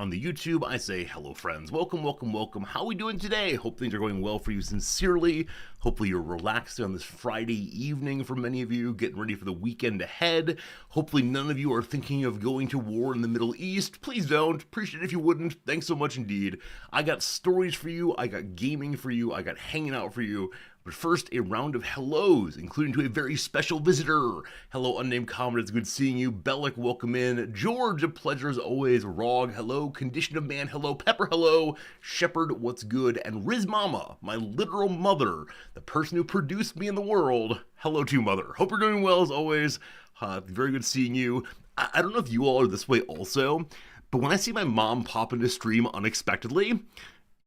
on the YouTube, I say hello friends. Welcome, welcome, welcome. How are we doing today? Hope things are going well for you sincerely. Hopefully you're relaxing on this Friday evening for many of you, getting ready for the weekend ahead. Hopefully none of you are thinking of going to war in the Middle East. Please don't. Appreciate it if you wouldn't. Thanks so much indeed. I got stories for you. I got gaming for you. I got hanging out for you. But first, a round of hellos, including to a very special visitor. Hello, Unnamed Comrade, it's good seeing you. Bellic, welcome in. George, a pleasure as always. Rog, hello. Condition of Man, hello. Pepper, hello. Shepherd, what's good? And Riz Mama, my literal mother, the person who produced me in the world. Hello to you, mother. Hope you're doing well as always. Very good seeing you. I don't know if you all are this way also, but when I see my mom pop into stream unexpectedly,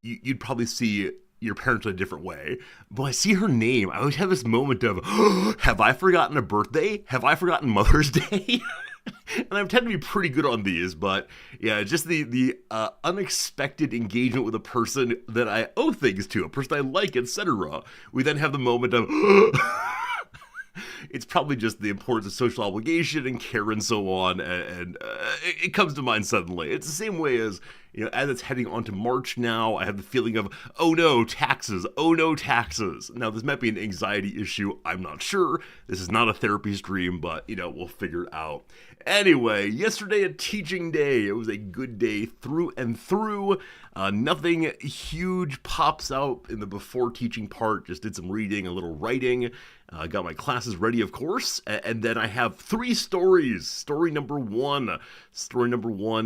you'd probably see your parents in a different way. But when I see her name, I always have this moment of, oh, have I forgotten a birthday? Have I forgotten Mother's Day? And I tend to be pretty good on these, but yeah, just the unexpected engagement with a person that I owe things to, a person I like, etc. We then have the moment of, it's probably just the importance of social obligation and care and so on, and it comes to mind suddenly. It's the same way as, as it's heading on to March now, I have the feeling of, oh no, taxes, oh no, taxes. Now, this might be an anxiety issue, I'm not sure. This is not a therapy stream, but, we'll figure it out. Anyway, yesterday a teaching day. It was a good day through and through. Nothing huge pops out in the before teaching part, just did some reading, a little writing. Got my classes ready, of course, and then I have 3 stories. Story number one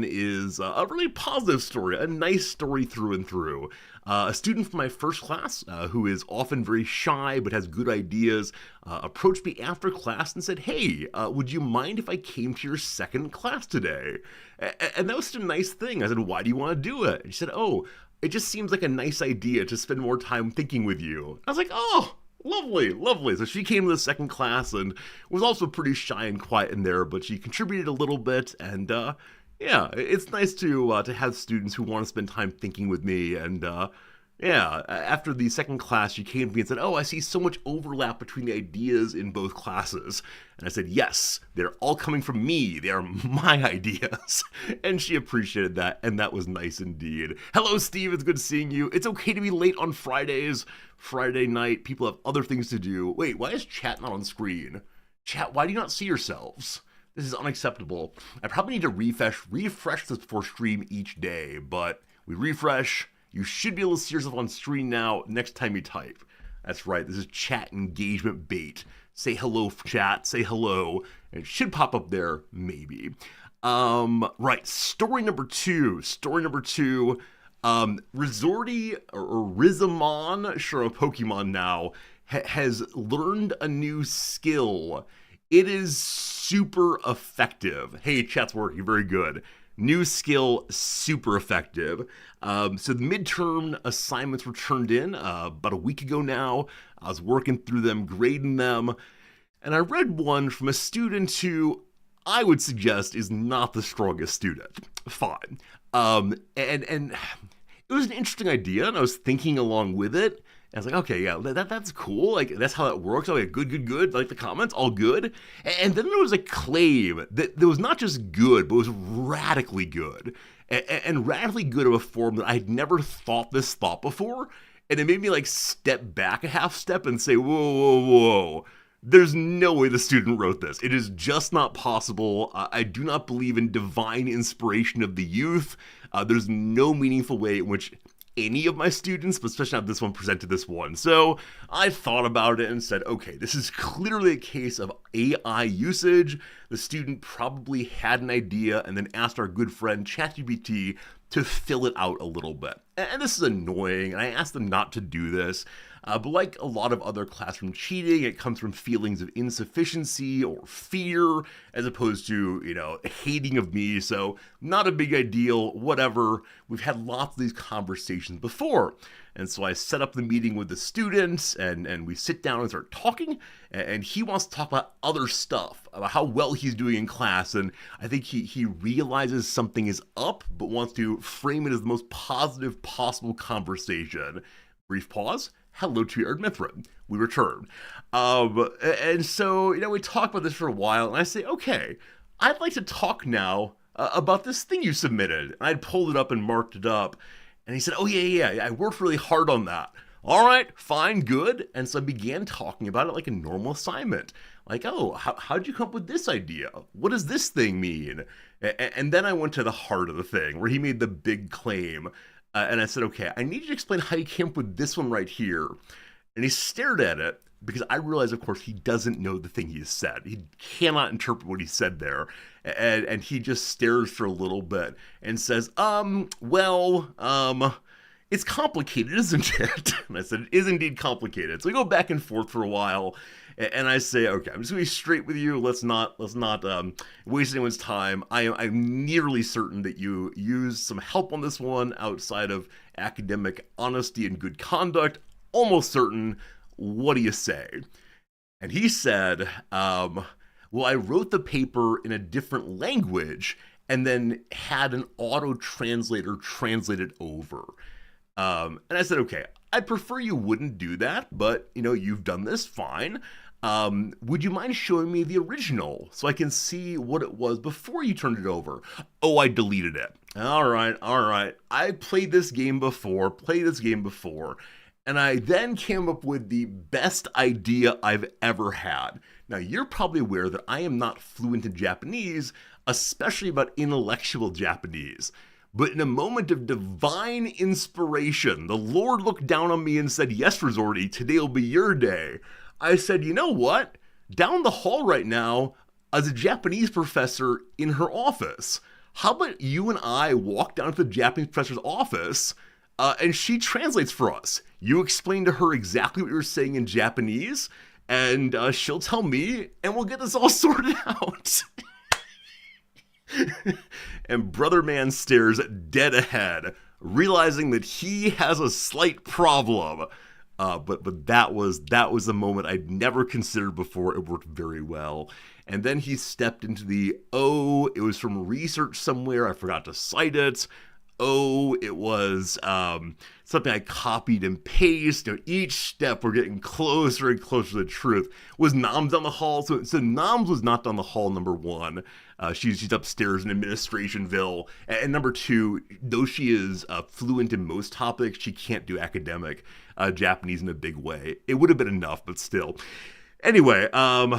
is a really positive story, a nice story through and through. A student from my first class, who is often very shy but has good ideas, approached me after class and said, hey, would you mind if I came to your second class today? And that was such a nice thing. I said, why do you want to do it? And she said, oh, it just seems like a nice idea to spend more time thinking with you. I was like, oh, lovely, lovely. So she came to the second class and was also pretty shy and quiet in there, but she contributed a little bit, and yeah, it's nice to have students who want to spend time thinking with me. And yeah, after the second class, she came to me and said, oh, I see so much overlap between the ideas in both classes. And I said, yes, they're all coming from me. They are my ideas. And she appreciated that, and that was nice indeed. Hello, Steve. It's good seeing you. It's okay to be late on Fridays. Friday night, people have other things to do. Wait, why is chat not on screen? Chat, why do you not see yourselves? This is unacceptable. I probably need to refresh this before stream each day, but we refresh. You should be able to see yourself on screen now next time you type. That's right, this is chat engagement bait. Say hello, chat, say hello, and it should pop up there, maybe. Right, story number two. Resorty, or Rizamon, sure, a Pokemon now, has learned a new skill. It is super effective. Hey, chat's working, very good. New skill, super effective. So the midterm assignments were turned in about a week ago now. I was working through them, grading them, and I read one from a student who I would suggest is not the strongest student. Fine. And it was an interesting idea, and I was thinking along with it. And I was like, okay, yeah, that's cool. Like, that's how that works. Oh, yeah, good. Like the comments, all good. And then there was a claim that was not just good, but was radically good. And radically good of a form that I had never thought this thought before. And it made me like step back a half step and say, whoa. There's no way the student wrote this. It is just not possible. I do not believe in divine inspiration of the youth. There's no meaningful way in which any of my students, but especially not this one, presented this one. So I thought about it and said, okay, this is clearly a case of AI usage. The student probably had an idea and then asked our good friend ChatGPT to fill it out a little bit. And this is annoying, and I asked them not to do this. But like a lot of other classroom cheating, it comes from feelings of insufficiency or fear, as opposed to, hating of me. So not a big deal, whatever. We've had lots of these conversations before. And so I set up the meeting with the students, and we sit down and start talking, and he wants to talk about other stuff, about how well he's doing in class, and I think he realizes something is up, but wants to frame it as the most positive possible conversation. Brief pause. Hello to your Mithrin. We return. And so, we talk about this for a while, and I say, okay, I'd like to talk now about this thing you submitted. And I'd pulled it up and marked it up. And he said, oh, yeah, I worked really hard on that. All right, fine, good. And so I began talking about it like a normal assignment. Like, oh, how'd you come up with this idea? What does this thing mean? And then I went to the heart of the thing, where he made the big claim. And I said, okay, I need you to explain how you came up with this one right here. And he stared at it, because I realized, of course, he doesn't know the thing he said. He cannot interpret what he said there. And he just stares for a little bit and says, it's complicated, isn't it? And I said, it is indeed complicated. So we go back and forth for a while, and I say, okay, I'm just gonna be straight with you. Let's not waste anyone's time. I'm nearly certain that you used some help on this one outside of academic honesty and good conduct. Almost certain. What do you say? And he said, well, I wrote the paper in a different language and then had an auto translator translate it over. And I said, okay, I'd prefer you wouldn't do that, but, you've done this, fine. Would you mind showing me the original so I can see what it was before you turned it over? Oh, I deleted it. All right. I played this game before, and I then came up with the best idea I've ever had. Now, you're probably aware that I am not fluent in Japanese, especially about intellectual Japanese. But in a moment of divine inspiration, the Lord looked down on me and said, yes, Resorty, today will be your day. I said, you know what? Down the hall right now is a Japanese professor in her office. How about you and I walk down to the Japanese professor's office and she translates for us? You explain to her exactly what you're saying in Japanese, and she'll tell me, and we'll get this all sorted out. And Brother Man stares dead ahead, realizing that he has a slight problem. But that was a moment I'd never considered before. It worked very well. And then he stepped into it was from research somewhere. I forgot to cite it. It was something I copied and pasted. Each step we're getting closer and closer to the truth. Was Noms down the hall? So Noms was not down the hall, number one. She's upstairs in Administrationville. And number two, though she is fluent in most topics, she can't do academic Japanese in a big way. It would have been enough, but still. Anyway,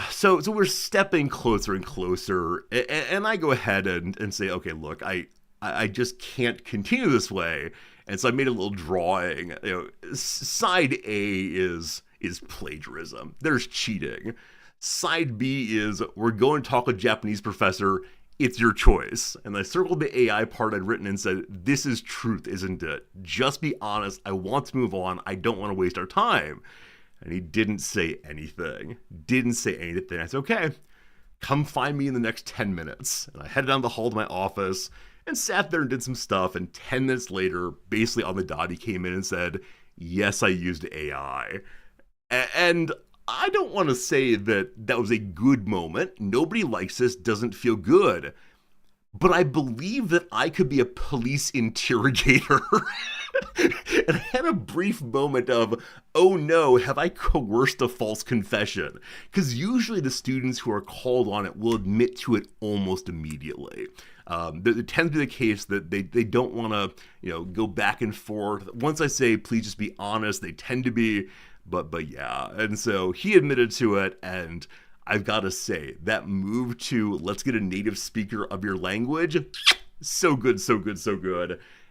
so we're stepping closer and closer. And I go ahead and say, okay, look, I just can't continue this way. And so I made a little drawing. Side A is plagiarism. There's cheating. Side B is we're going to talk with a Japanese professor. It's your choice. And I circled the AI part I'd written and said, this is truth, isn't it? Just be honest. I want to move on. I don't want to waste our time. And he didn't say anything. I said, okay, come find me in the next 10 minutes. And I headed down the hall to my office and sat there and did some stuff. And 10 minutes later, basically on the dot, he came in and said, yes, I used AI. And I don't want to say that was a good moment. Nobody likes this, doesn't feel good. But I believe that I could be a police interrogator. And I had a brief moment of, oh no, have I coerced a false confession? Because usually the students who are called on it will admit to it almost immediately. It tends to be the case that they don't want to, go back and forth. Once I say, please just be honest, they tend to be, but yeah. And so he admitted to it, and I've got to say, that move to let's get a native speaker of your language, so good.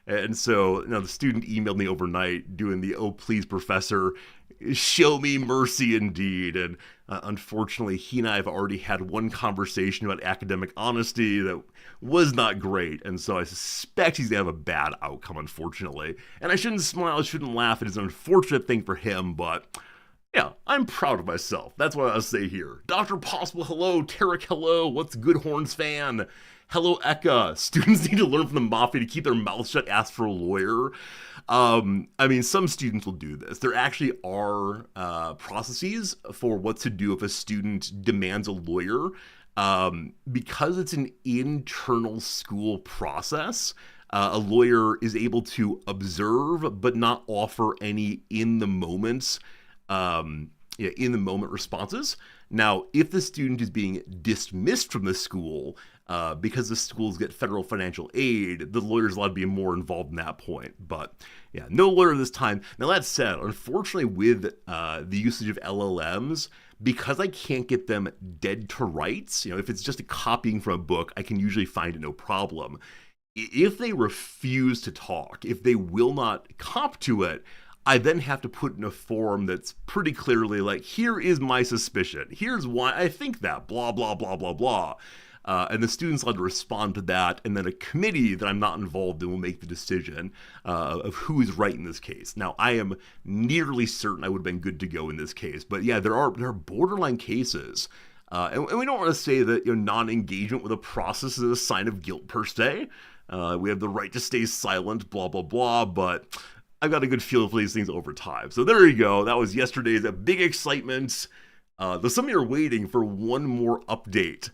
And so the student emailed me overnight doing the, oh, please, professor, show me mercy indeed. And unfortunately, he and I have already had one conversation about academic honesty that was not great. And so I suspect he's going to have a bad outcome, unfortunately. And I shouldn't smile, I shouldn't laugh. It is an unfortunate thing for him, but yeah, I'm proud of myself. That's what I'll say here. Dr. Possible, hello. Tarek, hello. What's good, Horns fan? Hello, Eka. Students need to learn from the mafia to keep their mouths shut, ask for a lawyer. Some students will do this. There actually are processes for what to do if a student demands a lawyer. Because it's an internal school process, a lawyer is able to observe but not offer any in the moment responses. Now, if the student is being dismissed from the school, because the schools get federal financial aid, the lawyer's allowed to be more involved in that point. But yeah, no lawyer this time. Now that said, unfortunately with the usage of LLMs, because I can't get them dead to rights, if it's just a copying from a book, I can usually find it no problem. If they refuse to talk, if they will not cop to it, I then have to put in a form that's pretty clearly like, here is my suspicion. Here's why I think that, blah, blah, blah, blah, blah. And the students allowed to respond to that, and then a committee that I'm not involved in will make the decision of who is right in this case. Now, I am nearly certain I would have been good to go in this case, but yeah, there are borderline cases. And we don't want to say that non-engagement with a process is a sign of guilt per se. We have the right to stay silent, blah, blah, blah, but I've got a good feel for these things over time. So there you go. That was yesterday's big excitement. Though some of you are waiting for one more update.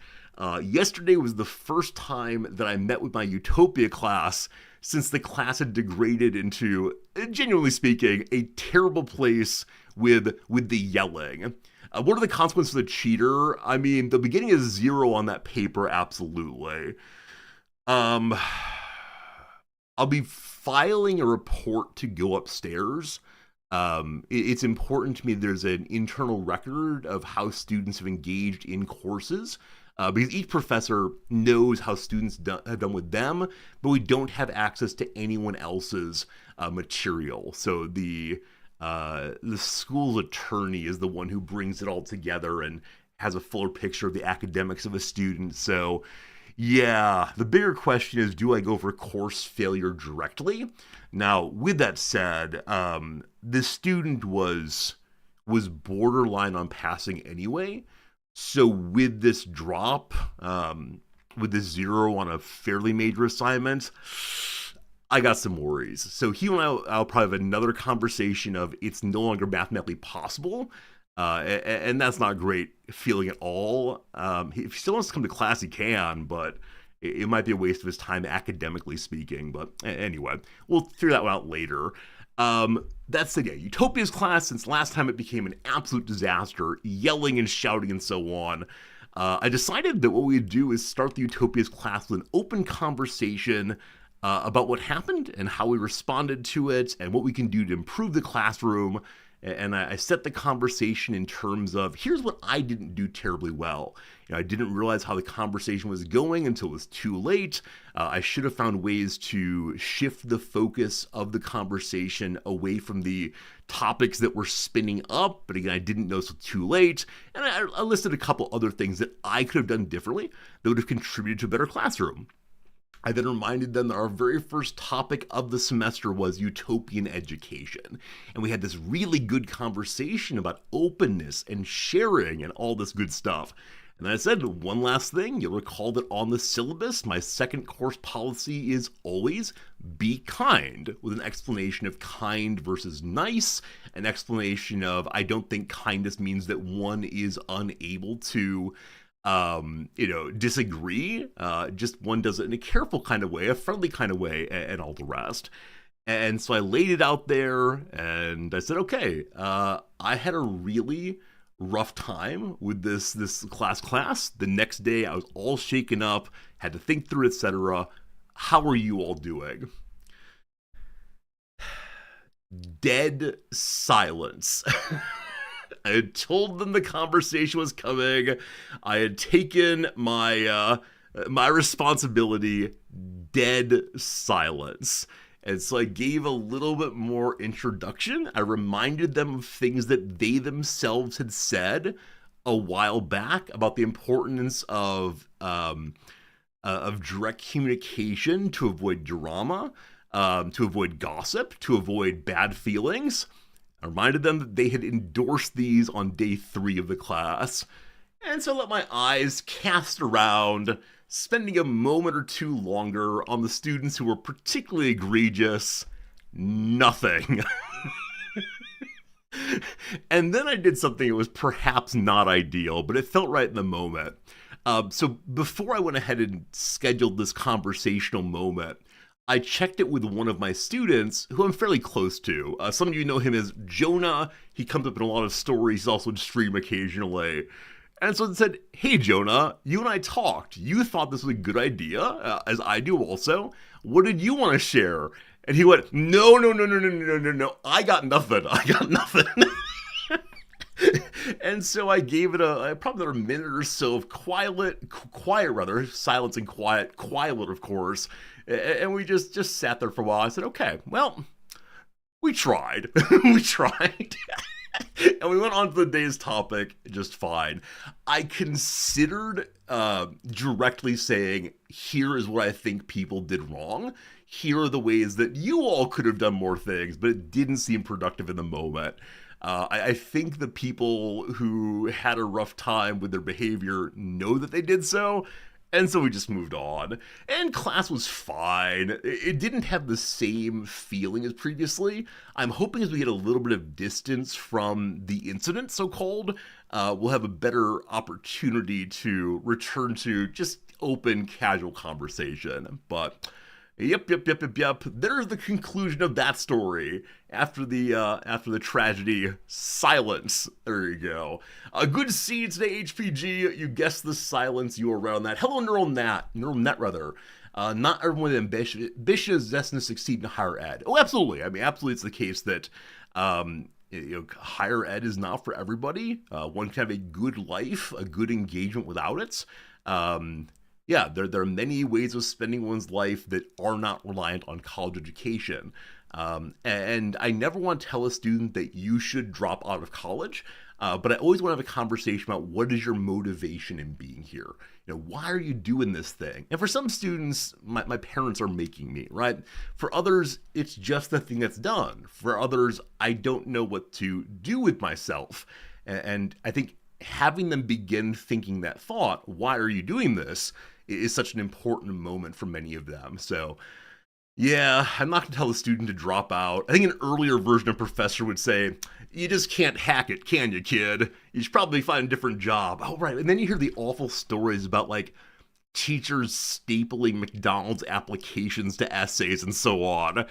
Yesterday was the first time that I met with my Utopia class since the class had degraded into, genuinely speaking, a terrible place with the yelling. What are the consequences of the cheater? I mean, the beginning is 0 on that paper, absolutely. I'll be filing a report to go upstairs. It's important to me there's an internal record of how students have engaged in courses. Because each professor knows how students have done with them, but we don't have access to anyone else's material. So the school's attorney is the one who brings it all together and has a fuller picture of the academics of a student. So yeah, the bigger question is, do I go for course failure directly? Now, with that said, this student was borderline on passing anyway. So with this drop, with this 0 on a fairly major assignment, I got some worries. So he and I'll probably have another conversation of it's no longer mathematically possible. And that's not a great feeling at all. If he still wants to come to class, he can, but it might be a waste of his time academically speaking. But anyway, we'll figure that one out later. That's the day. Utopia's class, since last time it became an absolute disaster, yelling and shouting and so on. I decided that what we'd do is start the Utopia's class with an open conversation about what happened and how we responded to it and what we can do to improve the classroom. And I set the conversation in terms of, here's what I didn't do terribly well. I didn't realize how the conversation was going until it was too late. I should have found ways to shift the focus of the conversation away from the topics that were spinning up. But again, I didn't know until too late. And I listed a couple other things that I could have done differently that would have contributed to a better classroom. I then reminded them that our very first topic of the semester was utopian education. And we had this really good conversation about openness and sharing and all this good stuff. And then I said one last thing. You'll recall that on the syllabus, my second course policy is always be kind, with an explanation of kind versus nice, an explanation of I don't think kindness means that one is unable to disagree. Just one does it in a careful kind of way, a friendly kind of way, and all the rest. And so I laid it out there and I said, okay, I had a really rough time with this class. The next day I was all shaken up, had to think through, etc. How are you all doing? Dead silence. I had told them the conversation was coming. I had taken my responsibility. Dead silence. And so I gave a little bit more introduction. I reminded them of things that they themselves had said a while back about the importance of direct communication to avoid drama, to avoid gossip, to avoid bad feelings. I reminded them that they had endorsed these on day 3 of the class. And so I let my eyes cast around, spending a moment or two longer on the students who were particularly egregious. Nothing. And then I did something that was perhaps not ideal, but it felt right in the moment. So before I went ahead and scheduled this conversational moment, I checked it with one of my students who I'm fairly close to. Some of you know him as Jonah. He comes up in a lot of stories. He's also in stream occasionally. And so it said, "Hey Jonah, you and I talked. You thought this was a good idea, as I do also. What did you want to share?" And he went, "No, no, no, no, no, no, no, no. I got nothing. I got nothing." And so I gave it probably another minute or so of quiet rather, silence and quiet, of course. And we just sat there for a while. I said, "Okay, well, we tried, we tried." And we went on to the day's topic just fine. I considered directly saying, "Here is what I think people did wrong. Here are the ways that you all could have done more things," but it didn't seem productive in the moment. I think the people who had a rough time with their behavior know that they did so, and so we just moved on. And class was fine. It didn't have the same feeling as previously. I'm hoping as we get a little bit of distance from the incident, so called, we'll have a better opportunity to return to just open, casual conversation. But yep. There's the conclusion of that story. After the tragedy, silence. There you go. A good seed today, HPG. You guessed the silence. You were around that. Hello, neural net rather. Not everyone with ambition is destined to succeed in higher ed. Oh, absolutely. I mean, absolutely, it's the case that higher ed is not for everybody. One can have a good life, a good engagement without it. Yeah, there are many ways of spending one's life that are not reliant on college education. And I never want to tell a student that you should drop out of college, but I always want to have a conversation about what is your motivation in being here? Why are you doing this thing? And for some students, my parents are making me, right? For others, it's just the thing that's done. For others, I don't know what to do with myself. And I think having them begin thinking that thought, why are you doing this, is such an important moment for many of them. So yeah, I'm not going to tell the student to drop out. I think an earlier version of professor would say, "You just can't hack it, can you, kid? You should probably find a different job." Oh, right. And then you hear the awful stories about like teachers stapling McDonald's applications to essays and so on.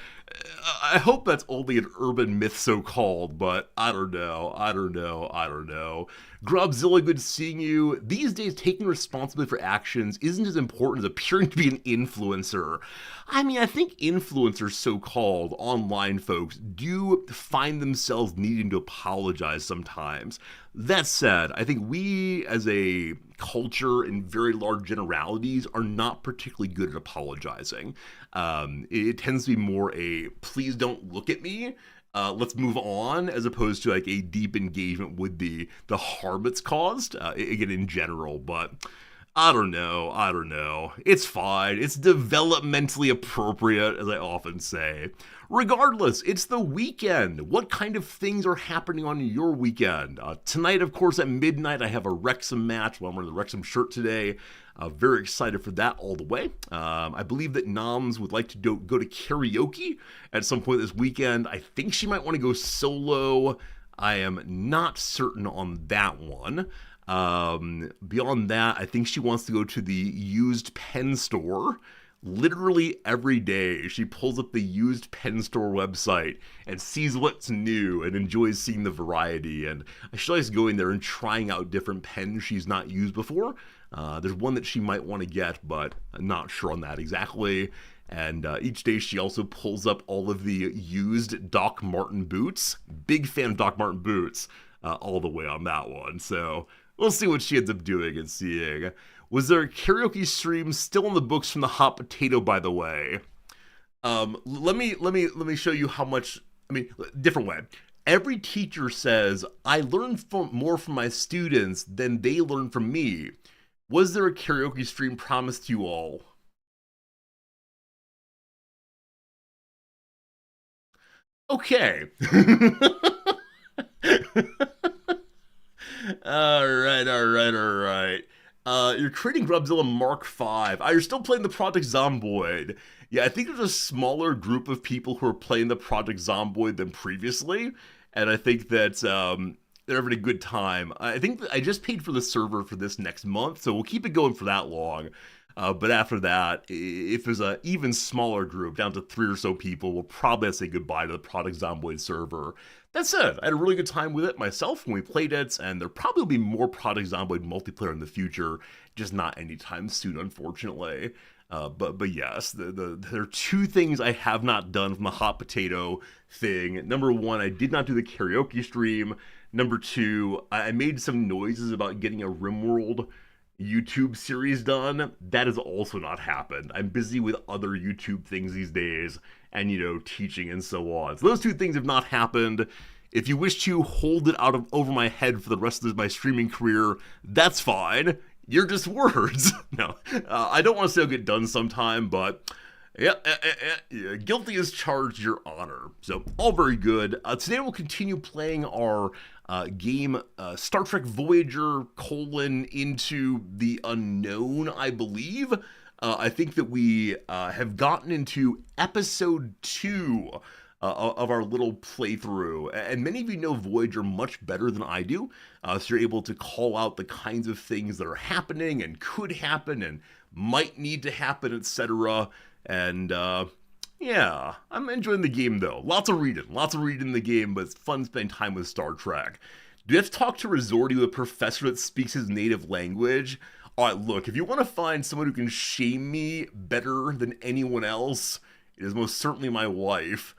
I hope that's only an urban myth, so called, but I don't know. Grubzilla, good seeing you. These days, taking responsibility for actions isn't as important as appearing to be an influencer. I mean, I think influencers, so called, online folks, do find themselves needing to apologize sometimes. That said, I think we as a culture in very large generalities are not particularly good at apologizing. It tends to be more a please don't look at me. Let's move on, as opposed to like a deep engagement with the harm it's caused, again, in general. But I don't know. It's fine. It's developmentally appropriate, as I often say. Regardless, it's the weekend. What kind of things are happening on your weekend? Tonight, of course, at midnight, I have a Wrexham match. Well, I'm wearing the Wrexham shirt today. Very excited for that all the way. I believe that Noms would like to go to karaoke at some point this weekend. I think she might want to go solo. I am not certain on that one. Beyond that, I think she wants to go to the used pen store. Literally every day, she pulls up the used pen store website and sees what's new and enjoys seeing the variety. And she likes going there and trying out different pens she's not used before. There's one that she might want to get, but I'm not sure on that exactly. And each day she also pulls up all of the used Doc Marten boots. Big fan of Doc Marten boots, all the way on that one. So we'll see what she ends up doing and seeing. Was there a karaoke stream still in the books from the hot potato, by the way? Let me show you how much. I mean, different way. Every teacher says, "I learn more from my students than they learn from me." Was there a karaoke stream promised to you all? Okay. All right. You're creating Grubzilla Mark 5. You're still playing the Project Zomboid. Yeah, I think there's a smaller group of people who are playing the Project Zomboid than previously, and I think that they're having a good time. I think that I just paid for the server for this next month, so we'll keep it going for that long. But after that, if there's an even smaller group, down to 3 or so people, we'll probably have to say goodbye to the Product Zomboid server. That said, I had a really good time with it myself when we played it, and there probably will be more Product Zomboid multiplayer in the future, just not anytime soon, unfortunately. But yes, there are 2 things I have not done from the hot potato thing. Number 1, I did not do the karaoke stream. Number 2, I made some noises about getting a RimWorld YouTube series done. That has also not happened. I'm busy with other YouTube things these days, and teaching and so on. So those 2 things have not happened. If you wish to hold it over my head for the rest of my streaming career, that's fine. You're just words. No, I don't want to say I'll get done sometime, but yeah, guilty as charged, Your Honor. So all very good. Today we'll continue playing our game Star Trek Voyager: Into the Unknown, I believe. I think that we have gotten into episode 2 of our little playthrough, and many of you know Voyager much better than I do, so you're able to call out the kinds of things that are happening and could happen and might need to happen, etc. And yeah, I'm enjoying the game though. Lots of reading in the game, but it's fun spending time with Star Trek. Do you have to talk to Resorti, a professor that speaks his native language? Alright, look, if you want to find someone who can shame me better than anyone else, it is most certainly my wife.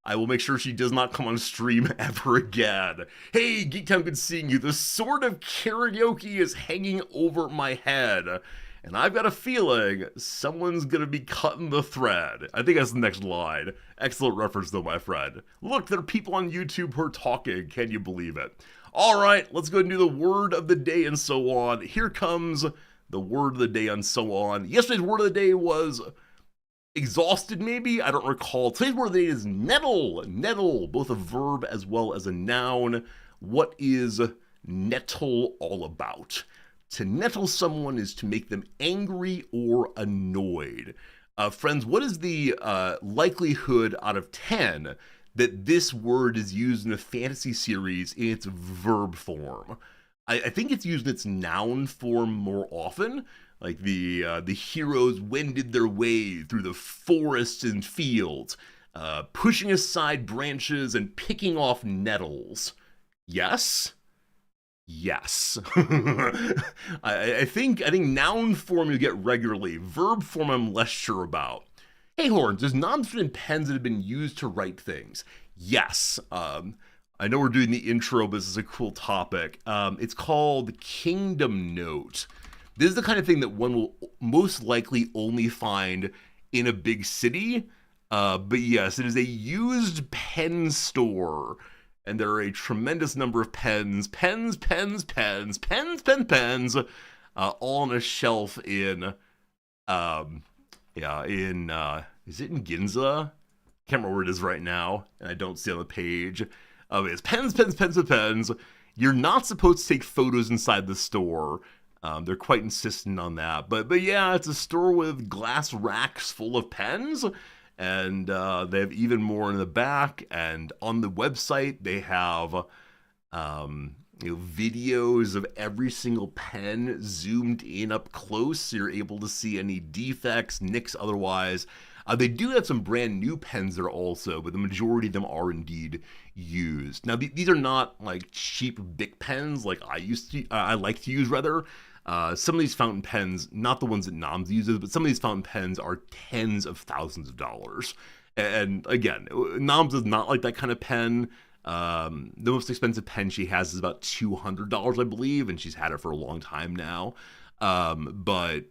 I will make sure she does not come on stream ever again. Hey, Geektown, good seeing you. The sword of karaoke is hanging over my head, and I've got a feeling someone's gonna be cutting the thread. I think that's the next line. Excellent reference though, my friend. Look, there are people on YouTube who are talking. Can you believe it? Alright, let's go ahead and do the word of the day and so on. Here comes the word of the day and so on. Yesterday's word of the day was exhausted, maybe? I don't recall. Today's word of the day is nettle. Nettle, both a verb as well as a noun. What is nettle all about? To nettle someone is to make them angry or annoyed. Friends, what is the likelihood out of 10 that this word is used in a fantasy series in its verb form? I think it's used in its noun form more often. Like the heroes wended their way through the forests and fields, pushing aside branches and picking off nettles. Yes? Yes. I think noun form you get regularly. Verb form I'm less sure about. Hey Horns, there's non-student pens that have been used to write things. Yes. I know we're doing the intro, but this is a cool topic. It's called Kingdom Note. This is the kind of thing that one will most likely only find in a big city. But yes, it is a used pen store. And there are a tremendous number of pens, all on a shelf in, is it in Ginza? Can't remember where it is right now, and I don't see it on the page. It's pens. You're not supposed to take photos inside the store. They're quite insistent on that. But yeah, it's a store with glass racks full of pens, and they have even more in the back. And on the website, they have videos of every single pen zoomed in up close, so you're able to see any defects, nicks, otherwise. They do have some brand new pens there also, but the majority of them are indeed used. Now, these are not like cheap Bic pens like I like to use rather. Some of these fountain pens, not the ones that Noms uses, but some of these fountain pens are tens of thousands of dollars. And again, Noms is not like that kind of pen. The most expensive pen she has is about $200, I believe, and she's had it for a long time now. But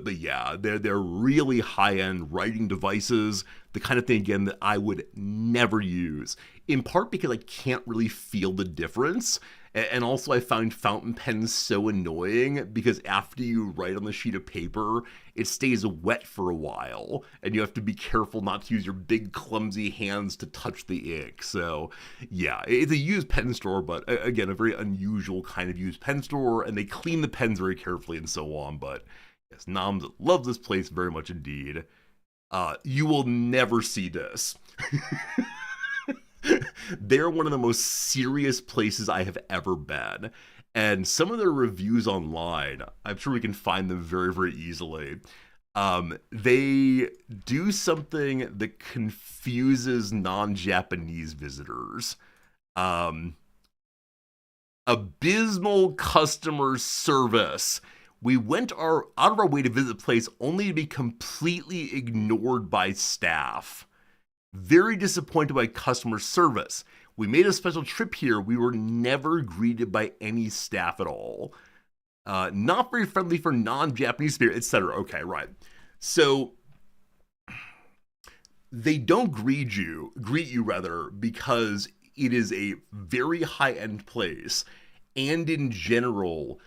yeah, they're really high-end writing devices, the kind of thing, again, that I would never use, in part because I can't really feel the difference. And also I find fountain pens so annoying because after you write on the sheet of paper, it stays wet for a while, and you have to be careful not to use your big clumsy hands to touch the ink. So yeah, it's a used pen store, but again, a very unusual kind of used pen store, and they clean the pens very carefully and so on. But yes, Noms loves this place very much indeed. You will never see this. They're one of the most serious places I have ever been. And some of their reviews online, I'm sure we can find them very, very easily. They do something that confuses non-Japanese visitors. Um, Abysmal customer service. We went out of our way to visit the place only to be completely ignored by staff. Very disappointed by customer service. We made a special trip here. We were never greeted by any staff at all. Not very friendly for non-Japanese spirit, etc. Okay, right. So they don't greet you rather, because it is a very high-end place, and in general,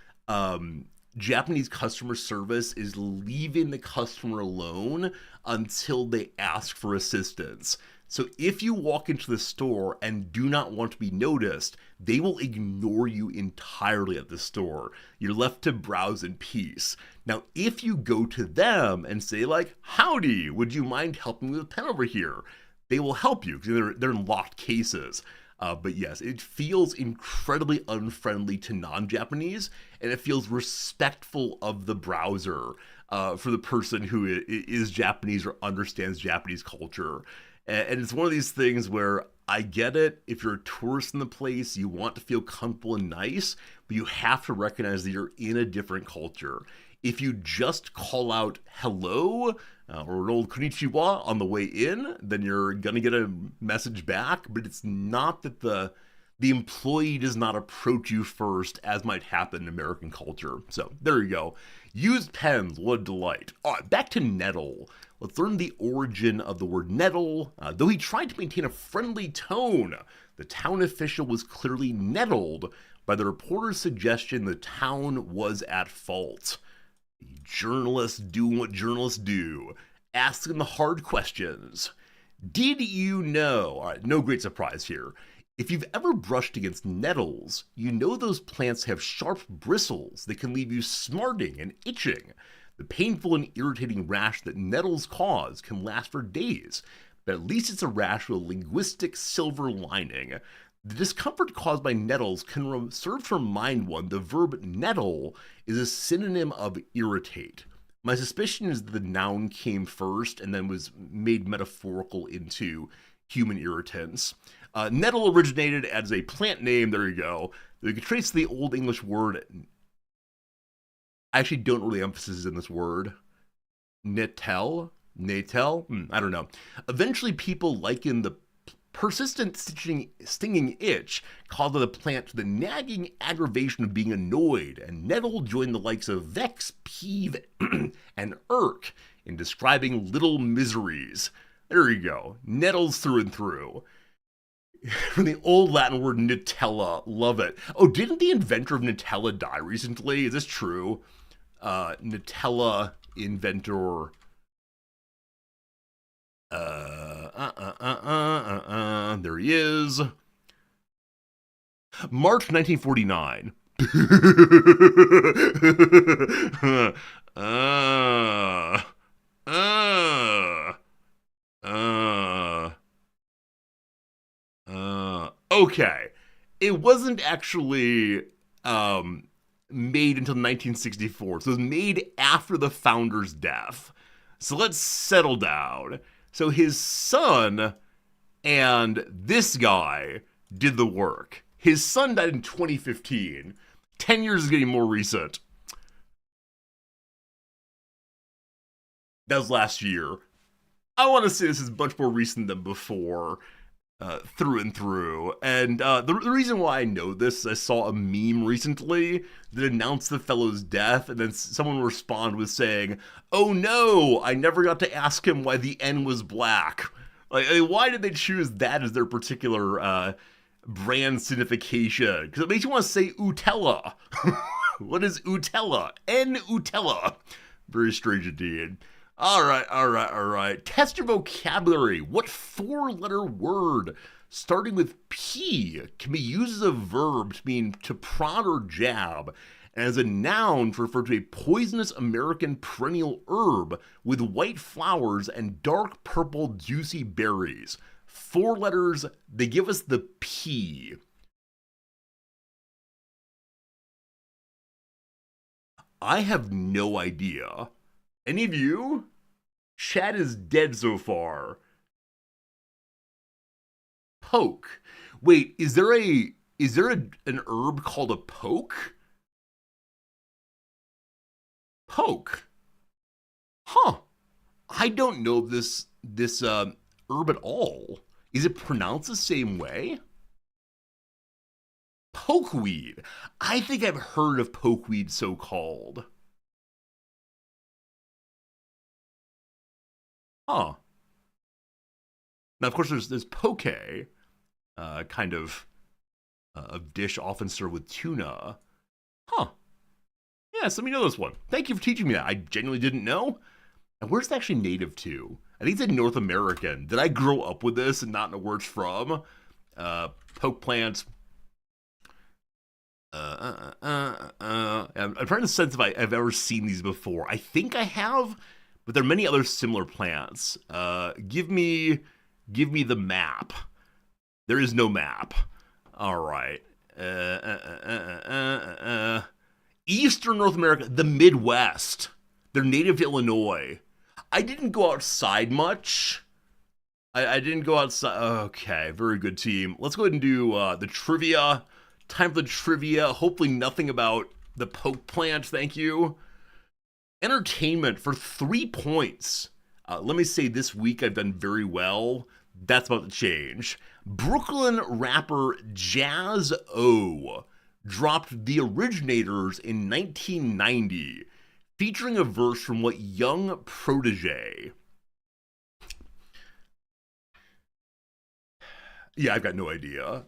Japanese customer service is leaving the customer alone until they ask for assistance. So if you walk into the store and do not want to be noticed, they will ignore you entirely at the store. You're left to browse in peace. Now, if you go to them and say, like, howdy, would you mind helping me with a pen over here? They will help you because they're in locked cases. But yes, it feels incredibly unfriendly to non-Japanese, and it feels respectful of the browser for the person who is Japanese or understands Japanese culture. And it's one of these things where I get it. If you're a tourist in the place, you want to feel comfortable and nice, but you have to recognize that you're in a different culture. If you just call out hello or an old konnichiwa on the way in, then you're going to get a message back, but it's not that the employee does not approach you first, as might happen in American culture. So there you go. Used pens, what a delight. All right, back to nettle. Let's learn the origin of the word nettle. Though he tried to maintain a friendly tone, the town official was clearly nettled by the reporter's suggestion the town was at fault. Journalists doing what journalists do, asking the hard questions. Did you know? All right, no great surprise here. If you've ever brushed against nettles, you know those plants have sharp bristles that can leave you smarting and itching. The painful and irritating rash that nettles cause can last for days, but at least it's a rash with a linguistic silver lining. The discomfort caused by nettles can serve to remind one the verb nettle is a synonym of irritate. My suspicion is that the noun came first and then was made metaphorical into human irritants. Nettle originated as a plant name, there you go. You can trace the Old English word. I actually don't really emphasize in this word. Nettel? I don't know. Eventually, people liken the persistent stinging itch caused by the plant to the nagging aggravation of being annoyed, and nettle joined the likes of vex, peeve, and irk in describing little miseries. There you go. Nettles through and through. From the old Latin word Nutella, love it. Oh, didn't the inventor of Nutella die recently? Is this true? Nutella inventor. There he is. March 1949. Okay. It wasn't actually made until 1964. So it was made after the founder's death. So let's settle down. So his son and this guy did the work. His son died in 2015. 10 years is getting more recent. That was last year. I want to say this is much more recent than before, through and through. And the reason why I know this, I saw a meme recently that announced the fellow's death, and then someone responded with saying, "Oh no, I never got to ask him why the N was black." Like, why did they choose that as their particular brand signification? Because it makes you want to say Utella. What is Utella? N-Utella. Very strange indeed. All right. Test your vocabulary. What four-letter word starting with P can be used as a verb to mean to prod or jab, and as a noun to refer to a poisonous American perennial herb with white flowers and dark purple juicy berries? 4 letters, they give us the P. I have no idea. Any of you? Chad is dead so far. Poke. Wait, an herb called a poke? Poke. Huh. I don't know this herb at all. Is it pronounced the same way? Pokeweed. I think I've heard of pokeweed so called. Huh. Now, of course, there's poke, kind of dish often served with tuna. Huh. Yes, let me know this one. Thank you for teaching me that. I genuinely didn't know. And where's it actually native to? I think it's in North American. Did I grow up with this and not know where it's from? Poke plant. I'm trying to sense if I've ever seen these before. I think I have, but there are many other similar plants. Give me the map. There is no map. All right. Eastern North America, the Midwest. They're native to Illinois. I didn't go outside much. I didn't go outside. Okay, very good team. Let's go ahead and do the trivia. Time for the trivia. Hopefully nothing about the poke plant. Thank you. Entertainment for 3 points. Let me say this week I've done very well. That's about to change. Brooklyn rapper Jazz O dropped The Originators in 1990, featuring a verse from what young protege? Yeah, I've got no idea.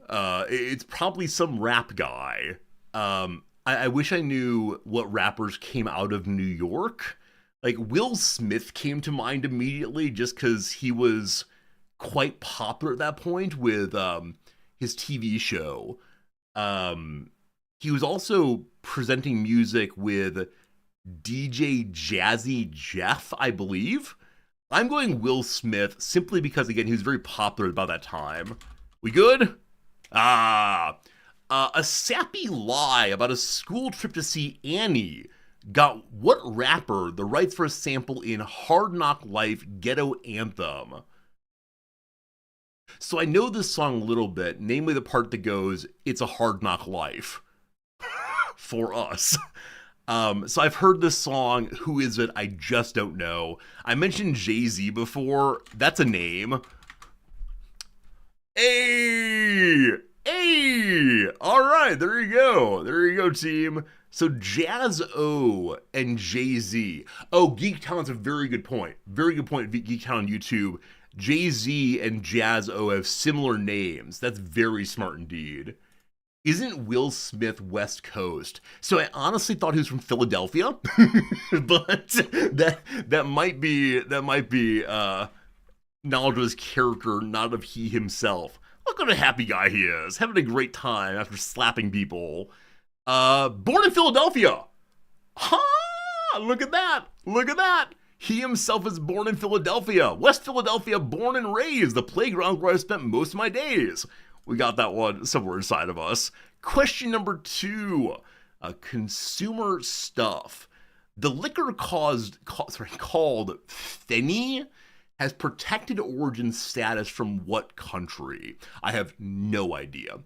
It's probably some rap guy. I wish I knew what rappers came out of New York. Like, Will Smith came to mind immediately just because he was quite popular at that point with his TV show. He was also presenting music with DJ Jazzy Jeff, I believe. I'm going Will Smith simply because, again, he was very popular about that time. We good? A sappy lie about a school trip to see Annie got what rapper the rights for a sample in Hard Knock Life Ghetto Anthem? So I know this song a little bit, namely the part that goes, "It's a hard knock life." For us. So I've heard this song. Who is it? I just don't know. I mentioned Jay-Z before. That's a name. Hey! Hey! All right, there you go. There you go, team. So Jazz O and Jay-Z. Oh, Geek Talent's a very good point. Very good point, Geek Talent on YouTube. Jay-Z and Jazz O have similar names. That's very smart indeed. Isn't Will Smith West Coast? So I honestly thought he was from Philadelphia, but that might be knowledge of his character, not of he himself. Look what a happy guy he is, having a great time after slapping people. Born in Philadelphia. Ha! Look at that! Look at that! He himself is born in Philadelphia, West Philadelphia, born and raised, the playground where I spent most of my days. We got that one somewhere inside of us. Question number 2. Consumer stuff. The liquor called Fenny has protected origin status from what country? I have no idea.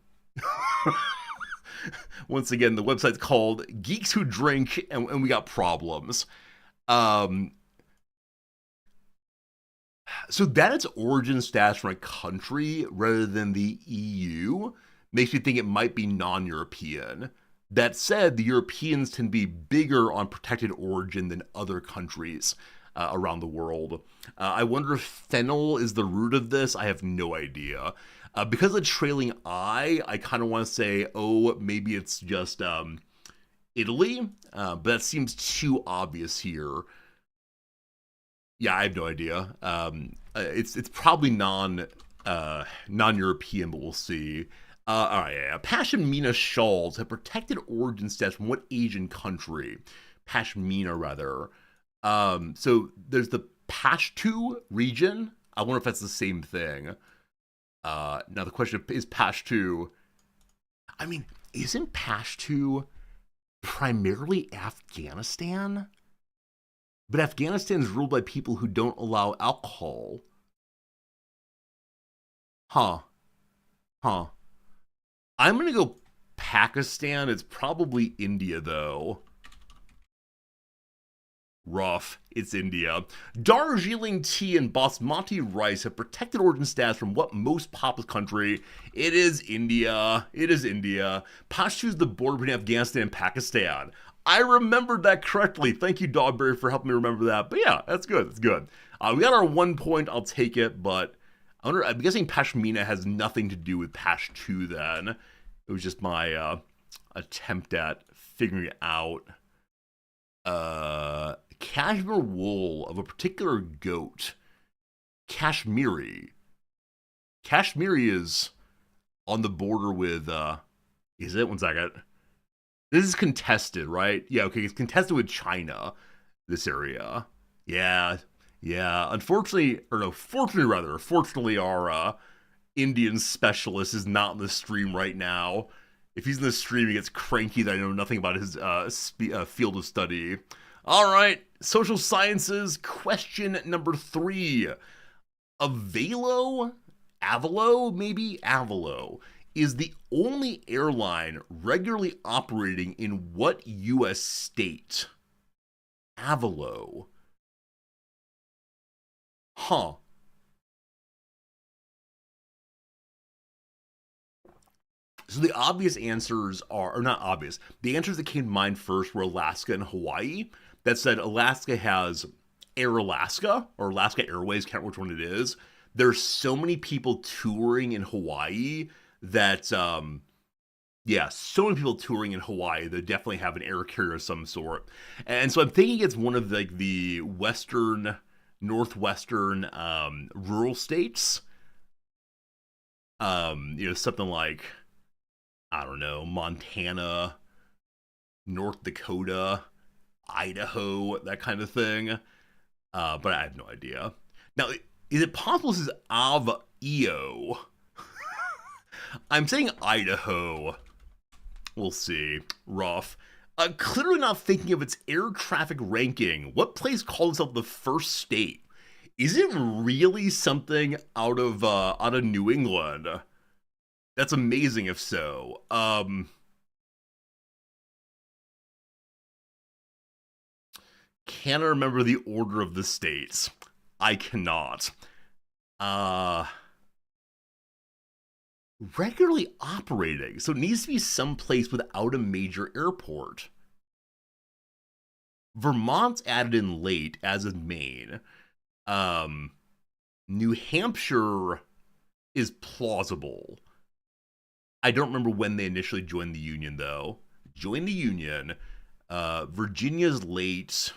Once again, the website's called Geeks Who Drink, and we got problems. So that its origin status from a country rather than the EU makes me think it might be non-European. That said, the Europeans tend to be bigger on protected origin than other countries around the world. I wonder if fennel is the root of this. I have no idea. Because of the trailing I kind of want to say, oh, maybe it's just Italy, but that seems too obvious here. Yeah, I have no idea. It's probably non-European, but we'll see. All right, yeah. Pashmina shawls have protected origin status from what Asian country? Pashmina, rather. So there's the Pashtu region. I wonder if that's the same thing. Now the question is Pashtu. I mean, isn't Pashtu primarily Afghanistan? But Afghanistan is ruled by people who don't allow alcohol. Huh. Huh. I'm going to go Pakistan. It's probably India, though. Rough. It's India. Darjeeling tea and basmati rice have protected origin status from what most populous country? It is India. It is India. Pashtu is the border between Afghanistan and Pakistan. I remembered that correctly. Thank you, Dogberry, for helping me remember that. But yeah, that's good. That's good. We got our 1 point. I'll take it, but I'm guessing Pashmina has nothing to do with Pashtu then. It was just my attempt at figuring it out. Cashmere wool of a particular goat. Kashmiri. Kashmiri is on the border with, is it? 1 second. This is contested, right? Yeah, okay, it's contested with China, this area. Yeah. Unfortunately, or no, fortunately, our Indian specialist is not in the stream right now. If he's in the stream, he gets cranky that I know nothing about his field of study. All right, social sciences, question number 3. Avelo, maybe Avelo, is the only airline regularly operating in what U.S. state? Avelo. Huh. So the obvious answers are, or not obvious, the answers that came to mind first were Alaska and Hawaii. That said, Alaska has Air Alaska, or Alaska Airways, can't remember which one it is. There's so many people touring in Hawaii that, so many people touring in Hawaii that definitely have an air carrier of some sort. And so I'm thinking it's one of like the northwestern rural states. Something like, I don't know, Montana, North Dakota, Idaho, that kind of thing. But I have no idea. Now, is it possible this is Av-Eo? I'm saying Idaho. We'll see. Rough. Clearly not thinking of its air traffic ranking. What place calls itself the first state? Is it really something out of New England? That's amazing if so. Can I remember the order of the states? I cannot. Regularly operating. So it needs to be someplace without a major airport. Vermont's added in late, as is Maine. New Hampshire is plausible. I don't remember when they initially joined the Union, though. Joined the Union. Virginia's late.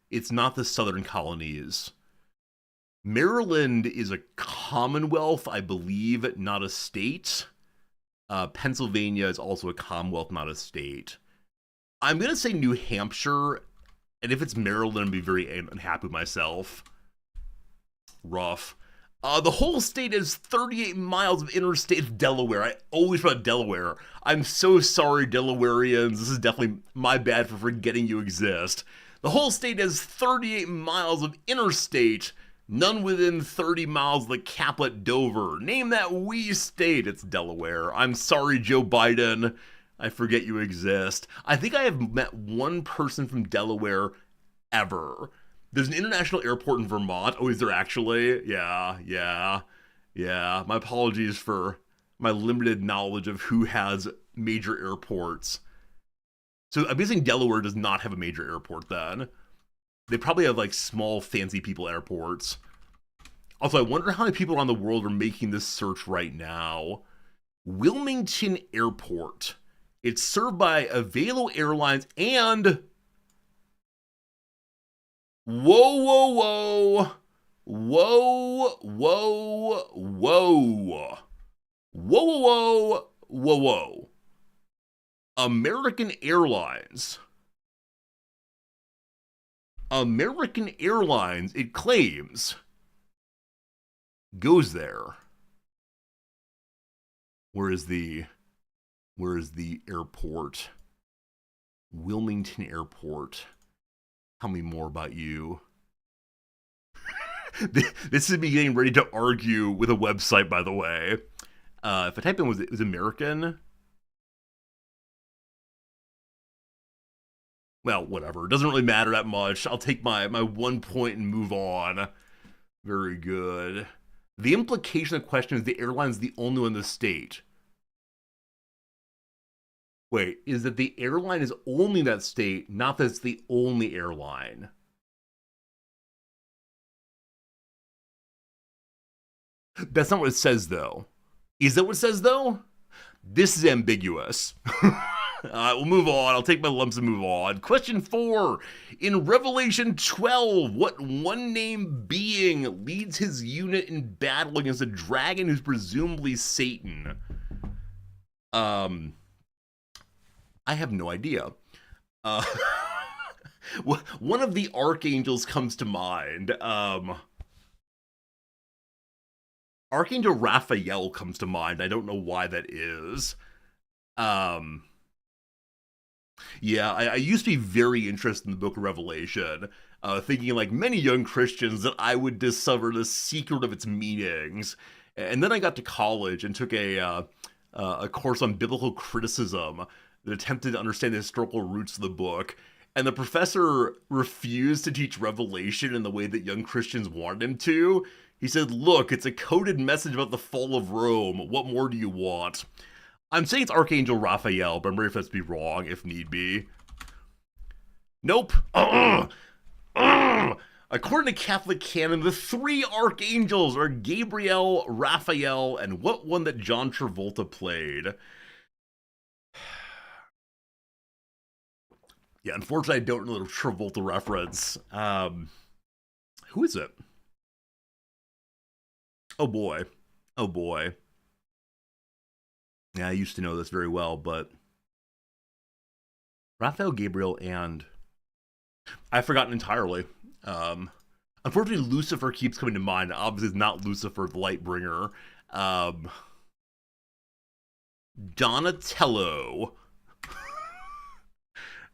It's not the Southern colonies. Maryland is a commonwealth, I believe, not a state. Pennsylvania is also a commonwealth, not a state. I'm going to say New Hampshire, and if it's Maryland, I'll be very unhappy with myself. Rough. The whole state has 38 miles of interstate. Delaware. I always forget Delaware. I'm so sorry, Delawareans. This is definitely my bad for forgetting you exist. The whole state has 38 miles of interstate, none within 30 miles of the Caplet Dover. Name that wee state. It's Delaware. I'm sorry, Joe Biden. I forget you exist. I think I have met one person from Delaware ever. There's an international airport in Vermont. Oh, is there actually? Yeah. My apologies for my limited knowledge of who has major airports. So I'm guessing Delaware does not have a major airport then. They probably have like small fancy people airports. Also, I wonder how many people around the world are making this search right now. Wilmington Airport. It's served by Avelo Airlines and... Whoa. American Airlines. American Airlines, it claims, goes there. Where is the airport? Wilmington Airport. Tell me more about you. This is me getting ready to argue with a website, by the way. If I type in, was it American? Well, whatever. It doesn't really matter that much. I'll take my 1 point and move on. Very good. The implication of the question is the airline is the only one in the state. Wait, is that the airline is only in that state, not that it's the only airline? That's not what it says, though. Is that what it says, though? This is ambiguous. We'll move on. I'll take my lumps and move on. Question 4. In Revelation 12, what one-name being leads his unit in battle against a dragon who's presumably Satan? I have no idea. One of the archangels comes to mind. Archangel Raphael comes to mind. I don't know why that is. Yeah, I used to be very interested in the book of Revelation, thinking like many young Christians that I would discover the secret of its meanings. And then I got to college and took a course on biblical criticism that attempted to understand the historical roots of the book. And the professor refused to teach Revelation in the way that young Christians wanted him to. He said, look, it's a coded message about the fall of Rome. What more do you want? I'm saying it's Archangel Raphael, but I'm ready for that to be wrong if need be. Nope. According to Catholic canon, the 3 archangels are Gabriel, Raphael, and what one that John Travolta played? Yeah, unfortunately, I don't know the Travolta reference. Who is it? Oh boy. Oh boy. Yeah, I used to know this very well, but Raphael, Gabriel, and I've forgotten entirely. Unfortunately, Lucifer keeps coming to mind. Obviously, it's not Lucifer, the Lightbringer. Donatello.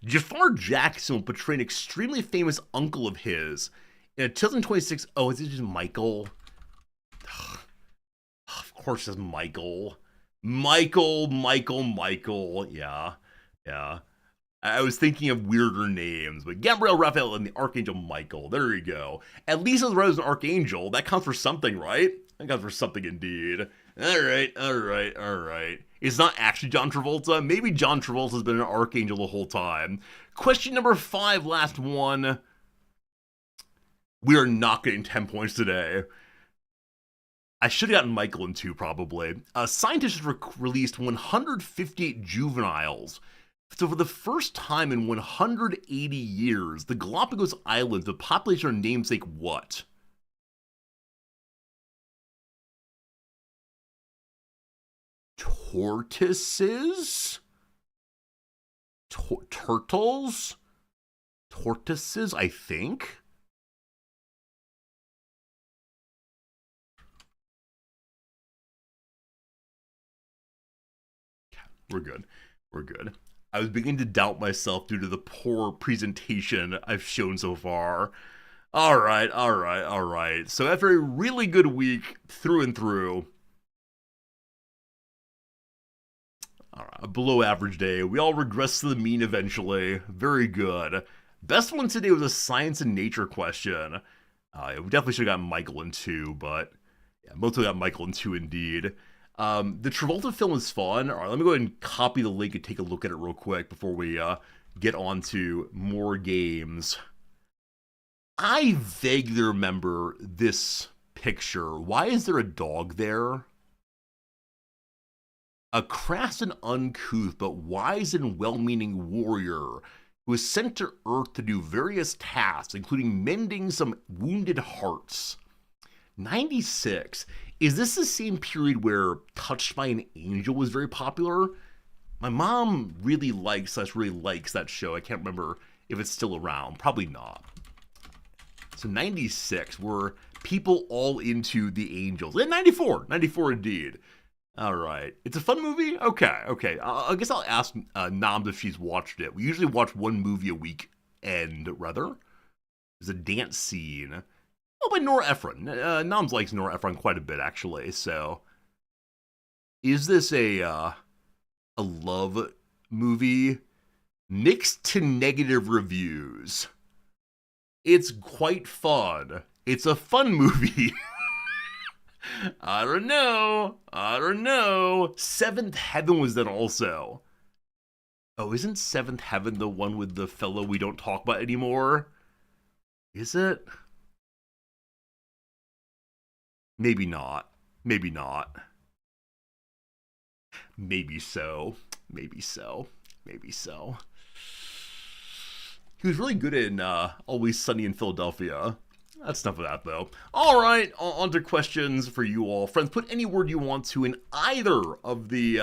Jafar Jackson will portray an extremely famous uncle of his in a 2026. Oh, is it just Michael? Of course, it's Michael. Michael. Yeah. I was thinking of weirder names, but Gabriel, Raphael, and the Archangel Michael. There you go. At least as an archangel, that counts for something, right? That counts for something indeed. All right. It's not actually John Travolta. Maybe John Travolta's been an archangel the whole time. Question number 5, last one. We are not getting 10 points today. I should have gotten Michael in 2, probably. Scientists released 158 juveniles. So for the first time in 180 years, the Galapagos Islands, the population are namesake what? Tortoises? Turtles? Tortoises, I think? We're good. I was beginning to doubt myself due to the poor presentation I've shown so far. All right. So after a really good week through and through, all right, a below average day, we all regress to the mean eventually. Very good. Best one today was a science and nature question. We definitely should have gotten Michael in 2, but yeah, mostly got Michael in 2 indeed. The Travolta film is fun. All right, let me go ahead and copy the link and take a look at it real quick before we get on to more games. I vaguely remember this picture. Why is there a dog there? A crass and uncouth but wise and well-meaning warrior who is sent to Earth to do various tasks, including mending some wounded hearts. 96. Is this the same period where Touched by an Angel was very popular? My mom really likes that show. I can't remember if it's still around. Probably not. So 96, were people all into the Angels? And 94 indeed. All right. It's a fun movie? Okay. I guess I'll ask Noms if she's watched it. We usually watch one movie a week, rather. There's a dance scene. Oh, by Nora Ephron. Noms likes Nora Ephron quite a bit, actually. So, is this a love movie? Mixed to negative reviews. It's quite fun. It's a fun movie. I don't know. Seventh Heaven was that also. Oh, isn't Seventh Heaven the one with the fellow we don't talk about anymore? Is it? Maybe not. Maybe not. Maybe so. Maybe so. Maybe so. He was really good in Always Sunny in Philadelphia. That's enough of that, though. All right, on to questions for you all. Friends, put any word you want to in either of the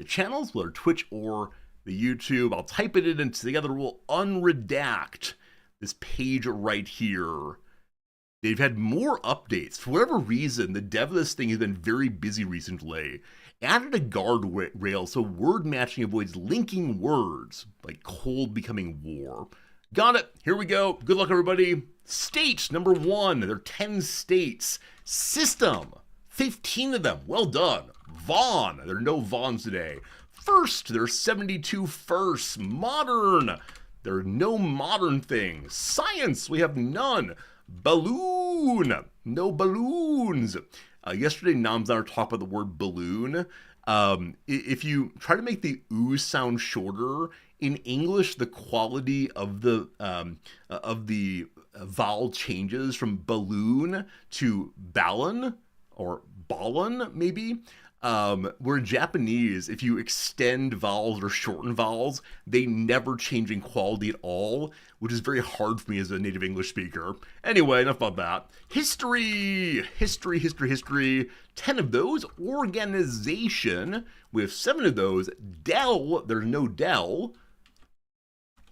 channels, whether Twitch or the YouTube. I'll type it in, and together we'll unredact this page right here. They've had more updates. For whatever reason, the dev of this thing has been very busy recently. Added a guardrail so word matching avoids linking words, like cold becoming war. Got it. Here we go. Good luck, everybody. State number 1. There are 10 states. System. 15 of them. Well done. Vaughn. There are no Vaughns today. First. There are 72 firsts. Modern. There are no modern things. Science. We have none. Balloon. No balloons. Yesterday, Nams and I were talking about the word balloon. If you try to make the oo sound shorter, in English, the quality of the vowel changes from balloon to ballon or ballon, maybe. Where in Japanese, if you extend vowels or shorten vowels, they never change in quality at all, which is very hard for me as a native English speaker. Anyway, enough about that. History. 10 of those. Organization. We have 7 of those. Dell. There's no Dell.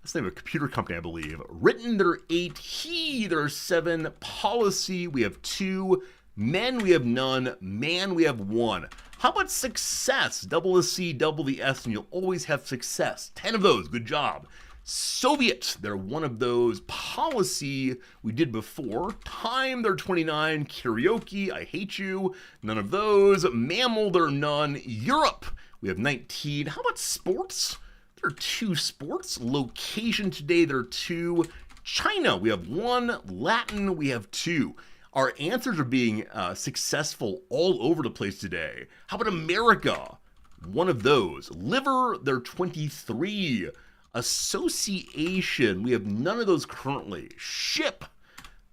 That's the name of a computer company, I believe. Written, there are 8. He, there are 7. Policy, we have 2. Men, we have none. Man, we have 1. How about success? Double the C, double the S, and you'll always have success. 10 of those, good job. Soviet, they're 1 of those. Policy, we did before. Time, they're 29. Karaoke, I hate you. None of those. Mammal, there are none. Europe, we have 19. How about sports? There are 2 sports. Location today, there are 2. China, we have 1. Latin, we have 2. Our answers are being successful all over the place today. How about America? 1 of those. Liver, there are 23. Association, we have none of those currently. Ship,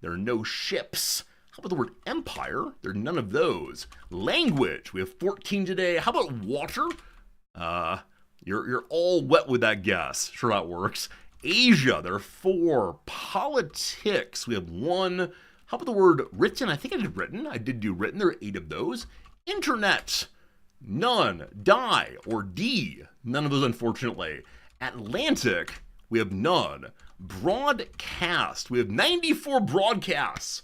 there are no ships. How about the word empire? There are none of those. Language, we have 14 today. How about water? You're all wet with that guess. Sure, that works. Asia, there are 4. Politics, we have 1. How about the word written? I think I did written. I did do written. There are 8 of those. Internet, none. Die or D, none of those, unfortunately. Atlantic, we have none. Broadcast, we have 94 broadcasts.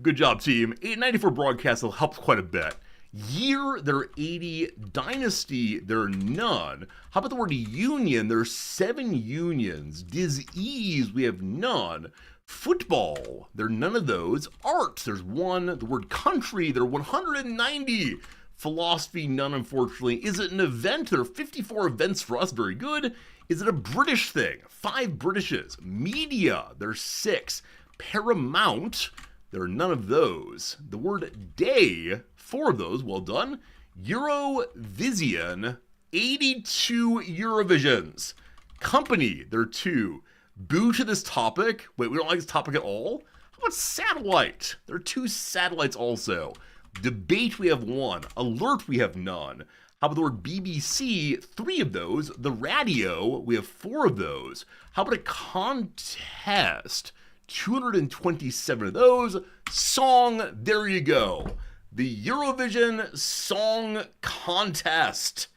Good job, team. 94 broadcasts will help quite a bit. Year, there are 80. Dynasty, there are none. How about the word union? There are 7 unions. Disease, we have none. Football, there are none of those. Art, there's 1. The word country, there are 190. Philosophy, none, unfortunately. Is it an event? There are 54 events for us. Very good. Is it a British thing? 5 Britishes. Media, there's 6. Paramount, there are none of those. The word day, 4 of those. Well done. Eurovision, 82 Eurovisions. Company, there are 2. Boo to this topic. Wait, we don't like this topic at all? How about satellite? There are 2 satellites also. Debate, we have 1. Alert, we have none. How about the word BBC? 3 of those. The radio, we have 4 of those. How about a contest? 227 of those. Song, there you go. The Eurovision Song Contest.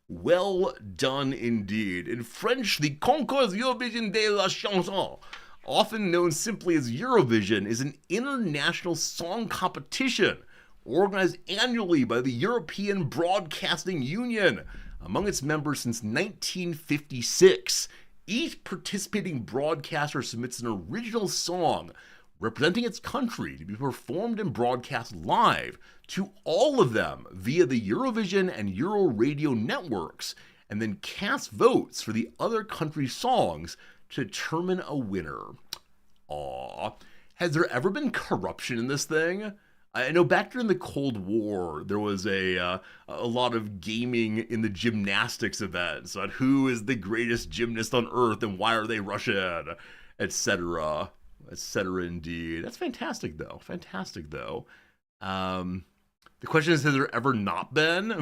Well done indeed. In French, the Concours Eurovision de la Chanson, often known simply as Eurovision, is an international song competition organized annually by the European Broadcasting Union, among its members since 1956. Each participating broadcaster submits an original song representing its country to be performed and broadcast live to all of them via the Eurovision and Euro Radio networks, and then cast votes for the other country's songs to determine a winner. Aww. Has there ever been corruption in this thing? I know back during the Cold War, there was a lot of gaming in the gymnastics events on who is the greatest gymnast on earth and why are they Russian, etc. Etc. Indeed. That's fantastic, though. Fantastic, though. The question is, has there ever not been?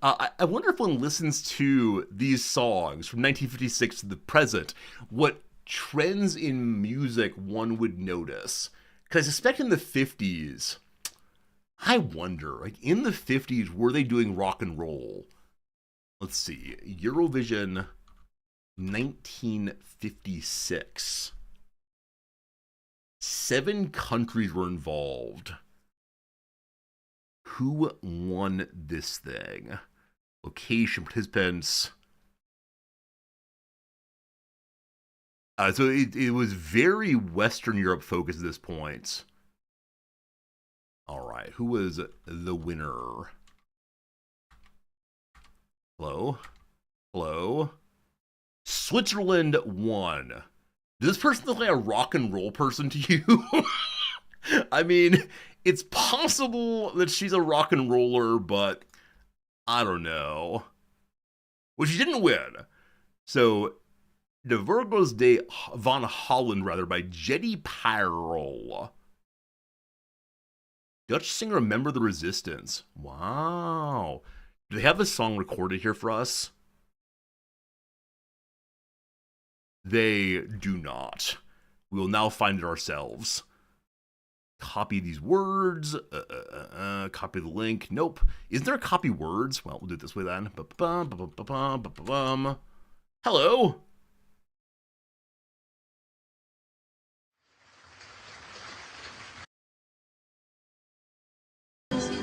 I wonder if one listens to these songs from 1956 to the present, what trends in music one would notice. Because I suspect in the 50s, I wonder, like in the 50s, were they doing rock and roll? Let's see, Eurovision 1956. 7 countries were involved. Who won this thing? Location, participants. So it was very Western Europe focused at this point. All right, who was the winner? Hello? Hello? Switzerland won. Does this person look like a rock and roll person to you? I mean, it's possible that she's a rock and roller, but I don't know. Well, she didn't win. So, De Virgos de Van Holland, rather, by Jetty Pyrol. Dutch singer, Remember the Resistance. Wow. Do they have this song recorded here for us? They do not. We will now find it ourselves. Copy these words. Copy the link. Nope. Isn't there a copy words? Well, we'll do it this way then. Hello.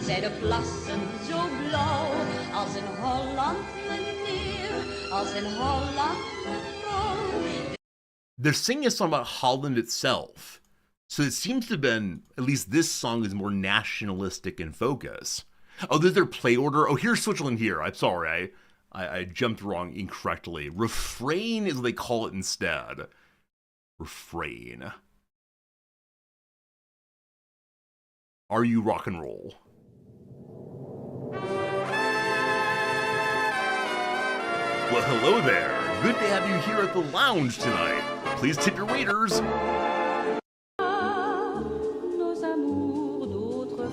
Zij de plassen zo blauw, als in Holland meneer, als in Holland mevrouw. They're singing a song about Holland itself. So it seems to have been, at least this song is more nationalistic in focus. Oh, there's their play order. Oh, here's Switzerland here. I'm sorry. I jumped wrong incorrectly. Refrain is what they call it instead. Refrain. Are you rock and roll? Well, hello there. Good to have you here at the lounge tonight. Please tip your waiters. Nos amours d'autrefois.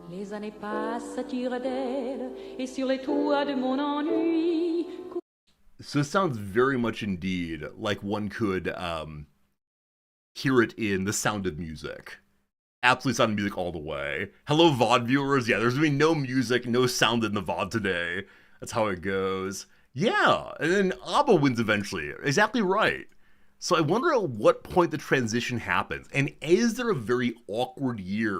Les années passent à tire-d'aile et sur les toits de mon ennui. So it sounds very much indeed like one could hear it in The Sound of Music. Absolutely Sound of Music all the way. Hello, VOD viewers. Yeah, there's gonna be no music, no sound in the VOD today. That's how it goes. Yeah, and then ABBA wins eventually. Exactly right. So I wonder at what point the transition happens. And is there a very awkward year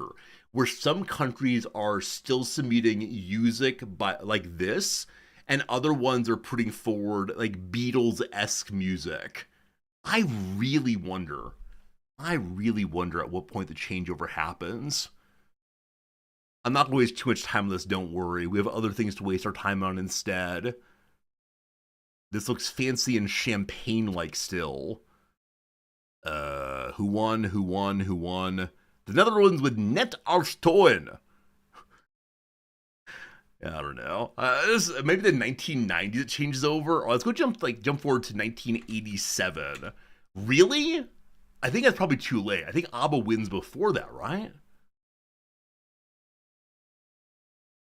where some countries are still submitting music by like this, and other ones are putting forward like Beatles-esque music? I really wonder at what point the changeover happens. I'm not going to waste too much time on this, don't worry. We have other things to waste our time on instead. This looks fancy and champagne-like still. Who won? The Netherlands with Net Arstoen. I don't know. Maybe the 1990s it changes over. Oh, let's go jump forward to 1987. Really? I think that's probably too late. I think ABBA wins before that, right?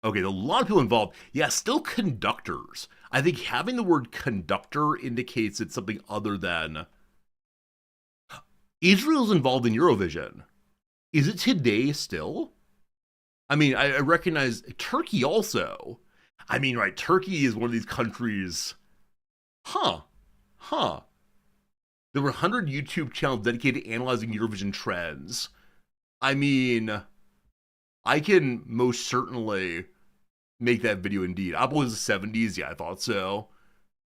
Okay, a lot of people involved. Yeah, still conductors. I think having the word conductor indicates it's something other than... Israel's involved in Eurovision. Is it today still? I mean, I recognize Turkey also. I mean, right, Turkey is one of these countries... Huh. There were 100 YouTube channels dedicated to analyzing Eurovision trends. I mean, I can most certainly make that video indeed. I was the 70s, yeah, I thought so.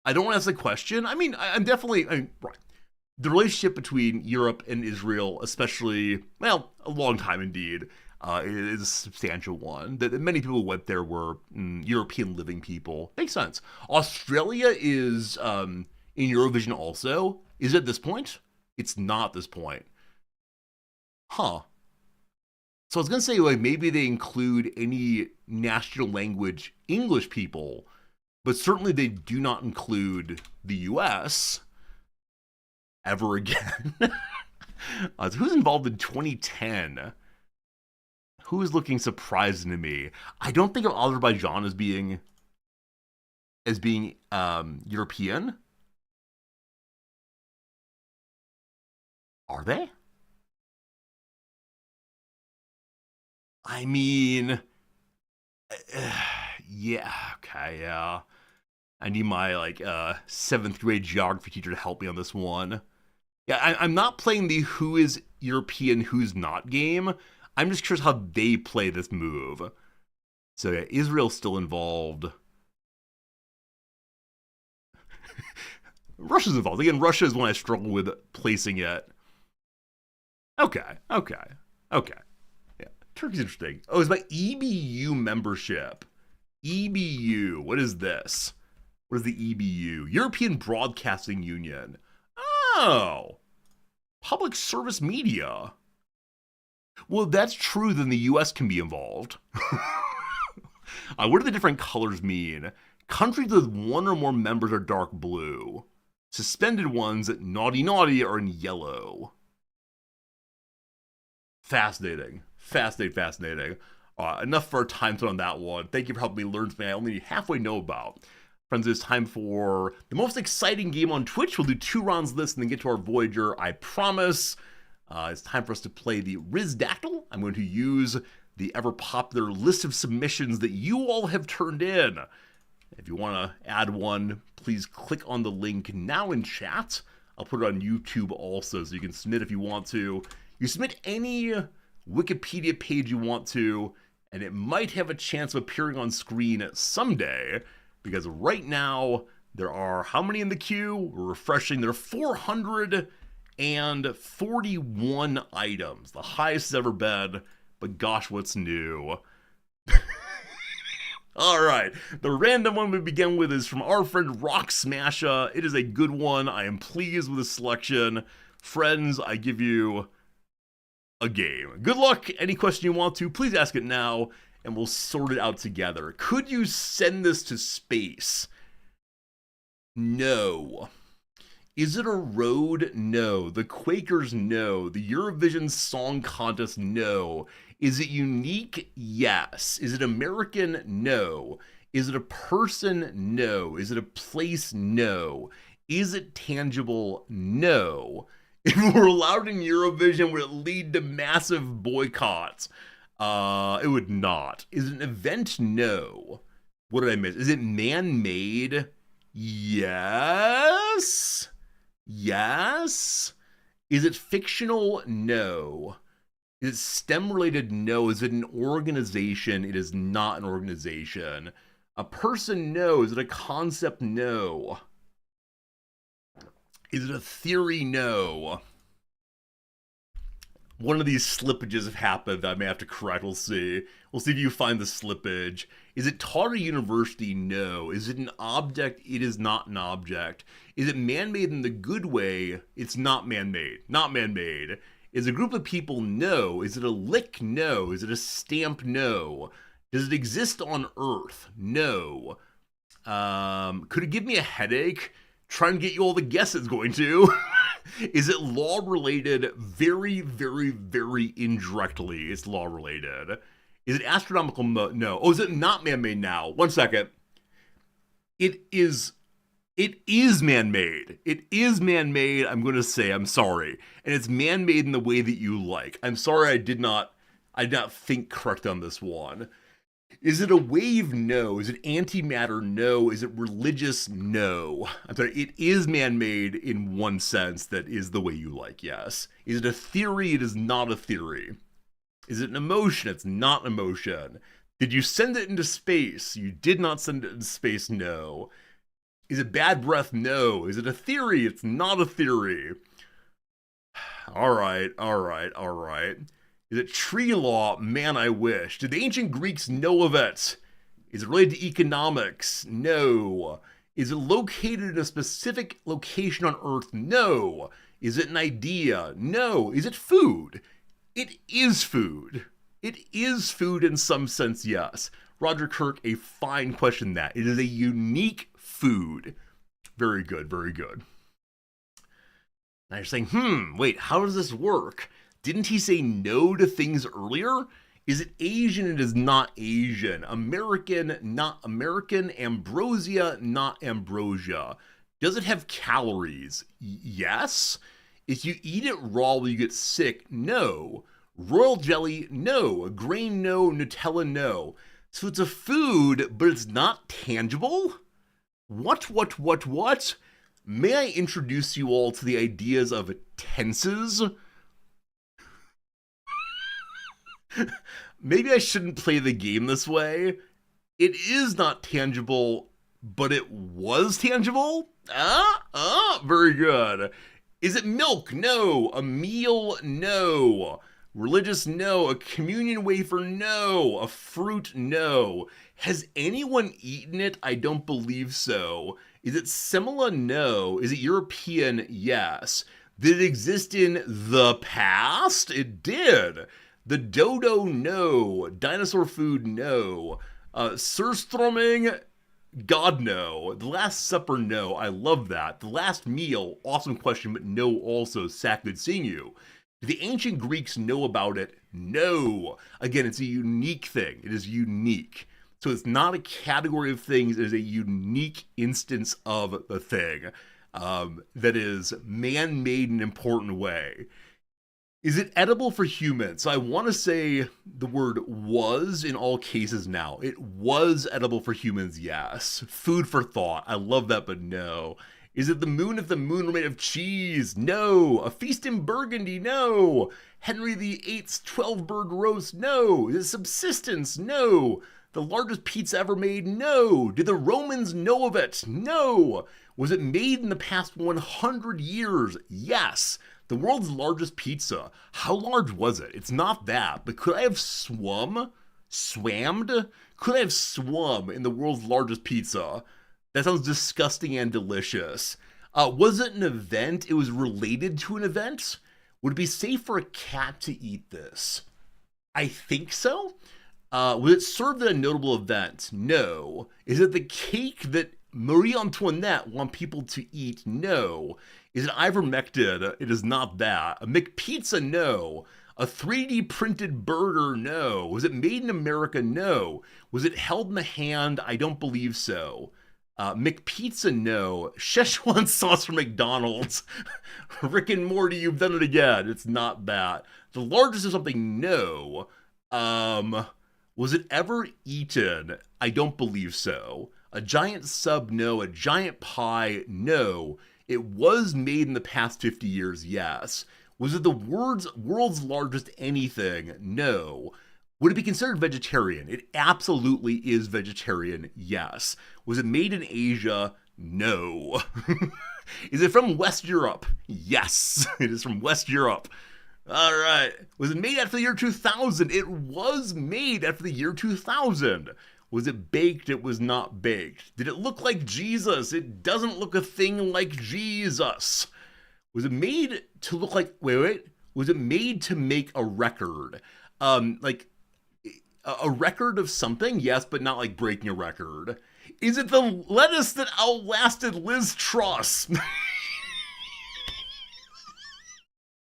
I don't want to ask the question. I mean, I'm definitely, right. The relationship between Europe and Israel, especially, well, a long time indeed, is a substantial one. That many people who went there were European living people. Makes sense. Australia is in Eurovision also. Is it at this point? It's not this point. Huh. So I was going to say, like, maybe they include any national language English people, but certainly they do not include the U.S. ever again. So who's involved in 2010? Who is looking surprising to me? I don't think of Azerbaijan as being European. Are they? I mean, yeah, okay, yeah. I need my like 7th grade geography teacher to help me on this one. Yeah, I'm not playing the who is European, who's not game. I'm just curious how they play this move. So yeah, Israel's still involved. Russia's involved. Again, Russia is one I struggle with placing it. Okay. Yeah, Turkey's interesting. Oh, it's my EBU membership. EBU, what is this? What is the EBU? European Broadcasting Union. Oh, public service media. Well, if that's true, then the U.S. can be involved. What do the different colors mean? Countries with one or more members are dark blue. Suspended ones, naughty, are in yellow. Fascinating. Enough for our time on that one. Thank you for helping me learn something I only halfway know about. Friends, it's time for the most exciting game on Twitch. We'll do 2 rounds of this and then get to our Voyager, I promise. It's time for us to play the Rizdactyl. I'm going to use the ever-popular list of submissions that you all have turned in. If you want to add one, please click on the link now in chat. I'll put it on YouTube also, so you can submit if you want to. You submit any Wikipedia page you want to, and it might have a chance of appearing on screen someday, because right now, there are, how many in the queue? We're refreshing. There are 441 items. The highest it's ever been, but gosh, what's new? All right, the random one we begin with is from our friend Rock Smasha. It is a good one. I am pleased with the selection. Friends, I give you a game. Good luck. Any question you want to, please ask it now, and we'll sort it out together. Could you send this to space? No. Is it a road? No. The Quakers? No. The Eurovision Song Contest? No. Is it unique? Yes. Is it American? No. Is it a person? No. Is it a place? No. Is it tangible? No. If we're allowed in Eurovision, would it lead to massive boycotts? It would not. Is it an event? No. What did I miss? Is it man-made? Yes. Yes. Is it fictional? No. Is it STEM-related? No. Is it an organization? It is not an organization. A person? No. Is it a concept? No. Is it a theory? No. One of these slippages have happened that I may have to correct. We'll see. We'll see if you find the slippage. Is it taught at a university? No. Is it an object? It is not an object. Is it man-made in the good way? It's not man-made. Not man-made. Is it a group of people? No. Is it a lick? No. Is it a stamp? No. Does it exist on Earth? No. Could it give me a headache? Trying to get you all to guess it's going to. Is it law related? Very, very, very indirectly, it's law related. Is it astronomical? No. Oh, is it not man-made now? 1 second. It is man-made. It is man-made, I'm going to say. I'm sorry. And it's man-made in the way that you like. I'm sorry I did not think correct on this one. Is it a wave? No. Is it antimatter? No. Is it religious? No. I'm sorry, it is man-made in one sense that is the way you like, yes. Is it a theory? It is not a theory. Is it an emotion? It's not an emotion. Did you send it into space? You did not send it into space, no. Is it bad breath? No. Is it a theory? It's not a theory. All right. Is it tree law? Man, I wish. Did the ancient Greeks know of it? Is it related to economics? No. Is it located in a specific location on Earth? No. Is it an idea? No. Is it food? It is food. It is food in some sense, yes. Roger Kirk, a fine question that. It is a unique food. Very good, very good. Now you're saying, wait, how does this work? Didn't he say no to things earlier? Is it Asian? It is not Asian. American, not American. Ambrosia, not ambrosia. Does it have calories? Yes. If you eat it raw, will you get sick? No. Royal jelly? No. Grain? No. Nutella? No. So it's a food, but it's not tangible? What? May I introduce you all to the ideas of tenses? Maybe I shouldn't play the game this way. It is not tangible, but it was tangible? Very good. Is it milk? No. A meal? No. Religious? No. A communion wafer? No. A fruit? No. Has anyone eaten it? I don't believe so. Is it similar? No. Is it European? Yes. Did it exist in the past? It did. The dodo? No. Dinosaur food? No. Surströmming? God, no. The Last Supper? No. I love that. The Last Meal? Awesome question, but no also. Sack, good seeing you. Do the ancient Greeks know about it? No. Again, it's a unique thing. It is unique. So it's not a category of things. It is a unique instance of the thing that is man-made in an important way. Is it edible for humans? So I want to say the word was in all cases now. It was edible for humans, yes. Food for thought. I love that, but no. Is it the moon if the moon were made of cheese? No. A feast in Burgundy? No. Henry VIII's 12-bird roast? No. Is it subsistence? No. The largest pizza ever made? No. Did the Romans know of it? No. Was it made in the past 100 years? Yes. The world's largest pizza. How large was it? It's not that, but could I have swammed? Could I have swum in the world's largest pizza? That sounds disgusting and delicious. Was it an event? It was related to an event? Would it be safe for a cat to eat this? I think so. Was it served at a notable event? No. Is it the cake that Marie Antoinette want people to eat? No. Is it ivermectin? It is not that. A McPizza? No. A 3D printed burger? No. Was it made in America? No. Was it held in the hand? I don't believe so. McPizza? No. Szechuan sauce from McDonald's? Rick and Morty, you've done it again. It's not that. The largest of something? No. Was it ever eaten? I don't believe so. A giant sub? No. A giant pie? No. It was made in the past 50 years? Yes. Was it the world's largest anything? No. Would it be considered vegetarian? It absolutely is vegetarian, yes. Was it made in Asia? No. Is it from West Europe? Yes, it is from West Europe. All right. Was it made after the year 2000? It was made after the year 2000. Was it baked? It was not baked. Did it look like Jesus? It doesn't look a thing like Jesus. Was it made to look like, wait. Was it made to make a record? Like a record of something? Yes, but not like breaking a record. Is it the lettuce that outlasted Liz Truss?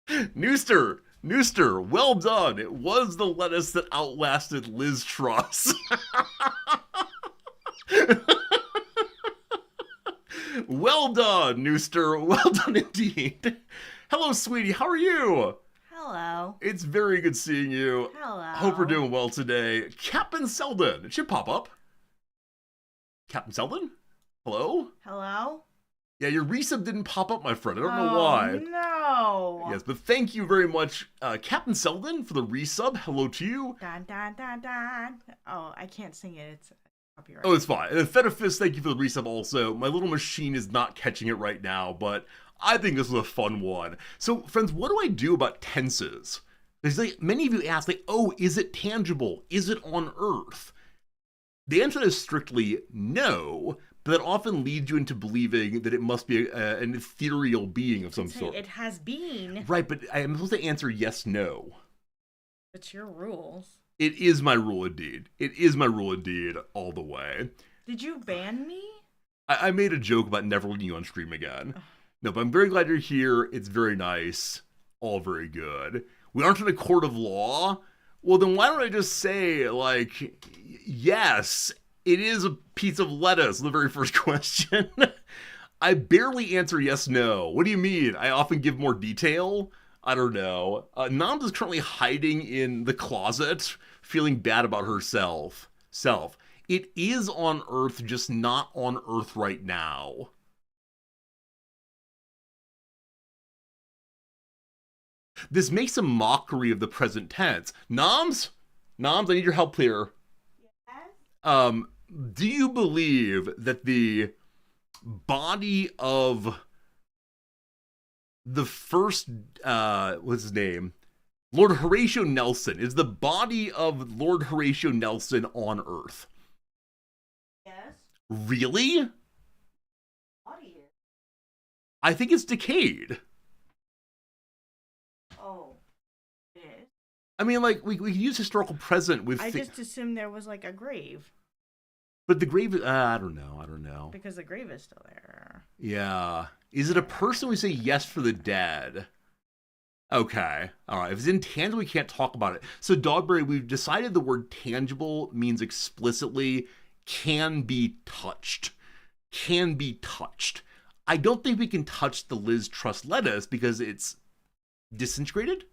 Nooster, well done. It was the lettuce that outlasted Liz Truss. Well done, Nooster. Well done indeed. Hello, sweetie. How are you? Hello. It's very good seeing you. Hello. Hope we're doing well today. Captain Selden. It should pop up. Captain Selden? Hello? Hello? Yeah, your resub didn't pop up, my friend. I don't know why. No. Yes, but thank you very much, Captain Selden, for the resub. Hello to you. Dun, dun, dun, dun. Oh, I can't sing it. It's copyright. Oh, it's fine. And then Fedifist, thank you for the resub also. My little machine is not catching it right now, but I think this was a fun one. So, friends, what do I do about tenses? Because like, many of you ask, like, oh, is it tangible? Is it on Earth? The answer is strictly no, but that often leads you into believing that it must be an ethereal being of some sort. It has been. Right, but I am supposed to answer yes, no. It's your rules. It is my rule indeed. It is my rule indeed, all the way. Did you ban me? I made a joke about never letting you on stream again. No, but I'm very glad you're here. It's very nice. All very good. We aren't in a court of law. Well, then why don't I just say, like, yes, it is a piece of lettuce, the very first question. I barely answer yes, no. What do you mean? I often give more detail? I don't know. Nams is currently hiding in the closet, feeling bad about herself. It is on Earth, just not on Earth right now. This makes a mockery of the present tense. Noms, I need your help here. Yes. Do you believe that the body of the first, what's his name? Lord Horatio Nelson, is the body of Lord Horatio Nelson on Earth? Yes. Really? Body. I think it's decayed. Oh. It is. I mean, like, we can use historical present with... I just assumed there was like a grave. But the grave, I don't know. Because the grave is still there. Yeah. Is it a person? We say yes for the dead. Okay. All right. If it's intangible, we can't talk about it. So, Dogberry, we've decided the word tangible means explicitly can be touched. Can be touched. I don't think we can touch the Liz Truss lettuce because it's disintegrated,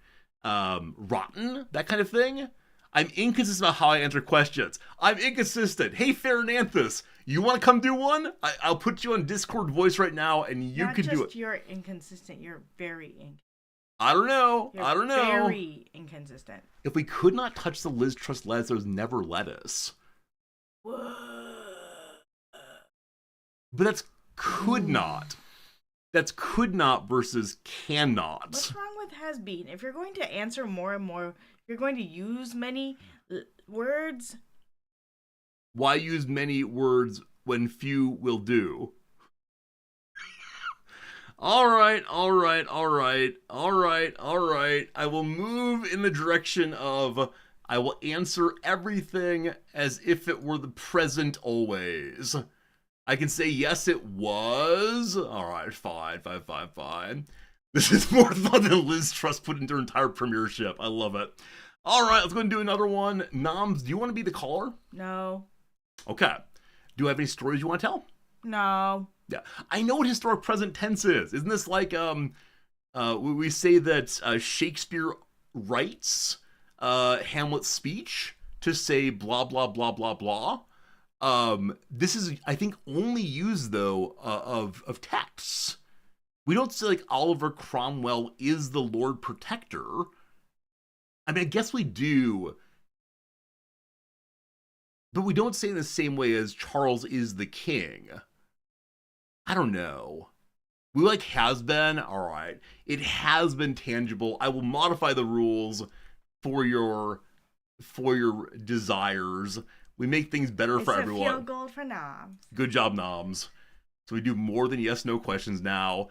rotten, that kind of thing. I'm inconsistent about how I answer questions. I'm inconsistent. Hey, Farinanthus, you want to come do one? I'll put you on Discord voice right now, and you can do it. Not just you're inconsistent, you're very inconsistent. I don't know. You're very inconsistent. If we could not touch the Liz Truss lettuce, there was never lettuce. Whoa. But that's could not. That's could not versus cannot. What's wrong with has been? If you're going to answer more and more, you're going to use many words. Why use many words when few will do? All right. I will move in the direction of I will answer everything as if it were the present always. I can say yes, it was. All right, fine. This is more fun than Liz Truss put into her entire premiership. I love it. All right, let's go and do another one. Noms, do you want to be the caller? No. Okay. Do you have any stories you want to tell? No. Yeah, I know what historic present tense is. Isn't this like we say that Shakespeare writes Hamlet's speech to say blah blah blah blah blah. This is, I think, only used though of texts. We don't say like Oliver Cromwell is the Lord Protector. I mean, I guess we do, but we don't say it in the same way as Charles is the king. I don't know. We like has been. All right. It has been tangible. I will modify the rules for your desires. We make things better for everyone. It's a field goal for Noms. Good job, Noms. So we do more than yes, no questions now.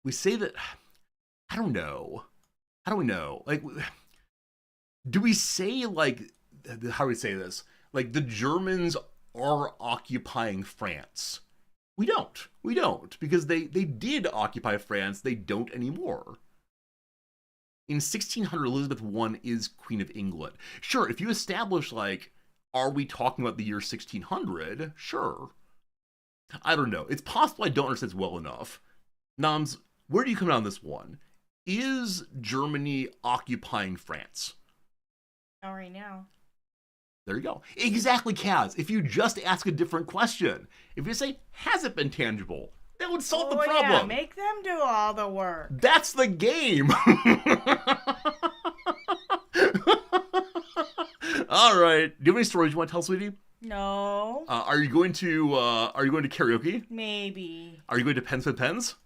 We say that, I don't know. How do we know? Like, do we say like, how do we say this? Like the Germans are occupying France. We don't, because they did occupy France. They don't anymore. In 1600, Elizabeth I is Queen of England. Sure, if you establish, like, are we talking about the year 1600? Sure. I don't know. It's possible I don't understand this well enough. Noms, where do you come down on this one? Is Germany occupying France? Not right now. There you go. Exactly, Kaz. If you just ask a different question, if you say, has it been tangible? That would solve the problem. Yeah, make them do all the work. That's the game. All right. Do you have any stories you want to tell, sweetie? No. Are you going to karaoke? Maybe. Are you going to Pens with Pens?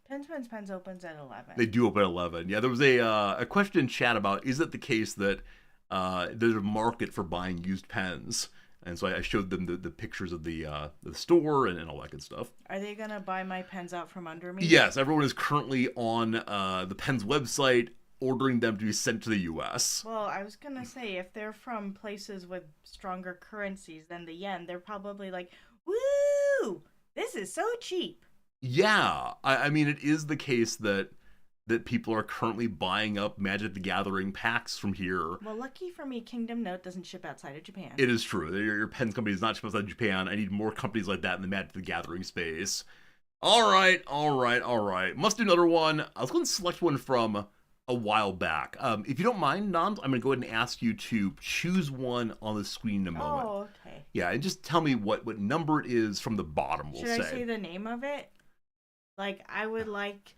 Pens opens at 11. They do open at 11. Yeah, there was a question in chat about, is it the case that there's a market for buying used pens? And so I showed them the pictures of the store and all that good stuff. Are they going to buy my pens out from under me? Yes, everyone is currently on the Pens website ordering them to be sent to the U.S. Well, I was going to say, if they're from places with stronger currencies than the yen, they're probably like, woo, this is so cheap. Yeah, I mean, it is the case that people are currently buying up Magic the Gathering packs from here. Well, lucky for me, Kingdom Note doesn't ship outside of Japan. It is true. Your pens company is not shipped outside of Japan. I need more companies like that in the Magic the Gathering space. All right. Must do another one. I was going to select one from a while back. If you don't mind, Nons, I'm going to go ahead and ask you to choose one on the screen in a moment. Oh, okay. Yeah, and just tell me what number it is from the bottom, we'll say. Should I say the name of it? Like, I would like...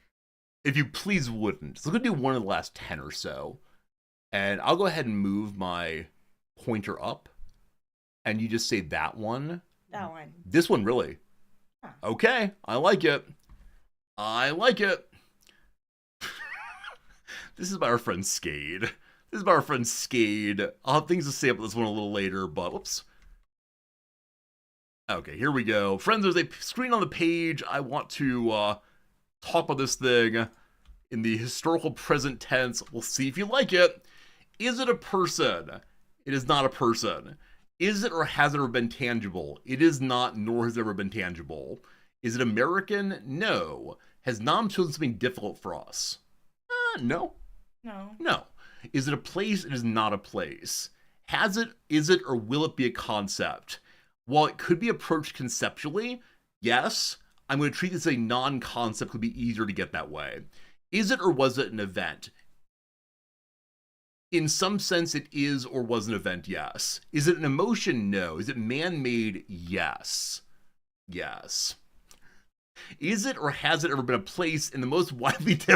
If you please wouldn't. So I'm going to do one of the last 10 or so. And I'll go ahead and move my pointer up. And you just say that one. That one. This one, really? Huh. Okay, I like it. This is by our friend Skade. I'll have things to say about this one a little later, but whoops. Okay, here we go. Friends, there's a screen on the page. I want to talk about this thing in the historical present tense. We'll see if you like it. Is it a person? It is not a person. Is it or has it ever been tangible? It is not, nor has it ever been tangible. Is it American? No. Has Nam chosen something difficult for us? No. No. Is it a place? It is not a place. Has it, is it, or will it be a concept? While it could be approached conceptually, yes, I'm going to treat this as a non-concept. It could be easier to get that way. Is it or was it an event? In some sense, it is or was an event, yes. Is it an emotion? No. Is it man-made? Yes. Is it or has it ever been a place in the most widely used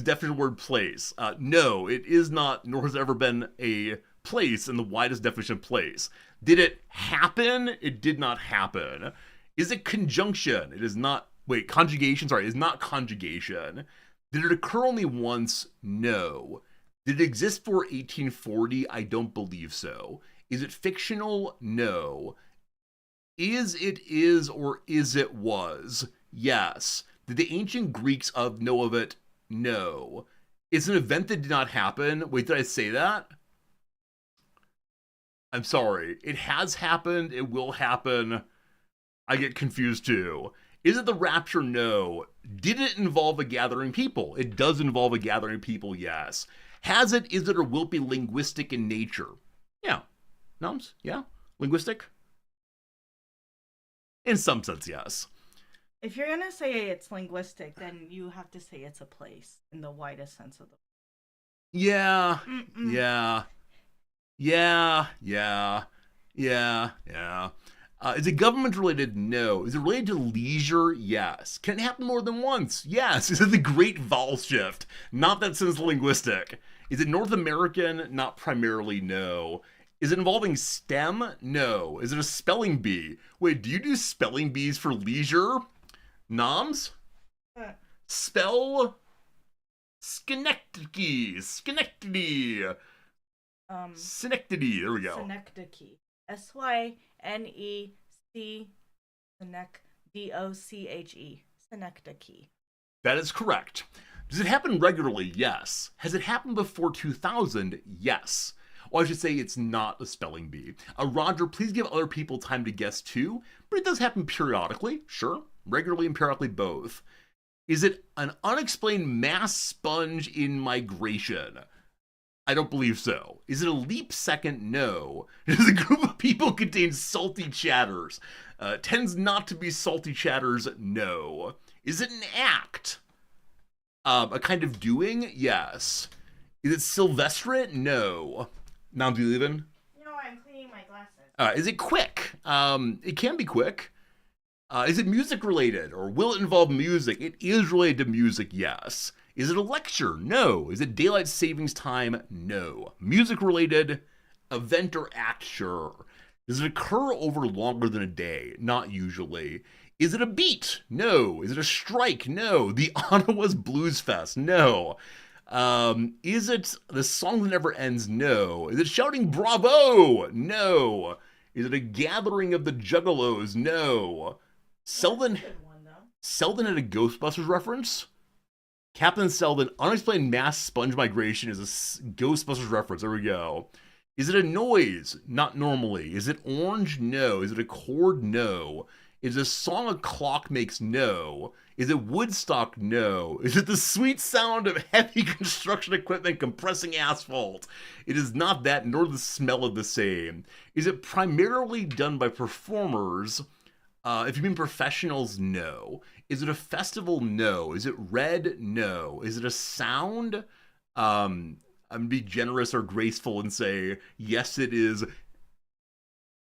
definition word place? No, it is not, nor has it ever been a place in the widest definition of place. Did it happen? It did not happen. Is it conjunction? It is not, conjugation, sorry, it is not conjugation. Did it occur only once? No. Did it exist for 1840? I don't believe so. Is it fictional? No. Is it is or is it was? Yes. Did the ancient Greeks know of it? No. It's an event that did not happen. Wait, did I say that? I'm sorry. It has happened. It will happen. I get confused too. Is it the rapture? No. Did it involve a gathering people? It does involve a gathering people, yes. Has it, is it, or will it be linguistic in nature? Yeah. Noms? Yeah? Linguistic? In some sense, yes. If you're going to say it's linguistic, then you have to say it's a place in the widest sense of the word. Yeah. Is it government related? No. Is it related to leisure? Yes. Can it happen more than once? Yes. Is it the great vowel shift? Not that sense linguistic. Is it North American? Not primarily, no. Is it involving STEM? No. Is it a spelling bee? Wait, do you do spelling bees for leisure? Noms? Spell Schenectady. Schenectady. There we go. Synecdoche. Synec Doche. Synecdoche. That is correct. Does it happen regularly? Yes. Has it happened before 2000? Yes. Or I should say it's not a spelling bee. Roger, please give other people time to guess too, but it does happen periodically, sure. Regularly and periodically both. Is it an unexplained mass sponge in migration? I don't believe so. Is it a leap second? No. Does a group of people contain salty chatters? Tends not to be salty chatters? No. Is it an act? A kind of doing? Yes. Is it Sylvester? No. Now, do you leave in? No, I'm Is it quick? It can be quick. Is it music related, or will it involve music? It is related to music, yes. Is it a lecture? No. Is it daylight savings time? No. Music related, event or act? Sure. Does it occur over longer than a day? Not usually. Is it a beat? No. Is it a strike? No. The Ottawa's Blues Fest? No. Is it the song that never ends? No. Is it shouting bravo? No. Is it a gathering of the Juggalos? No. Selden had a Ghostbusters reference. Captain Selden, unexplained mass sponge migration is a Ghostbusters reference. There we go. Is it a noise? Not normally. Is it orange? No. Is it a chord? No. Is it a song a clock makes? No. Is it Woodstock? No. Is it the sweet sound of heavy construction equipment compressing asphalt? It is not that, nor the smell of the same. Is it primarily done by performers? If you mean professionals, no. Is it a festival? No. Is it red? No. Is it a sound? I'm going to be generous or graceful and say, yes, it is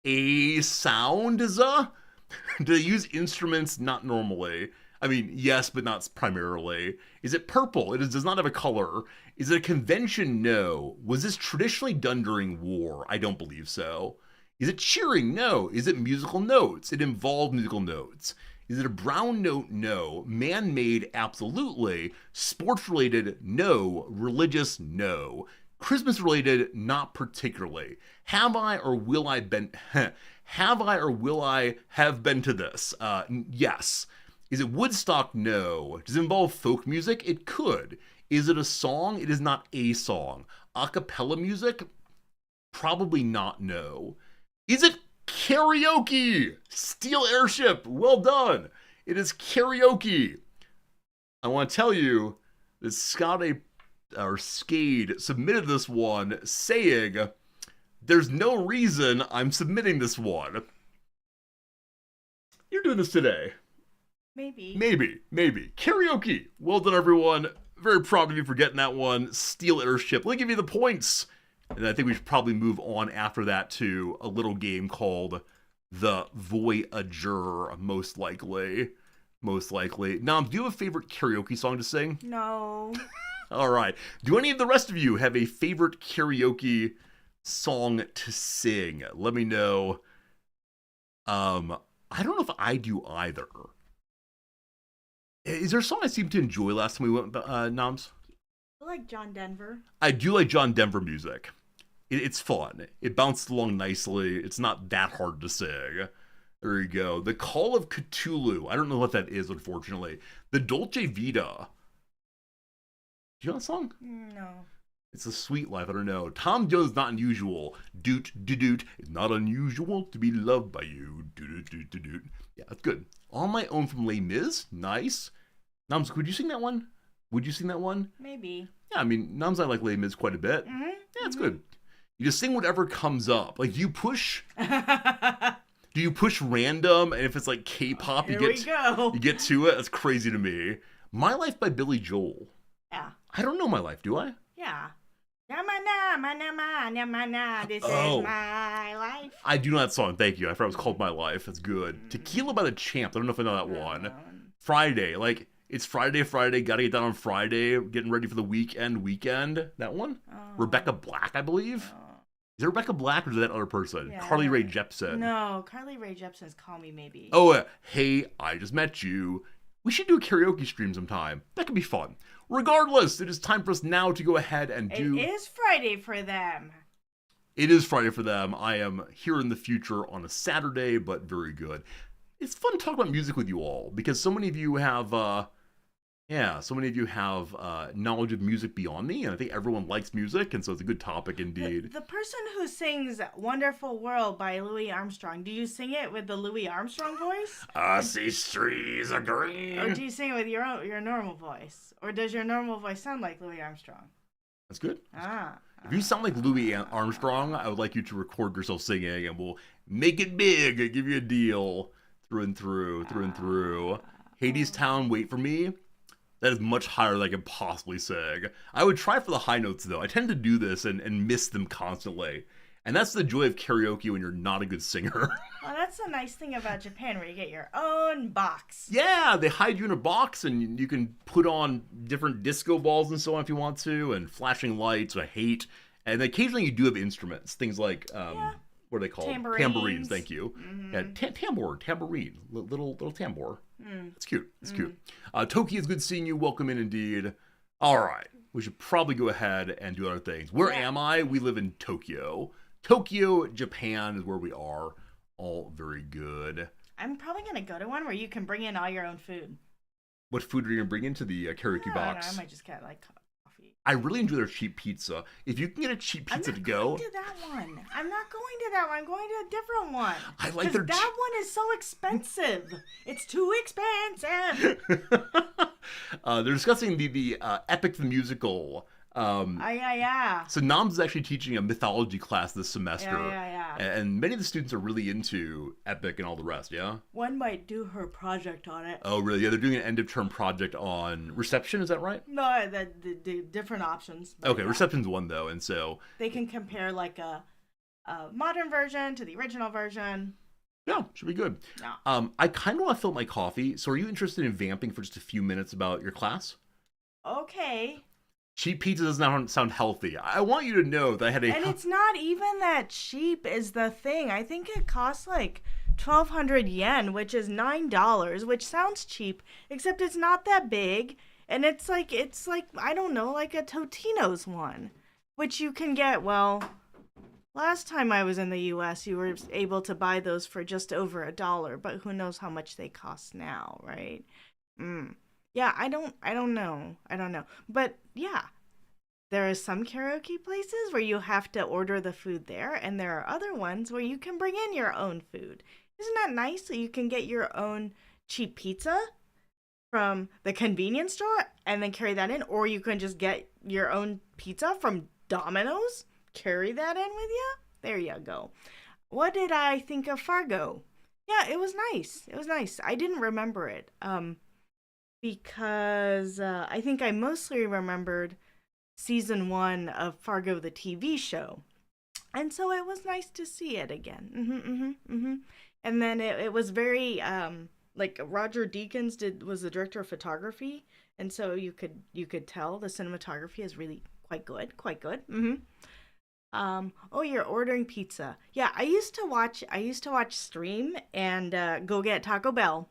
a sound. Do they use instruments? Not normally. I mean, yes, but not primarily. Is it purple? It does not have a color. Is it a convention? No. Was this traditionally done during war? I don't believe so. Is it cheering? No. Is it musical notes? It involved musical notes. Is it a brown note? No. Man-made? Absolutely. Sports-related? No. Religious? No. Christmas-related? Not particularly. Have I or will I have been to this? Yes. Is it Woodstock? No. Does it involve folk music? It could. Is it a song? It is not a song. A cappella music? Probably not, no. Is it karaoke? Steel Airship, well done. It is karaoke. I want to tell you that Skade submitted this one saying, there's no reason I'm submitting this one. You're doing this today. Maybe. Karaoke. Well done, everyone. Very proud of you for getting that one. Steel Airship. Let me give you the points. And I think we should probably move on after that to a little game called the Voyager, most likely. Nam, do you have a favorite karaoke song to sing? No. All right. Do any of the rest of you have a favorite karaoke song to sing? Let me know. I don't know if I do either. Is there a song I seemed to enjoy last time we went, Noms? I like John Denver. I do like John Denver music. It's fun. It bounced along nicely. It's not that hard to sing. There you go. The Call of Cthulhu. I don't know what that is, unfortunately. The Dolce Vita. Do you know that song? No. It's a Sweet Life. I don't know. Tom Jones, Not Unusual. Doot, doot, doot. It's not unusual to be loved by you. Doot, doot, doot, doot. Yeah, that's good. On My Own from Les Mis. Nice. Noms, would you sing that one? Maybe. Yeah, I mean, Noms, I like Les Mis quite a bit. Mm-hmm. Yeah, it's good. You just sing whatever comes up. Like, do you push random, and if it's like K-pop, you get to it? That's crazy to me. My Life by Billy Joel. Yeah. I don't know My Life, do I? Yeah. This is my life. I do know that song, thank you. I forgot it was called My Life. That's good. Tequila by the Champs. I don't know if I know that one. Friday, like, it's Friday, gotta get down on Friday, getting ready for the weekend. That one? Oh. Rebecca Black, I believe. Oh. Is it Rebecca Black or is it that other person? Yeah, Carly Rae Jepsen. No, Carly Rae Jepsen's Call Me Maybe. Oh, hey, I just met you. We should do a karaoke stream sometime. That could be fun. Regardless, it is time for us now to go ahead and do... It is Friday for them. It is Friday for them. I am here in the future on a Saturday, but very good. It's fun to talk about music with you all, because so many of you have... knowledge of music beyond me, and I think everyone likes music, and so it's a good topic indeed. The person who sings Wonderful World by Louis Armstrong, do you sing it with the Louis Armstrong voice? I see trees are green. Or do you sing it with your normal voice? Or does your normal voice sound like Louis Armstrong? That's good. If you sound like Louis Armstrong, I would like you to record yourself singing, and we'll make it big and give you a deal through and through. Hades Town, Wait for Me. That is much higher than I can possibly sing. I would try for the high notes, though. I tend to do this and miss them constantly. And that's the joy of karaoke when you're not a good singer. Well, that's the nice thing about Japan, where you get your own box. Yeah, they hide you in a box, and you can put on different disco balls and so on if you want to, and flashing lights, which I hate. And occasionally you do have instruments, things like, what are they called? Tambourines. Thank you. Mm-hmm. Yeah, tambourine, little tambour. It's cute. It's cute. Toki, it's good seeing you. Welcome in indeed. All right, we should probably go ahead and do other things. Where am I? We live in Tokyo. Tokyo, Japan is where we are. All very good. I'm probably going to go to one where you can bring in all your own food. What food are you going to bring into the karaoke box? I don't know, I might just get like coffee. I really enjoy their cheap pizza. If you can get a cheap pizza to go. I'm not going to that one. I'm not going to that one. I'm going to a different one. I like their that one is so expensive. It's too expensive. They're discussing the Epic the Musical. Yeah. So Nam's is actually teaching a mythology class this semester. Yeah. And many of the students are really into Epic and all the rest, yeah? One might do her project on it. Oh, really? Yeah, they're doing an end-of-term project on Reception, is that right? No, the different options. Okay, yeah. Reception's one, though, and so... They can compare, like, a modern version to the original version. Yeah, should be good. Yeah. I kind of want to fill up my coffee, so are you interested in vamping for just a few minutes about your class? Okay. Cheap pizza does not sound healthy. I want you to know that I had a... And it's not even that cheap is the thing. I think it costs like 1,200 yen, which is $9, which sounds cheap, except it's not that big. And it's like, I don't know, like a Totino's one, which you can get, well, last time I was in the U.S., you were able to buy those for just over $1, but who knows how much they cost now, right? Yeah, I don't know. But yeah, there are some karaoke places where you have to order the food there, and there are other ones where you can bring in your own food. Isn't that nice? So you can get your own cheap pizza from the convenience store and then carry that in, or you can just get your own pizza from Domino's, carry that in with you. There you go. What did I think of Fargo? Yeah, it was nice. I didn't remember it. Because I think I mostly remembered season 1 of Fargo, the TV show. And so it was nice to see it again. And then it was very, like Roger Deakins was the director of photography. And so you could tell the cinematography is really quite good. Oh, you're ordering pizza. Yeah, I used to watch Stream and go get Taco Bell.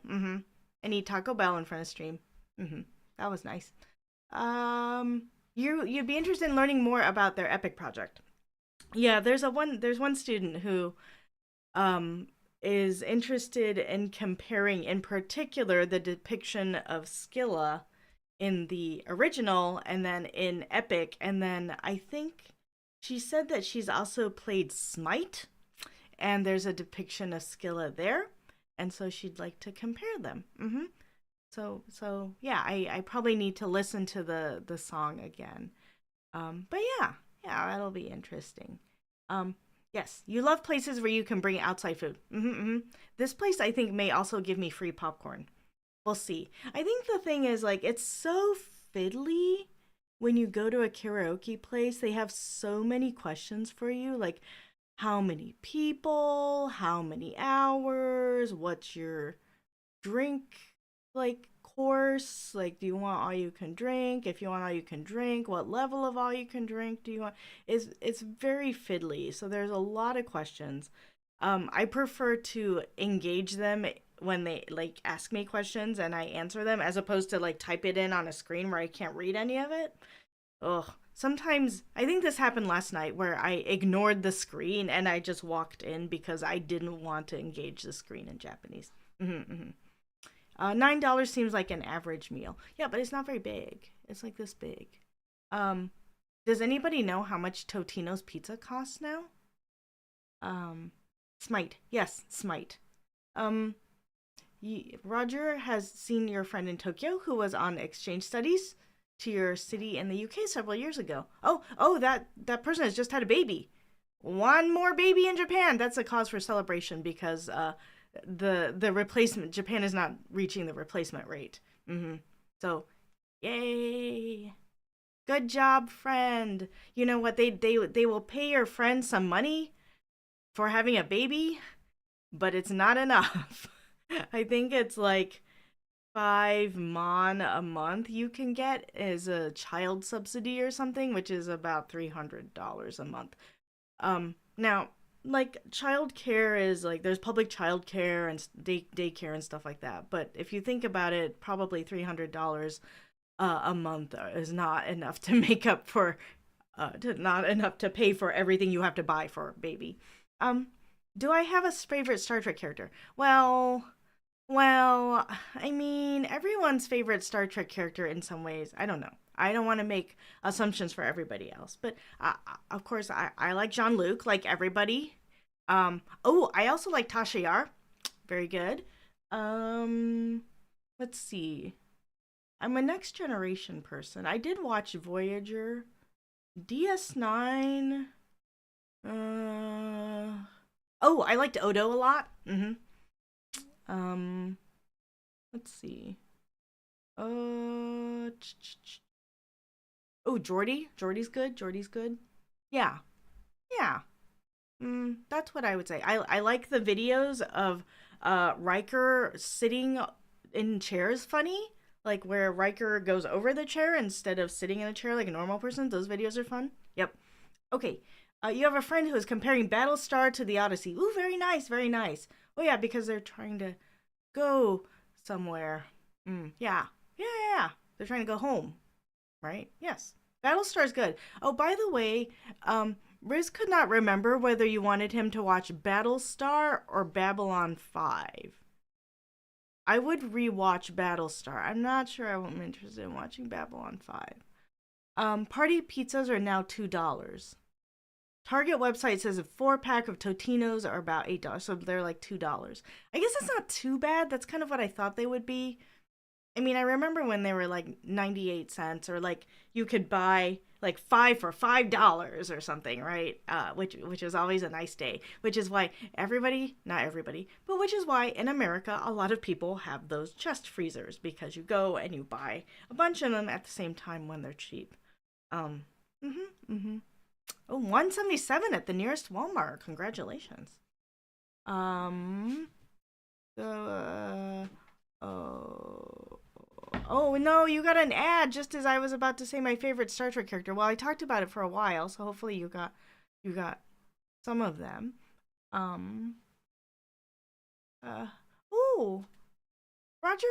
And eat Taco Bell in front of Stream. That was nice. You'd be interested in learning more about their Epic project. Yeah, there's one student who is interested in comparing, in particular, the depiction of Scylla in the original and then in Epic, and then I think she said that she's also played Smite, and there's a depiction of Scylla there. And so she'd like to compare them. So yeah, I probably need to listen to the song again. But yeah, that'll be interesting. Yes, you love places where you can bring outside food. This place, I think, may also give me free popcorn. We'll see. I think the thing is, like, it's so fiddly when you go to a karaoke place. They have so many questions for you, like, how many people, how many hours, what's your drink, like, course, like, do you want all you can drink? If you want all you can drink, what level of all you can drink do you want? It's very fiddly, so there's a lot of questions. I prefer to engage them when they, like, ask me questions and I answer them, as opposed to, like, type it in on a screen where I can't read any of it. Ugh. Sometimes, I think this happened last night, where I ignored the screen and I just walked in because I didn't want to engage the screen in Japanese. $9 seems like an average meal. Yeah, but it's not very big. It's like this big. Does anybody know how much Totino's pizza costs now? Smite. Yes, Smite. Roger has seen your friend in Tokyo who was on exchange studies to your city in the UK several years ago. Oh, that person has just had a baby. One more baby in Japan. That's a cause for celebration, because the replacement, Japan is not reaching the replacement rate. So, yay. Good job, friend. You know what? They will pay your friend some money for having a baby, but it's not enough. I think it's like 5 mon a month you can get as a child subsidy or something, which is about $300 a month. Now, like childcare is like there's public childcare and daycare and stuff like that. But if you think about it, probably $300 a month is not enough to make up for, not enough to pay for everything you have to buy for a baby. Do I have a favorite Star Trek character? Well, I mean, everyone's favorite Star Trek character in some ways. I don't know. I don't want to make assumptions for everybody else, but of course, I like Jean-Luc, like everybody. I also like Tasha Yar. Very good. Let's see. I'm a Next Generation person. I did watch Voyager, DS9. I liked Odo a lot. Let's see. Geordi. Geordi's good. Geordi's good. Yeah. That's what I would say. I like the videos of Riker sitting in chairs funny. Like where Riker goes over the chair instead of sitting in a chair like a normal person. Those videos are fun. Yep. Okay. You have a friend who is comparing Battlestar to the Odyssey. Ooh, very nice, very nice. Oh yeah, because they're trying to go somewhere. Yeah. They're trying to go home, right? Yes. Battlestar's good. Oh, by the way, Riz could not remember whether you wanted him to watch Battlestar or Babylon 5. I would rewatch Battlestar. I'm not sure I'm interested in watching Babylon 5. Party pizzas are now $2. Target website says a 4-pack of Totinos are about $8, so they're like $2. I guess that's not too bad. That's kind of what I thought they would be. I mean, I remember when they were like 98 cents, or like you could buy like 5 for $5 or something, right? Which is always a nice day. Which is why not everybody, but which is why in America a lot of people have those chest freezers, because you go and you buy a bunch of them at the same time when they're cheap. Oh, 177 at the nearest Walmart. Congratulations. Oh no, you got an ad just as I was about to say my favorite Star Trek character. Well, I talked about it for a while, so hopefully you got some of them. Roger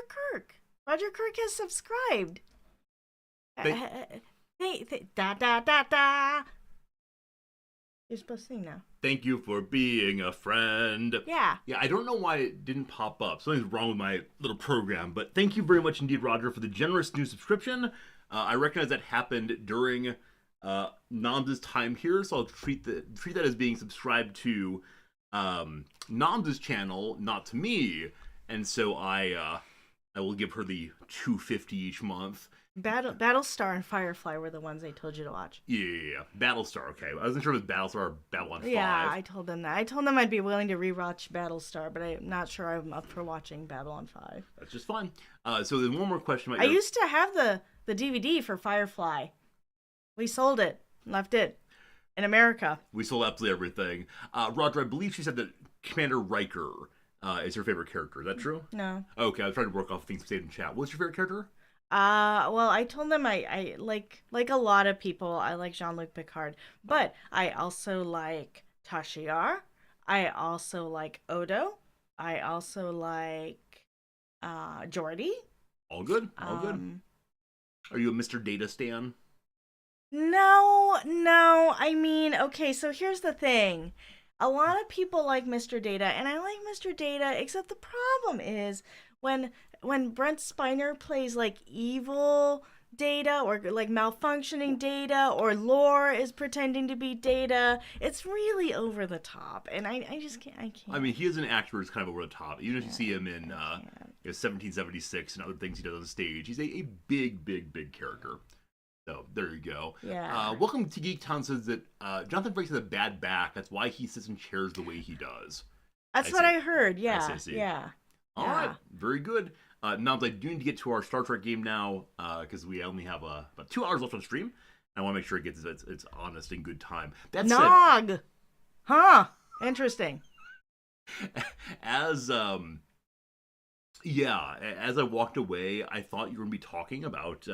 Kirk. Roger Kirk has subscribed. Da. You're supposed to sing now. Thank you for being a friend. Yeah. Yeah, I don't know why it didn't pop up. Something's wrong with my little program. But thank you very much indeed, Roger, for the generous new subscription. I recognize that happened during Nam's time here, so I'll treat that as being subscribed to Nam's channel, not to me. And so I will give her the $2.50 each month. Battlestar and Firefly were the ones I told you to watch. Yeah. Battlestar, okay. I wasn't sure if it was Battlestar or Babylon 5. Yeah, I told them that. I told them I'd be willing to rewatch Battlestar, but I'm not sure I'm up for watching Babylon 5. That's just fine. So there's one more question. I used to have the DVD for Firefly. We sold it. Left it. In America. We sold absolutely everything. Roger, I believe she said that Commander Riker is her favorite character. Is that true? No. Okay, I was trying to work off things we said in chat. What's your favorite character? Well, I told them I like a lot of people, I like Jean-Luc Picard, but I also like Tasha Yar. I also like Odo. I also like Geordi. All good. Good. Are you a Mr. Data stan? No. I mean, okay, so here's the thing. A lot of people like Mr. Data, and I like Mr. Data, except the problem is when Brent Spiner plays like evil Data, or like malfunctioning Data, or Lore is pretending to be Data, it's really over the top, and I just can't. I mean, he is an actor who's kind of over the top. Even if you see him in 1776 and other things he does on stage, he's a big character. So there you go. Yeah. Welcome to Geek Town says that Jonathan Frakes has a bad back. That's why he sits in chairs the way he does. That's what I heard. Yeah. I see. Yeah. All right. Very good. Nobs, I do need to get to our Star Trek game now because we only have about 2 hours left on stream. I want to make sure it gets its honest and good time. That's Nog! Huh? Interesting. As yeah, as I walked away, I thought you were gonna be talking about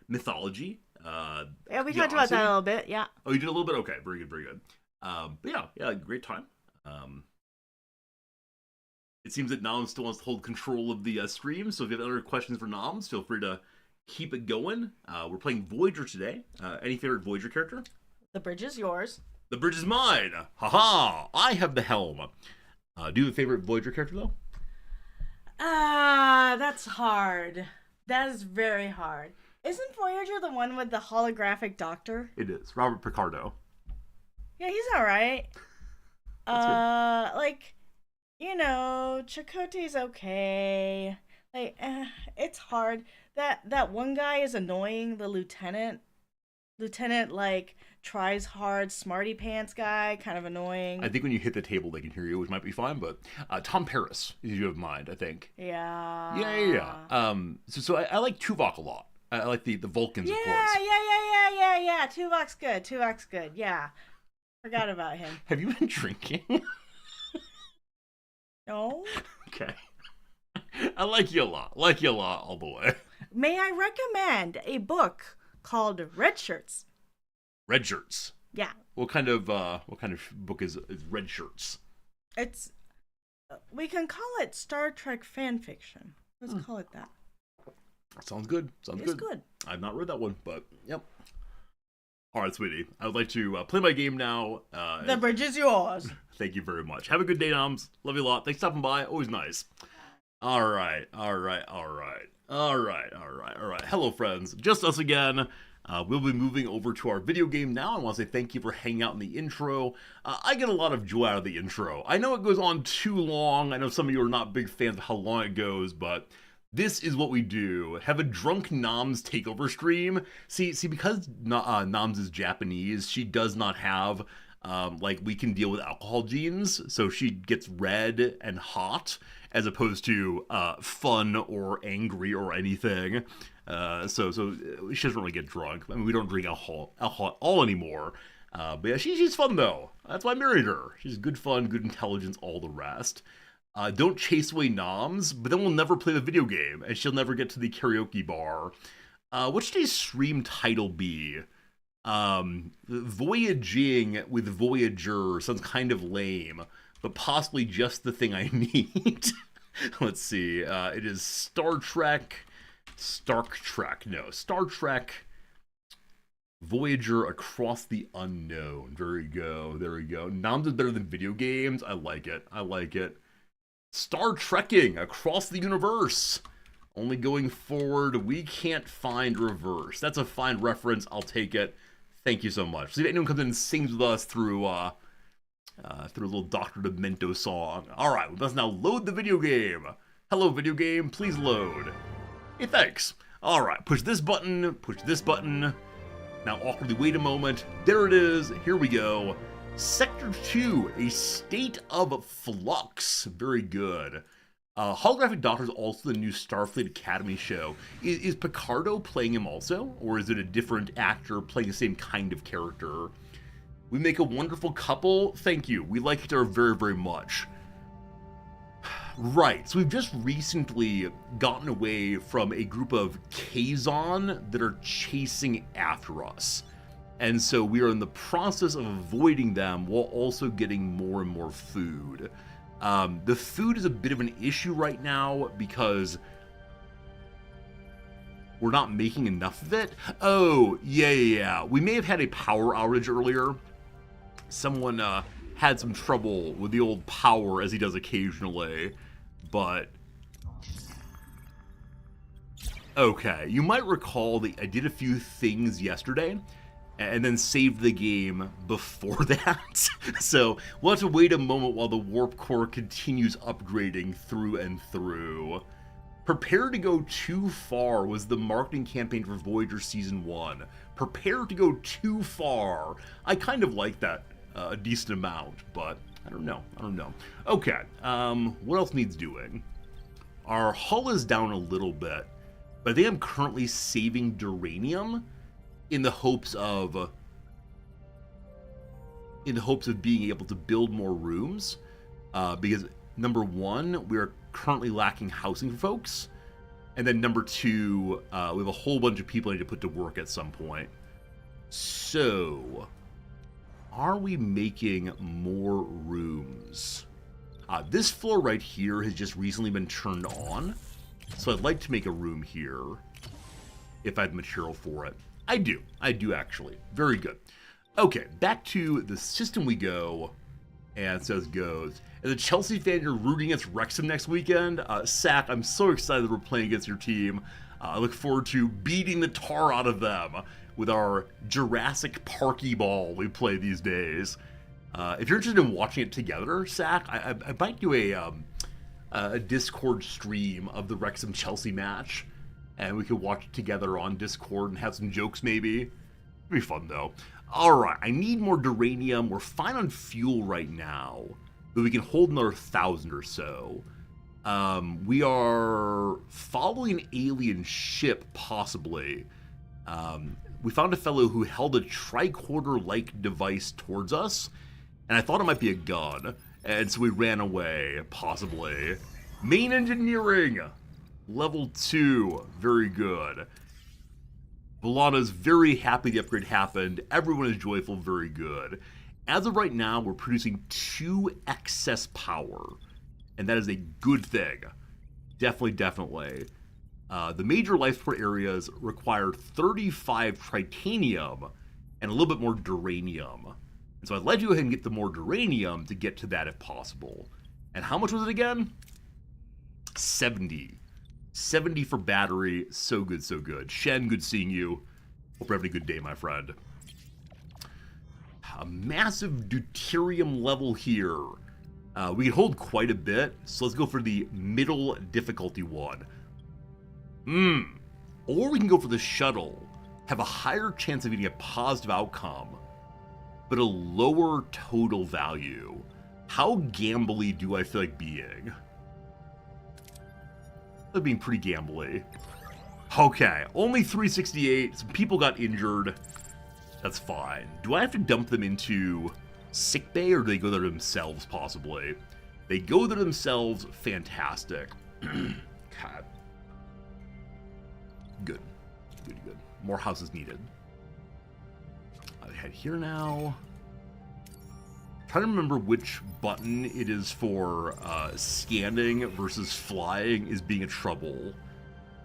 mythology. Yeah, we Yeah, talked about honestly. that a little bit. Yeah. Oh, you did a little bit. Okay, very good, very good. But yeah, yeah, great time. Um, it seems that Nam still wants to hold control of the stream. So if you have other questions for Noms, feel free to keep it going. We're playing Voyager today. Any favorite Voyager character? The bridge is yours. The bridge is mine. Haha! I have the helm. Do you have a favorite Voyager character though? That's hard. That is very hard. Isn't Voyager the one with the holographic doctor? It is Robert Picardo. Yeah, he's alright. That's good. Like, Chakotay's okay. Like, it's hard. That one guy is annoying, the lieutenant. Lieutenant, like, tries hard, smarty pants guy, kind of annoying. I think when you hit the table, they can hear you, which might be fine. But Tom Paris is you have mind, I think. Yeah. Yeah. So I like Tuvok a lot. I like the Vulcans, Yeah, of course. yeah. Tuvok's good. Yeah. Forgot about him. Have you been drinking? No. Okay. I like you a lot. Like you a lot all the way. May I recommend a book called Red Shirts? Red Shirts. Yeah. What kind of book is Red Shirts? It's we can call it Star Trek fan fiction. Let's call it that. Sounds good. It's good. I've not read that one, but yep. All right, sweetie. I would like to play my game now. The bridge is yours. Thank you very much. Have a good day, Noms. Love you a lot. Thanks for stopping by. Always nice. All right. Hello, friends. Just us again. We'll be moving over to our video game now. I want to say thank you for hanging out in the intro. I get a lot of joy out of the intro. I know it goes on too long. I know some of you are not big fans of how long it goes, but this is what we do. Have a drunk Noms takeover stream. See, because Noms is Japanese, she does not have we can deal with alcohol genes, so she gets red and hot as opposed to fun or angry or anything. So she doesn't really get drunk. I mean, we don't drink alcohol at all anymore. But yeah, she's fun though. That's why I married her. She's good fun, good intelligence, all the rest. Don't chase away Noms, but then we'll never play the video game, and she'll never get to the karaoke bar. What should today's stream title be? Voyaging with Voyager sounds kind of lame, but possibly just the thing I need. Let's see. It is Star Trek Voyager Across the Unknown. There we go. Noms is better than video games. I like it. Star Trekking Across the Universe. Only going forward, we can't find reverse. That's a fine reference. I'll take it. Thank you so much. See if anyone comes in and sings with us through a little Dr. Demento song. All right, let's now load the video game. Hello, video game. Please load. Hey, thanks. All right, push this button. Now awkwardly wait a moment. There it is. Here we go. Sector 2, A State of Flux. Very good. Holographic Doctor is also the new Starfleet Academy show. Is Picardo playing him also? Or is it a different actor playing the same kind of character? We make a wonderful couple. Thank you. We like each other very, very much. Right, so we've just recently gotten away from a group of Kazon that are chasing after us. And so we are in the process of avoiding them while also getting more and more food. The food is a bit of an issue right now because we're not making enough of it. Oh, yeah. We may have had a power outage earlier. Someone had some trouble with the old power, as he does occasionally. But okay, you might recall that I did a few things yesterday and then saved the game before that. So we'll have to wait a moment while the warp core continues upgrading through and through. Prepare to go too far was the marketing campaign for Voyager Season 1. Prepare to go too far. I kind of like that a decent amount, but I don't know. Okay, what else needs doing? Our hull is down a little bit, but I think I'm currently saving duranium in the hopes of in hopes of being able to build more rooms, because number one, we are currently lacking housing for folks, and then number two, we have a whole bunch of people I need to put to work at some point. So, are we making more rooms? This floor right here has just recently been turned on, so I'd like to make a room here if I had material for it. I do actually. Very good. Okay, back to the system we go, and it says goes. As a Chelsea fan, you're rooting against Wrexham next weekend. Sack, I'm so excited that we're playing against your team. I look forward to beating the tar out of them with our Jurassic Parky ball we play these days. If you're interested in watching it together, Sack, I might do a Discord stream of the Wrexham Chelsea match, and we could watch it together on Discord and have some jokes maybe. It'd be fun though. Alright, I need more duranium. We're fine on fuel right now, but we can hold another 1,000 or so. We are following an alien ship, possibly. We found a fellow who held a tricorder-like device towards us, and I thought it might be a gun, and so we ran away, possibly. Main engineering! Level 2, very good. Balana's very happy the upgrade happened. Everyone is joyful, very good. As of right now, we're producing 2 excess power, and that is a good thing. Definitely. The major life support areas require 35 titanium and a little bit more duranium. And so I'd like to go ahead and get the more duranium to get to that if possible. And how much was it again? 70. 70 for battery. So good, so good. Shen, good seeing you. Hope you're having a good day, my friend. A massive deuterium level here. We can hold quite a bit, so let's go for the middle difficulty one. Or we can go for the shuttle. Have a higher chance of getting a positive outcome, but a lower total value. How gambly do I feel like being? I'm being pretty gambly. Okay, only 368. Some people got injured. That's fine. Do I have to dump them into sickbay, or do they go there themselves, possibly? They go there themselves. Fantastic. God. Good. More houses needed. I head here now. Trying to remember which button it is for scanning versus flying is being a trouble.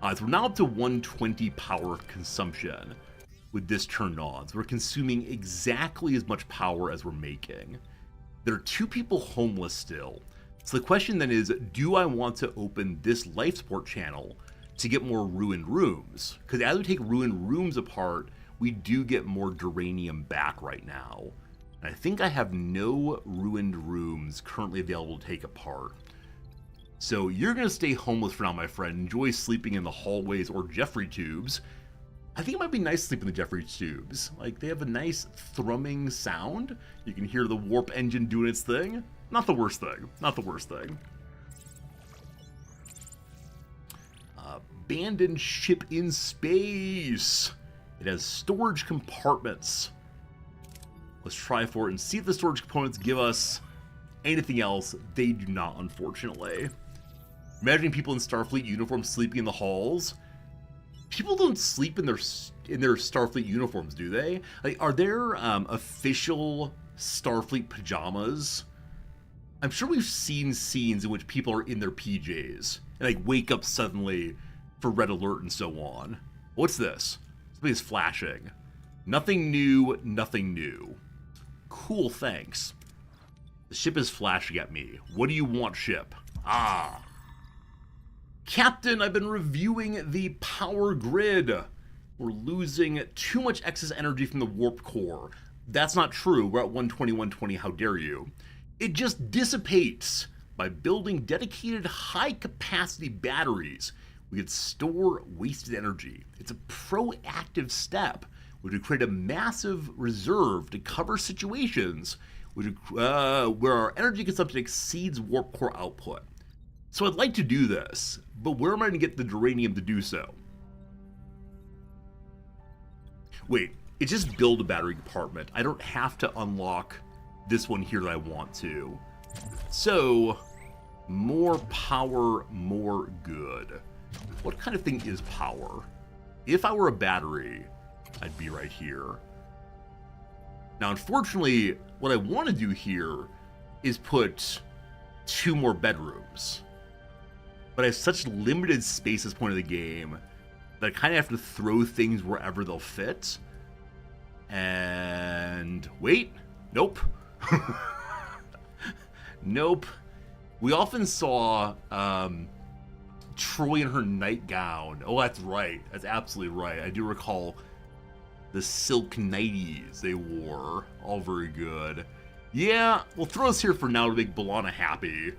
So we're now up to 120 power consumption with this turned on. So we're consuming exactly as much power as we're making. There are 2 people homeless still. So the question then is, do I want to open this life support channel to get more ruined rooms? Because as we take ruined rooms apart, we do get more duranium back right now. I think I have no ruined rooms currently available to take apart. So you're going to stay homeless for now, my friend. Enjoy sleeping in the hallways or Jeffrey tubes. I think it might be nice to sleep in the Jeffrey tubes. Like, they have a nice thrumming sound. You can hear the warp engine doing its thing. Not the worst thing. Abandoned ship in space. It has storage compartments. Let's try for it and see if the storage components give us anything else. They do not, unfortunately. Imagining people in Starfleet uniforms sleeping in the halls. People don't sleep in their Starfleet uniforms, do they? Like, are there official Starfleet pajamas? I'm sure we've seen scenes in which people are in their PJs and like wake up suddenly for red alert and so on. What's this? Something's flashing. Nothing new. Cool, thanks. The ship is flashing at me. What do you want, ship? Captain, I've been reviewing the power grid. We're losing too much excess energy from the warp core. That's not true. We're at 120, 120. How dare you? It just dissipates. By building dedicated high-capacity batteries, we could store wasted energy. It's a proactive step, which would create a massive reserve to cover situations where our energy consumption exceeds warp core output. So I'd like to do this, but where am I going to get the duranium to do so? Wait, it's just build a battery compartment. I don't have to unlock this one here that I want to. So, more power, more good. What kind of thing is power? If I were a battery, I'd be right here. Now, unfortunately, what I want to do here is put 2 more bedrooms. But I have such limited space at this point of the game that I kind of have to throw things wherever they'll fit. And wait, nope. Nope. We often saw Troy in her nightgown. Oh, that's right. That's absolutely right. I do recall the silk nighties they wore. All very good. Yeah, we'll throw us here for now to make Balana happy,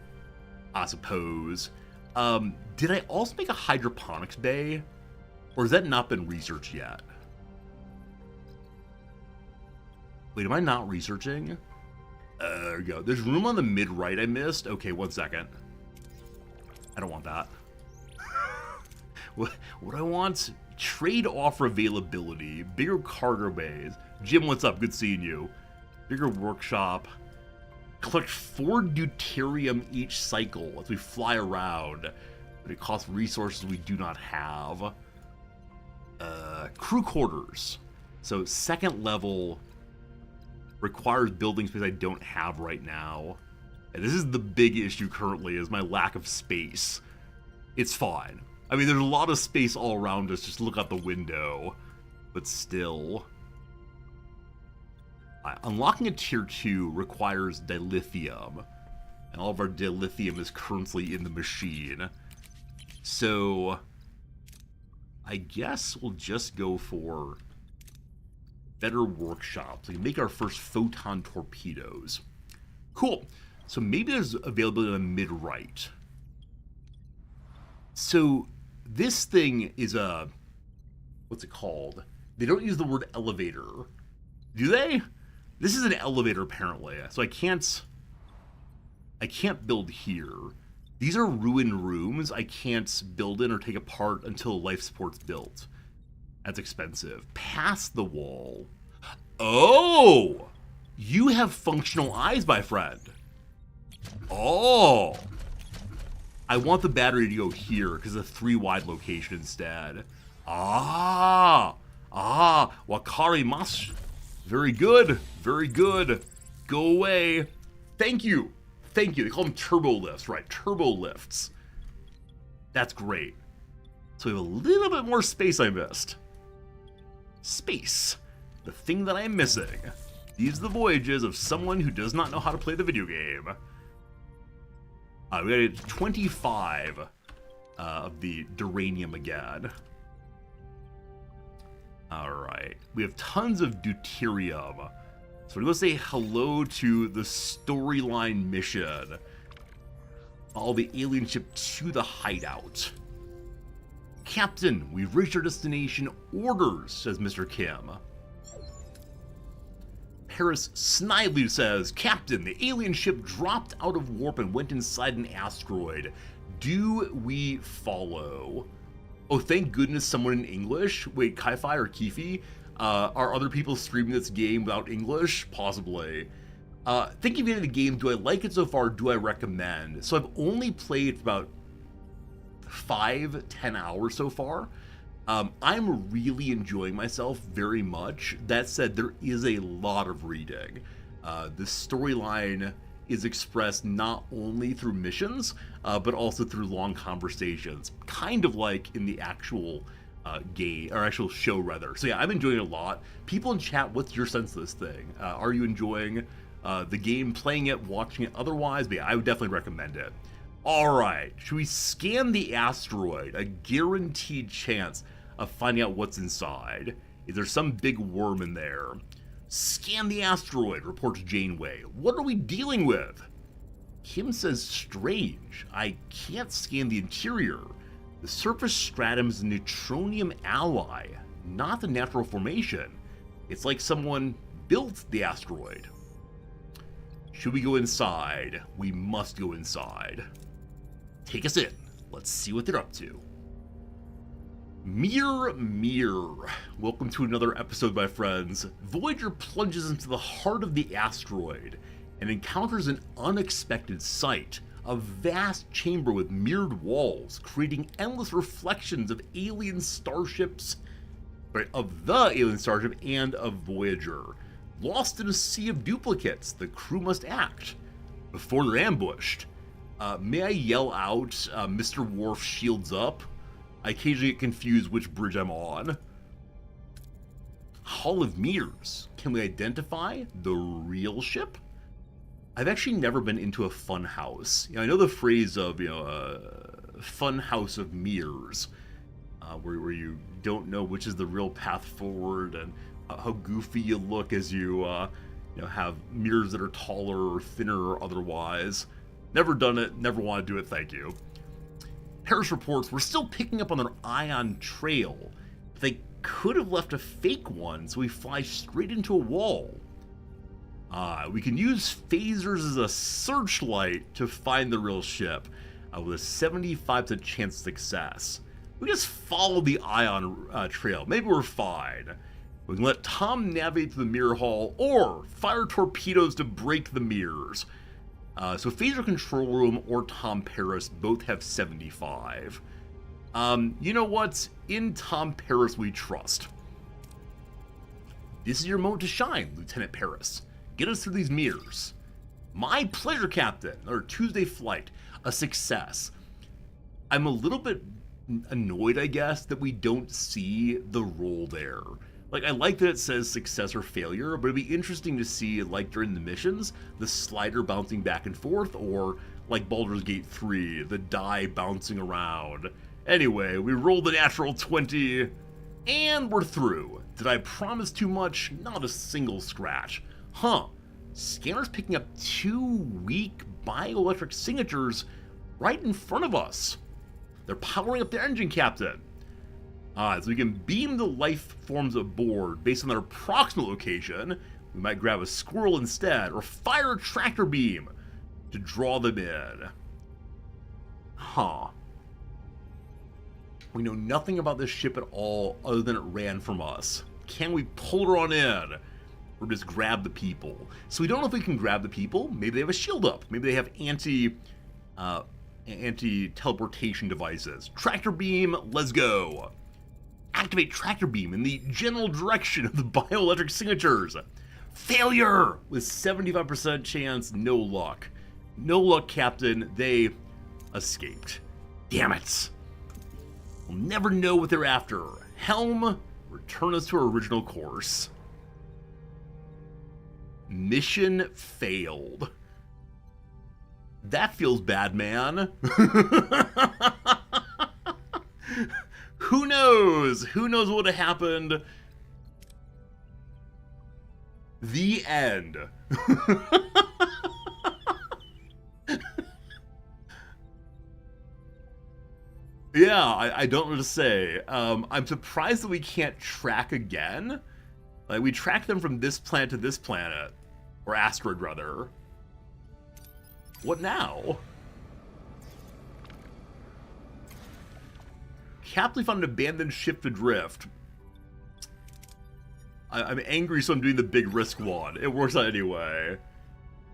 I suppose. Did I also make a hydroponics bay? Or has that not been researched yet? Wait, am I not researching? There we go. There's room on the mid-right I missed. Okay, 1 second. I don't want that. What I want? Trade offer availability, bigger cargo bays. Jim, what's up? Good seeing you. Bigger workshop. Collect 4 deuterium each cycle as we fly around, but it costs resources we do not have. Crew quarters. So 2nd level requires building space I don't have right now. And this is the big issue currently, is my lack of space. It's fine. I mean, there's a lot of space all around us, just look out the window. But still. Unlocking a tier 2 requires dilithium. And all of our dilithium is currently in the machine. So I guess we'll just go for better workshops. We can make our first photon torpedoes. Cool. So maybe there's availability on the mid-right. So this thing is a, what's it called? They don't use the word elevator. Do they? This is an elevator apparently. So I can't build here. These are ruined rooms I can't build in or take apart until life support's built. That's expensive. Past the wall. Oh! You have functional eyes, my friend. Oh! I want the battery to go here because it's a 3-wide location instead. Ah! Wakari mas. Very good. Very good. Go away. Thank you. Thank you. They call them turbo lifts, right? Turbo lifts. That's great. So we have a little bit more space I missed. Space. The thing that I'm missing. These are the voyages of someone who does not know how to play the video game. We got 25 of the duranium again. Alright. We have tons of deuterium. So we're going to say hello to the storyline mission. Follow the alien ship to the hideout. Captain, we've reached our destination. Orders, says Mr. Kim. Paris snidely says, Captain, the alien ship dropped out of warp and went inside an asteroid. Do we follow? Oh, thank goodness someone in English. Wait, Kai-Fi or Kifi? Are other people streaming this game without English? Possibly. Thinking of the end of the game, do I like it so far? Do I recommend? So I've only played for about 5-10 hours so far. I'm really enjoying myself very much. That said, there is a lot of reading. The storyline is expressed not only through missions, but also through long conversations, kind of like in the actual game, or actual show rather. So yeah, I'm enjoying it a lot. People in chat, what's your sense of this thing? Are you enjoying the game, playing it, watching it otherwise? But yeah, I would definitely recommend it. Alright, should we scan the asteroid? A guaranteed chance of finding out what's inside. Is there some big worm in there? Scan the asteroid, reports Janeway. What are we dealing with? Kim says strange. I can't scan the interior. The surface stratum is a neutronium alloy, not the natural formation. It's like someone built the asteroid. Should we go inside? We must go inside. Take us in. Let's see what they're up to. Mirror. Welcome to another episode, my friends. Voyager plunges into the heart of the asteroid and encounters an unexpected sight. A vast chamber with mirrored walls, creating endless reflections of alien starships, of the alien starship and of Voyager. Lost in a sea of duplicates, the crew must act before they're ambushed. May I yell out, Mr. Worf shields up? I occasionally get confused which bridge I'm on. Hall of Mirrors. Can we identify the real ship? I've actually never been into a fun house. I know the phrase of, fun house of mirrors, where you don't know which is the real path forward and how goofy you look as you, have mirrors that are taller or thinner or otherwise. Never done it, never want to do it, thank you. Paris reports we're still picking up on their ion trail. They could have left a fake one, so we fly straight into a wall. We can use phasers as a searchlight to find the real ship, with a 75% chance of success. We just follow the ion trail. Maybe we're fine. We can let Tom navigate to the mirror hall, or fire torpedoes to break the mirrors. So Phaser Control Room or Tom Paris both have 75. You know what? In Tom Paris we trust. This is your moment to shine, Lieutenant Paris. Get us through these mirrors. My pleasure, Captain. Our Tuesday flight. A success. I'm a little bit annoyed, I guess, that we don't see the roll there. Like, I like that it says success or failure, but it'd be interesting to see, like, during the missions, the slider bouncing back and forth, or, like Baldur's Gate 3, the die bouncing around. Anyway, we rolled the natural 20, and we're through. Did I promise too much? Not a single scratch. Huh. Scanner's picking up 2 weak bioelectric signatures right in front of us. They're powering up their engine, Captain. So we can beam the life forms aboard based on their approximate location. We might grab a squirrel instead, or fire a tractor beam to draw them in. Huh. We know nothing about this ship at all other than it ran from us. Can we pull her on in? Or just grab the people? So we don't know if we can grab the people. Maybe they have a shield up. Maybe they have anti-teleportation devices. Tractor beam, let's go. Activate tractor beam in the general direction of the bioelectric signatures. Failure! With 75% chance, no luck. No luck, Captain. They escaped. Damn it. We'll never know what they're after. Helm, return us to our original course. Mission failed. That feels bad, man. Who knows? Who knows what would have happened? The end. Yeah, I don't know what to say. I'm surprised that we can't track again. Like, we track them from this planet to this planet. Or asteroid, rather. What now? Captain found an abandoned ship adrift. I'm angry, so I'm doing the big risk one. It works out anyway.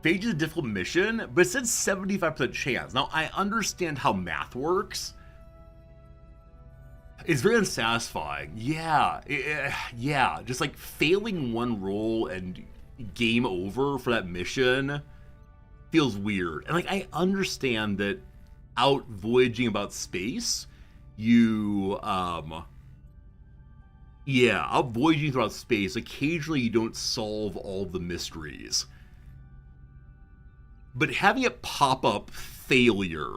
Phage is a difficult mission, but it said 75% chance. Now, I understand how math works. It's very unsatisfying. Yeah, yeah. Just like failing one roll and game over for that mission feels weird. And like, I understand that out voyaging about space, you, out voyaging throughout space, occasionally you don't solve all the mysteries. But having it pop up failure,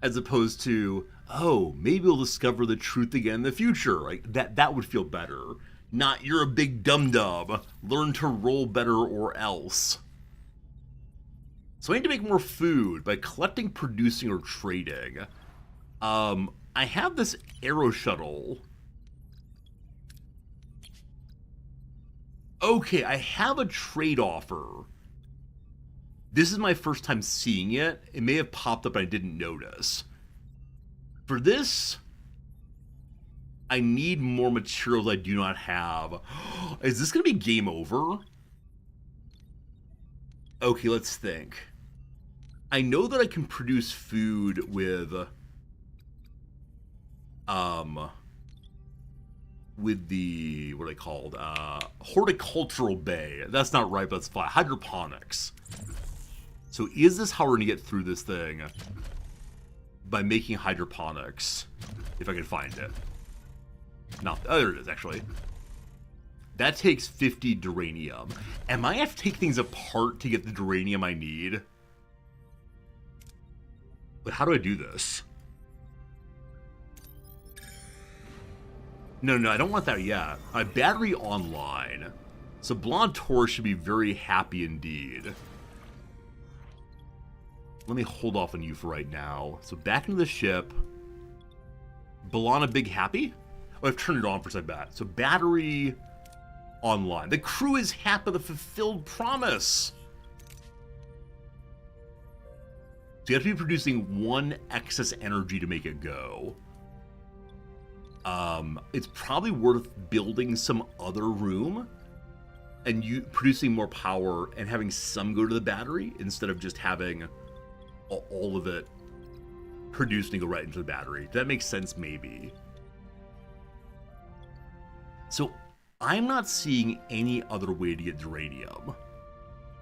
as opposed to, oh, maybe we'll discover the truth again in the future, like that would feel better. Not, you're a big dum-dum, learn to roll better or else. So I need to make more food by collecting, producing, or trading. I have this arrow shuttle. Okay, I have a trade offer. This is my first time seeing it. It may have popped up and I didn't notice. For this, I need more materials I do not have. Is this going to be game over? Okay, let's think. I know that I can produce food with the, what are they called? Horticultural bay. That's not right, but that's fine. Hydroponics. So is this how we're going to get through this thing? By making hydroponics. If I can find it. No, oh, there it is, actually. That takes 50 duranium. Am I have to take things apart to get the duranium I need? But how do I do this? No, I don't want that yet. Battery online. So Blonde Taurus should be very happy indeed. Let me hold off on you for right now. So back into the ship. Balana Big Happy? Oh, I've turned it on for some bat. So battery online. The crew is happy, the fulfilled promise. So you have to be producing 1 excess energy to make it go. It's probably worth building some other room and you producing more power and having some go to the battery instead of just having all of it produced and go right into the battery. Does that make sense? Maybe. So I'm not seeing any other way to get uranium.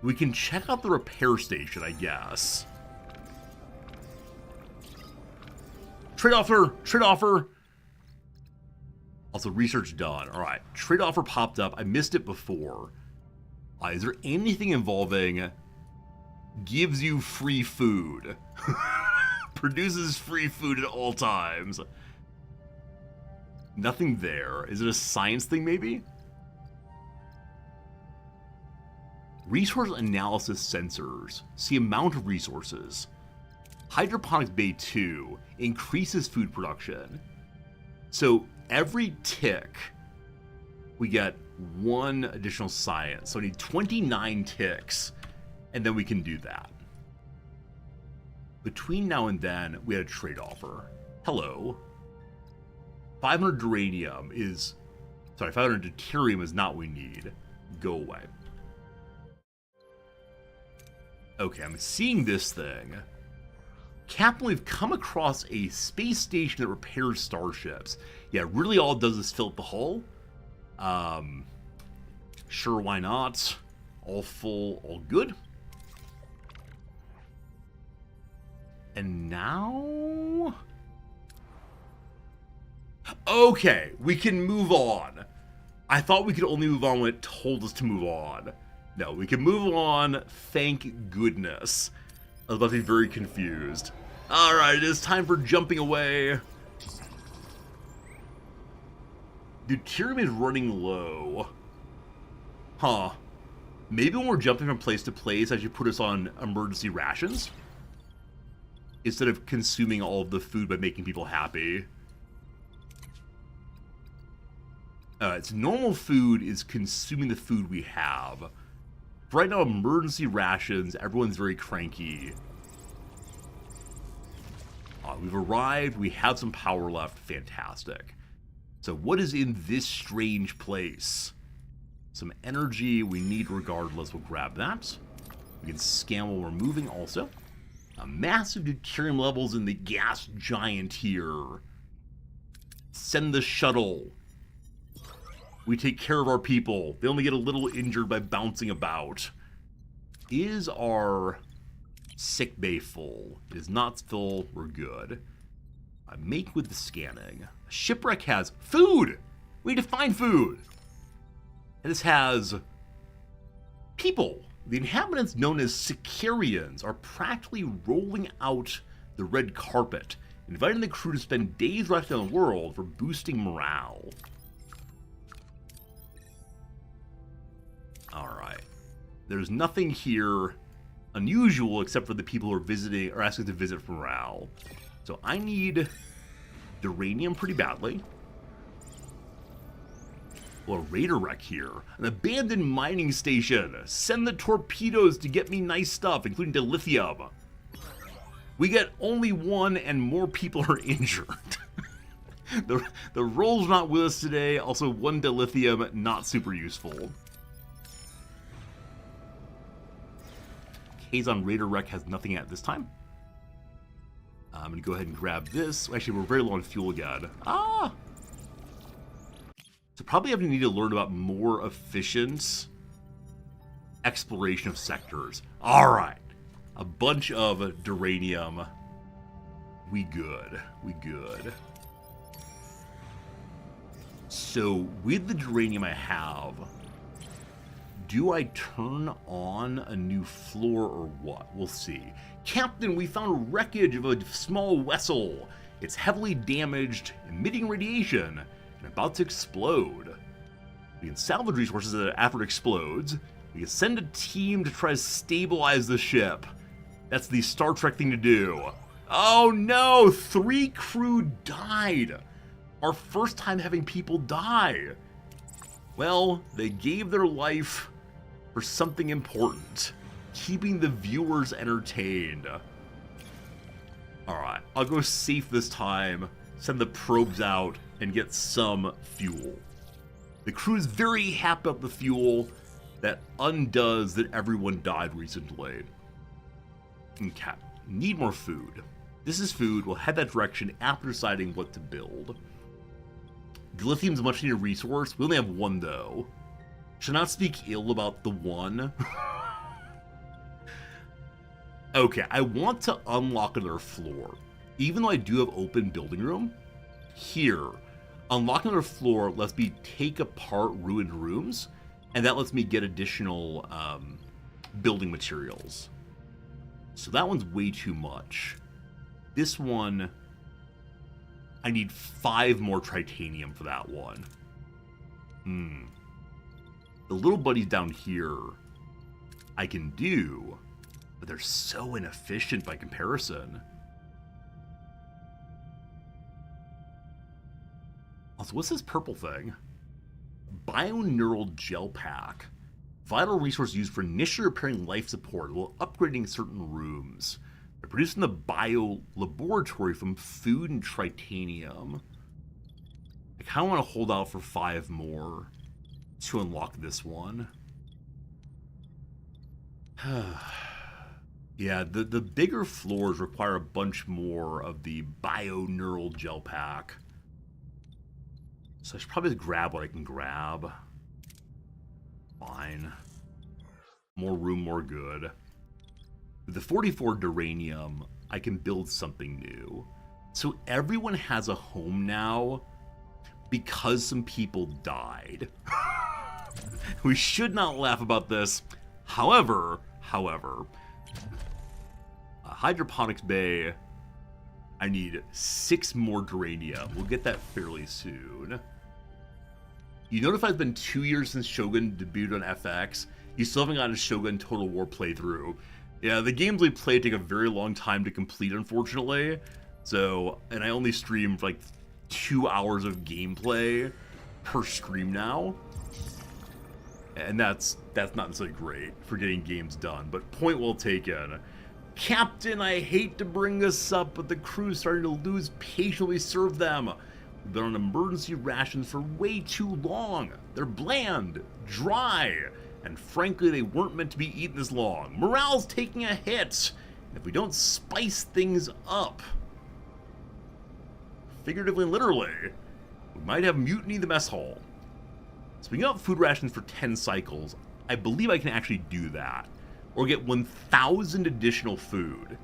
We can check out the repair station, I guess. Trade offer. Also, research done. All right, trade offer popped up. I missed it before. Is there anything involving gives you free food? Produces free food at all times. Nothing there. Is it a science thing, maybe? Resource analysis sensors. See amount of resources. Hydroponics Bay 2 increases food production. So every tick, we get 1 additional science. So I need 29 ticks, and then we can do that. Between now and then, we had a trade offer. Hello. 500 duranium is... Sorry, 500 deuterium is not what we need. Go away. Okay, I'm seeing this thing. Captain, we've come across a space station that repairs starships. Yeah, really all it does is fill up the hull. Sure, why not? All full, all good. And now... Okay, we can move on. I thought we could only move on when it told us to move on. No, we can move on, thank goodness. I was about to be very confused. Alright, it is time for jumping away. Deuterium is running low. Huh. Maybe when we're jumping from place to place, I should put us on emergency rations? Instead of consuming all of the food by making people happy. It's normal food is consuming the food we have. Right now, emergency rations, everyone's very cranky. We've arrived, we have some power left, fantastic. So what is in this strange place? Some energy we need regardless, we'll grab that. We can scan while we're moving also. Massive deuterium levels in the gas giant here. Send the shuttle. We take care of our people. They only get a little injured by bouncing about. Is our sick bay full? It is not full. We're good. Make with the scanning. Shipwreck has food. We need to find food. And this has people. The inhabitants known as Sicarians are practically rolling out the red carpet, inviting the crew to spend days resting on the world for boosting morale. Alright. There's nothing here unusual except for the people who are visiting or asking to visit for morale. So I need uranium pretty badly. Well, a raider wreck here. An abandoned mining station. Send the torpedoes to get me nice stuff, including dilithium. We get only 1 and more people are injured. the roll's not with us today. Also, 1 dilithium, not super useful. Kazon Raider Wreck has nothing at this time. I'm going to go ahead and grab this. Actually, we're very low on fuel again. So probably have to need to learn about more efficient exploration of sectors. All right. A bunch of duranium. We good. We good. So with the duranium I have, do I turn on a new floor or what? We'll see. Captain, we found wreckage of a small vessel. It's heavily damaged, emitting radiation, and about to explode. We can salvage resources after it explodes. We can send a team to try to stabilize the ship. That's the Star Trek thing to do. Oh no! 3 crew died! Our first time having people die. Well, they gave their life for something important. Keeping the viewers entertained. Alright, I'll go safe this time, send the probes out, and get some fuel. The crew is very happy about the fuel. That undoes that everyone died recently. Okay, need more food. This is food. We'll head that direction after deciding what to build. Lithium's a much needed resource. We only have 1 though. Should not speak ill about the 1. Okay, I want to unlock another floor. Even though I do have open building room, here, unlocking another floor lets me take apart ruined rooms, and that lets me get additional building materials. So that one's way too much. This one, I need 5 more titanium for that one. The little buddies down here, I can do, but they're so inefficient by comparison. Also, what's this purple thing? Bioneural gel pack. Vital resource used for initially repairing life support while upgrading certain rooms. They're produced in the bio laboratory from food and titanium. I kind of want to hold out for 5 more to unlock this one. Yeah, the bigger floors require a bunch more of the bioneural gel pack. So I should probably just grab what I can grab. Fine. More room, more good. With the 44 duranium, I can build something new. So everyone has a home now because some people died. We should not laugh about this. However, hydroponics bay, I need 6 more duranium. We'll get that fairly soon. You notify it's been 2 years since Shogun debuted on FX. You still haven't gotten a Shogun Total War playthrough. Yeah, the games we play take a very long time to complete, unfortunately. So, and I only stream for like 2 hours of gameplay per stream now. And that's not necessarily great for getting games done, but point well taken. Captain, I hate to bring this up, but the crew's starting to lose patience we serve them. We've been on emergency rations for way too long. They're bland, dry, and frankly, they weren't meant to be eaten this long. Morale's taking a hit if we don't spice things up. Figuratively and literally, we might have mutiny in the mess hall. So we got food rations for 10 cycles. I believe I can actually do that. Or get 1,000 additional food.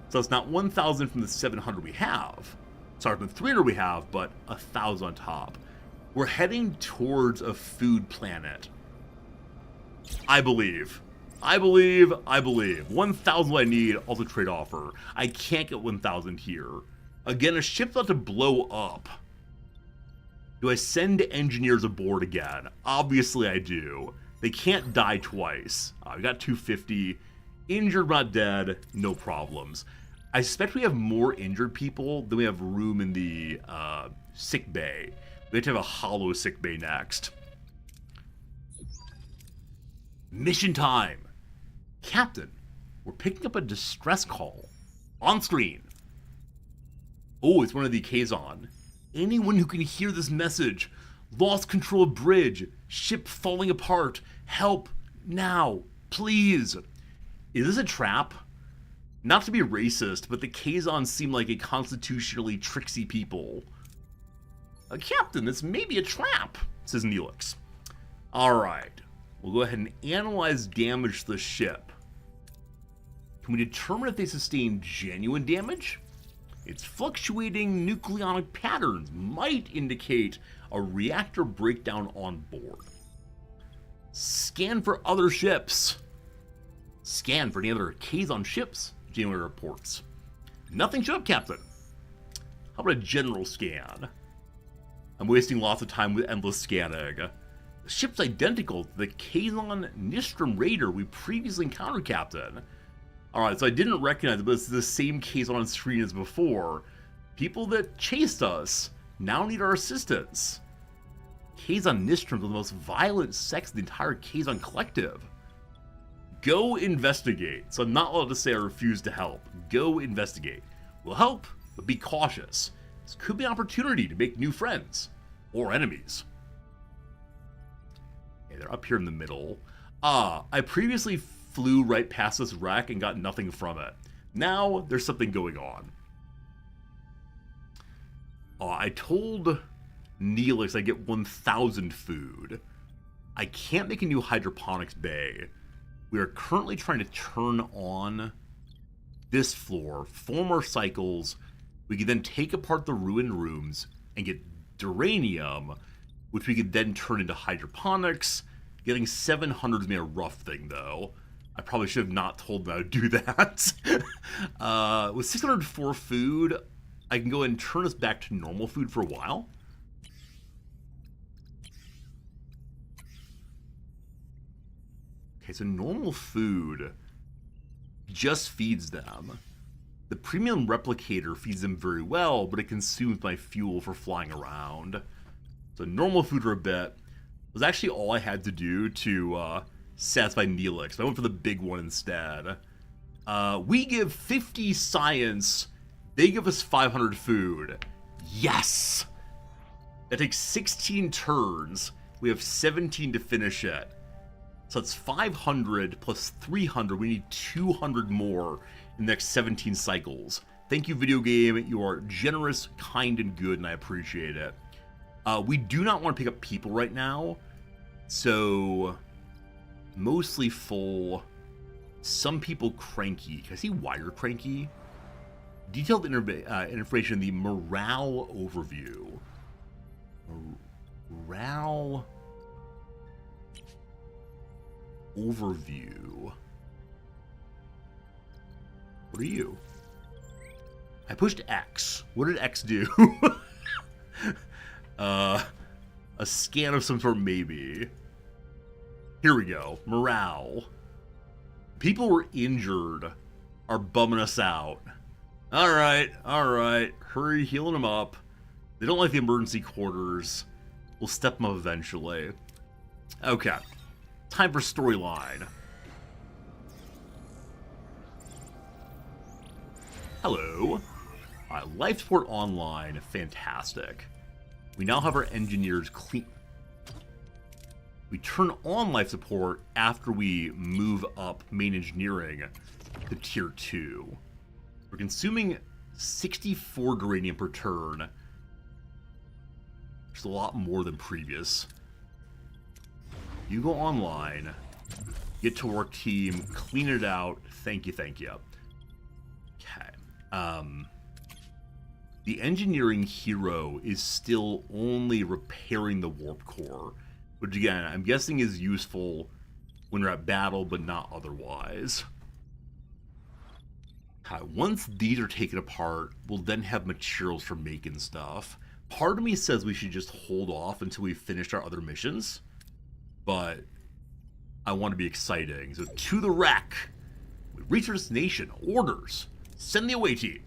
So it's not 1,000 from the 700 we have. Sorry, from the 300 we have, but 1,000 on top. We're heading towards a food planet. I believe. 1,000 what I need, also trade offer. I can't get 1,000 here. Again, a ship's about to blow up. Do I send engineers aboard again? Obviously I do. They can't die twice. We got 250. Injured, not dead. No problems. I suspect we have more injured people than we have room in the sick bay. We have to have a hollow sick bay next. Mission time. Captain, we're picking up a distress call. On screen. Oh, it's one of the Kazon. Anyone who can hear this message. Lost control of bridge. Ship falling apart. Help now, please. Is this a trap? Not to be racist, but the Kazons seem like a constitutionally tricksy people. Captain, this may be a trap, says Neelix. Alright, we'll go ahead and analyze damage to the ship. Can we determine if they sustain genuine damage? Its fluctuating nucleonic patterns might indicate a reactor breakdown on board. Scan for other ships. Scan for any other Kazon ships, Janeway reports. Nothing showed up, Captain. How about a general scan? I'm wasting lots of time with endless scanning. The ship's identical to the Kazon Nistrum Raider we previously encountered, Captain. Alright, so I didn't recognize it, but it's the same Kazon on screen as before. People that chased us now need our assistance. Kazon Nistrums are the most violent sects in the entire Kazon collective. Go investigate. So I'm not allowed to say I refuse to help. Go investigate. We'll help, but be cautious. This could be an opportunity to make new friends. Or enemies. Okay, they're up here in the middle. I previously flew right past this wreck and got nothing from it. Now, there's something going on. I told Neelix I get 1,000 food. I can't make a new hydroponics bay. We are currently trying to turn on this floor, 4 more cycles. We could then take apart the ruined rooms and get duranium, which we could then turn into hydroponics. Getting 700 is a rough thing, though. I probably should have not told them how to do that. With 604 food, I can go ahead and turn us back to normal food for a while. Okay, so normal food just feeds them. The premium replicator feeds them very well, but it consumes my fuel for flying around. So normal food for a bit was actually all I had to do to satisfy Neelix. I went for the big one instead. We give 50 science, they give us 500 food. Yes! That takes 16 turns. We have 17 to finish it. So it's 500 plus 300. We need 200 more in the next 17 cycles. Thank you, video game. You are generous, kind, and good, and I appreciate it. We do not want to pick up people right now. So, mostly full. Some people cranky. Can I see why you're cranky? Detailed information in the morale overview. Morale overview. What are you? I pushed X. What did X do? A scan of some sort, maybe. Here we go. Morale. People were injured are bumming us out. Alright. Hurry healing them up. They don't like the emergency quarters. We'll step them up eventually. Okay. Time for storyline. Hello. Life support online. Fantastic. We now have our engineers clean. We turn on life support after we move up main engineering to tier 2. We're consuming 64 uranium per turn. Which is a lot more than previous. You go online, get to work team, clean it out. Thank you. Okay. The engineering hero is still only repairing the warp core, which again, I'm guessing is useful when we're at battle, but not otherwise. Once these are taken apart, we'll then have materials for making stuff. Part of me says we should just hold off until we finish our other missions, but I want to be exciting. So to the wreck. We reach our destination. Orders. Send the away team.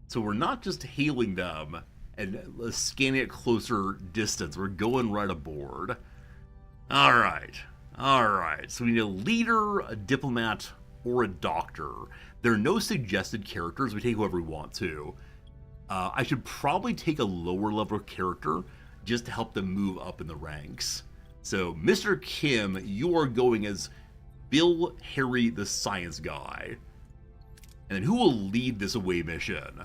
So we're not just hailing them and scanning at closer distance. We're going right aboard. Alright. So we need a leader, a diplomat, or a doctor. There are no suggested characters. We take whoever we want to. I should probably take a lower level character just to help them move up in the ranks. So, Mr. Kim, you are going as Bill Harry the science guy. And then who will lead this away mission?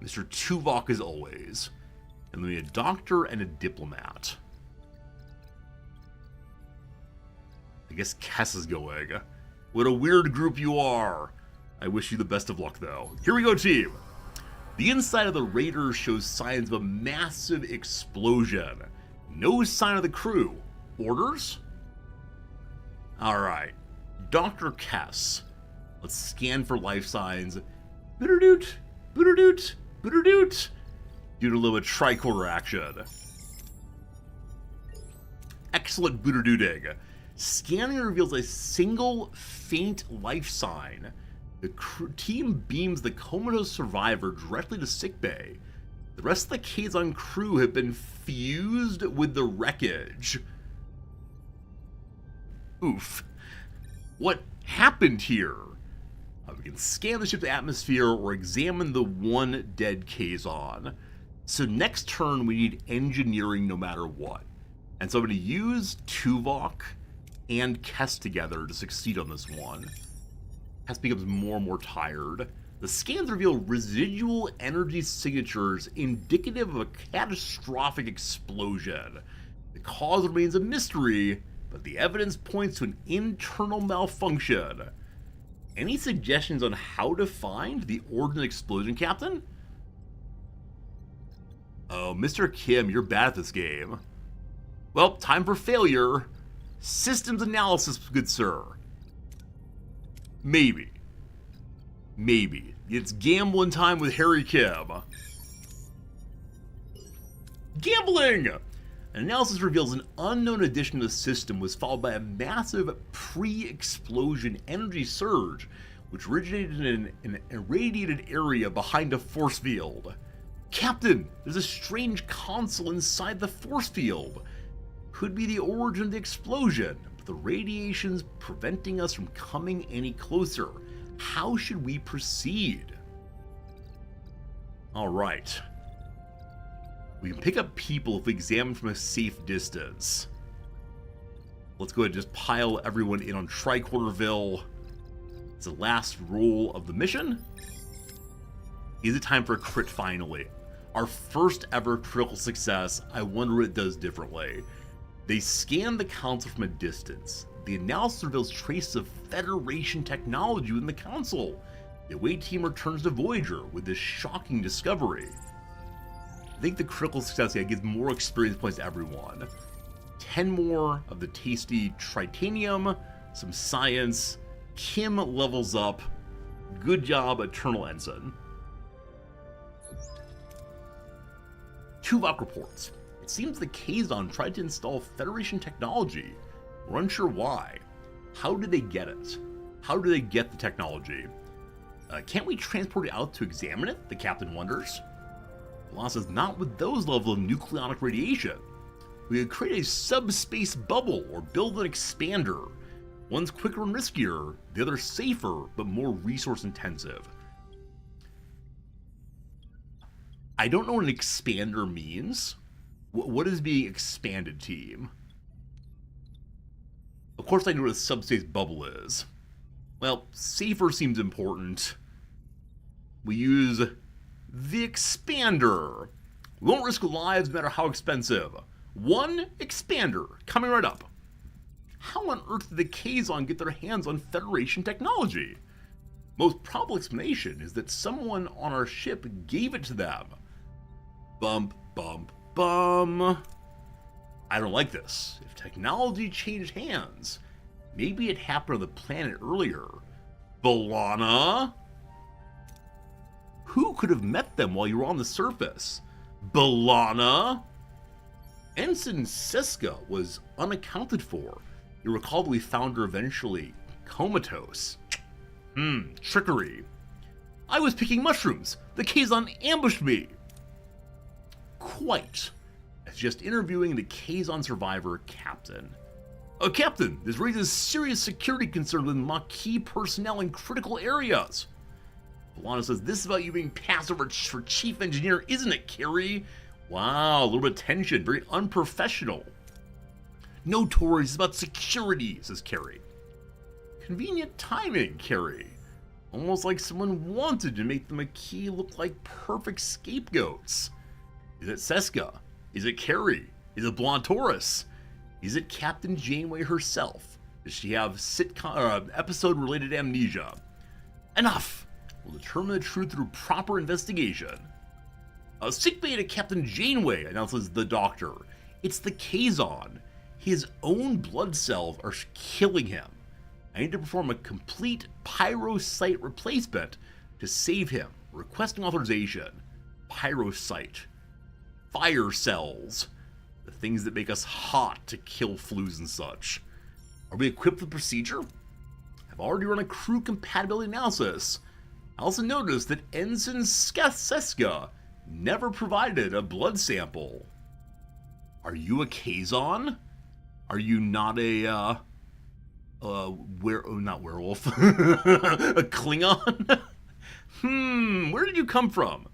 Mr. Tuvok as always. And then we have a doctor and a diplomat. I guess Kess is going. What a weird group you are. I wish you the best of luck though. Here we go, team. The inside of the Raider shows signs of a massive explosion. No sign of the crew. Orders? Alright. Dr. Kess. Let's scan for life signs. Booter-doot, booter-doot, booter-doot. Due to a little bit tricorder action. Excellent booter-dooting. Scanning reveals a single faint life sign. The team beams the comatose survivor directly to sickbay. The rest of the Kazon crew have been fused with the wreckage. Oof. What happened here? We can scan the ship's atmosphere or examine the one dead Kazon. So next turn we need engineering no matter what. And so I'm going to use Tuvok and Kess together to succeed on this one. Kess becomes more and more tired. The scans reveal residual energy signatures indicative of a catastrophic explosion. The cause remains a mystery, but the evidence points to an internal malfunction. Any suggestions on how to find the origin of the explosion, Captain? Oh, Mr. Kim, you're bad at this game. Well, time for failure. Systems analysis, good sir. Maybe. Maybe. It's gambling time with Harry Kim. Gambling! An analysis reveals an unknown addition to the system was followed by a massive pre-explosion energy surge, which originated in an irradiated area behind a force field. Captain, there's a strange console inside the force field. Could be the origin of the explosion, but the radiation's preventing us from coming any closer. How should we proceed? Alright. We can pick up people if we examine from a safe distance. Let's go ahead and just pile everyone in on Tricorderville. It's the last roll of the mission. Is it time for a crit finally? Our first ever critical success. I wonder what it does differently. They scan the console from a distance. The analysis reveals traces of Federation technology within the console. The away team returns to Voyager with this shocking discovery. I think the critical success here gives more experience points to everyone. 10 more of the tasty Tritanium, some science. Kim levels up. Good job, Eternal Ensign. Tuvok reports. It seems the Kazon tried to install Federation technology. We're unsure why. How did they get it? How did they get the technology? Can't we transport it out to examine it? The captain wonders. B'Elanna says not with those levels of nucleonic radiation. We could create a subspace bubble or build an expander. One's quicker and riskier, the other safer but more resource intensive. I don't know what an expander means. What is being expanded, team? Of course I know what a subspace bubble is. Well, safer seems important. We use the expander. We won't risk lives no matter how expensive. One expander, coming right up. How on earth did the Kazon get their hands on Federation technology? Most probable explanation is that someone on our ship gave it to them. Bump, bump, bum. I don't like this. If technology changed hands, maybe it happened on the planet earlier. B'Elanna? Who could have met them while you were on the surface? B'Elanna? Ensign Siska was unaccounted for. You recall that we found her eventually comatose. Trickery. I was picking mushrooms. The Kazon ambushed me. Quite. As just interviewing the Kazon survivor, Captain. Captain, this raises serious security concerns with Maquis personnel in critical areas. B'Elanna says, this is about you being passed over for chief engineer, isn't it, Carrie? Wow, a little bit of tension, very unprofessional. No, Tori, it's about security, says Carrie. Convenient timing, Carrie. Almost like someone wanted to make the Maquis look like perfect scapegoats. Is it Seska? Is it Carrie? Is it Blonde Taurus? Is it Captain Janeway herself? Does she have episode-related amnesia? Enough! We'll determine the truth through proper investigation. A sickbay to Captain Janeway, announces the Doctor. It's the Kazon. His own blood cells are killing him. I need to perform a complete pyrocyte replacement to save him. Requesting authorization. Pyrocyte. Fire cells. The things that make us hot to kill flus and such. Are we equipped with the procedure? I've already run a crew compatibility analysis. I also noticed that Ensign Seska never provided a blood sample. Are you a Kazon? Are you not a, not werewolf, a Klingon? Where did you come from?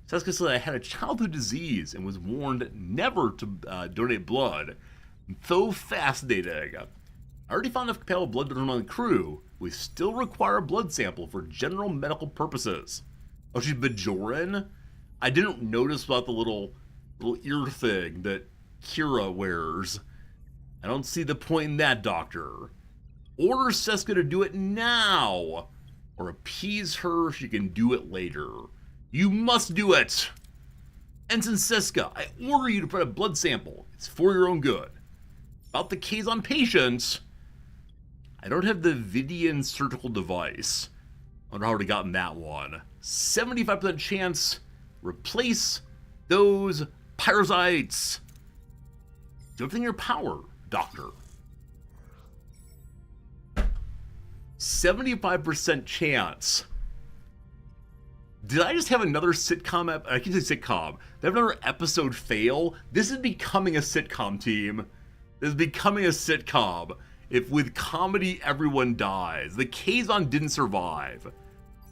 Seska said I had a childhood disease and was warned never to donate blood. So fascinating. I already found enough compatible blood donors on the crew. We still require a blood sample for general medical purposes. Oh, she's Bajoran? I didn't notice about the little ear thing that Kira wears. I don't see the point in that, Doctor. Order Seska to do it now, or appease her she can do it later. You must do it! Ensign Seska, I order you to put a blood sample. It's for your own good. About the Kazon patients, I don't have the Vidian surgical device. I wonder how I would have gotten that one. 75% chance, replace those pyrocytes. Do everything in your power, Doctor. 75% chance. Did I just have another sitcom? I can say sitcom. Did I have another episode fail? This is becoming a sitcom, team. This is becoming a sitcom. If with comedy everyone dies. The Kazon didn't survive.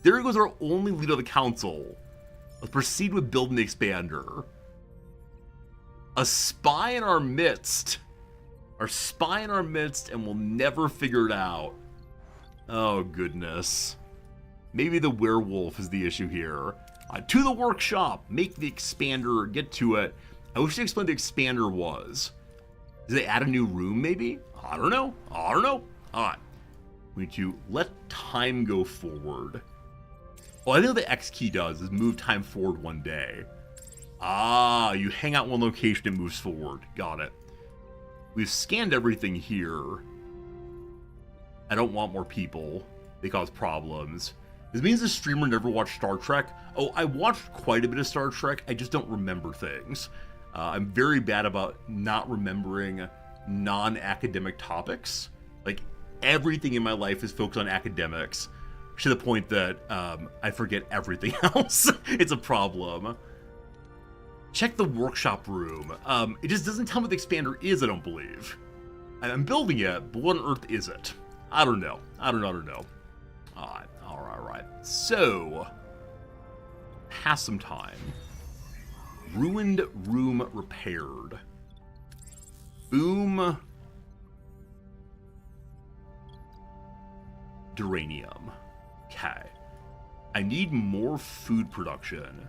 There goes our only leader of the council. Let's proceed with building the expander. A spy in our midst. Our spy in our midst, and we'll never figure it out. Oh, goodness. Maybe the werewolf is the issue here. To the workshop. Make the expander. Get to it. I wish they explained what the expander was. Did they add a new room, maybe? I don't know. Alright. We need to let time go forward. Oh, I think what the X key does is move time forward one day. Ah, you hang out in one location, it moves forward. Got it. We've scanned everything here. I don't want more people. They cause problems. This means the streamer never watched Star Trek. Oh, I watched quite a bit of Star Trek. I just don't remember things. I'm very bad about not remembering non-academic topics. Like, everything in my life is focused on academics, to the point that I forget everything else. It's a problem. Check the workshop room. It just doesn't tell me what the expander is, I don't believe. I'm building it, but what on earth is it? I don't know. Alright. So, pass some time. Ruined room repaired. Boom. Duranium. Okay. I need more food production.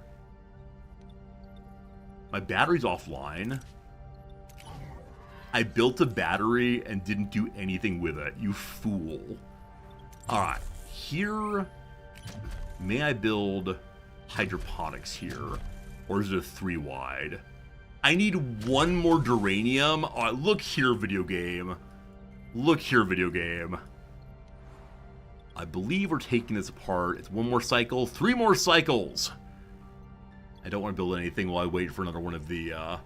My battery's offline. I built a battery and didn't do anything with it. You fool. Alright. Here. May I build hydroponics here? Or is it a 3 wide? I need one more duranium. Oh, look here, video game. I believe we're taking this apart. It's one more cycle. 3 more cycles. I don't want to build anything while I wait for another one of the, our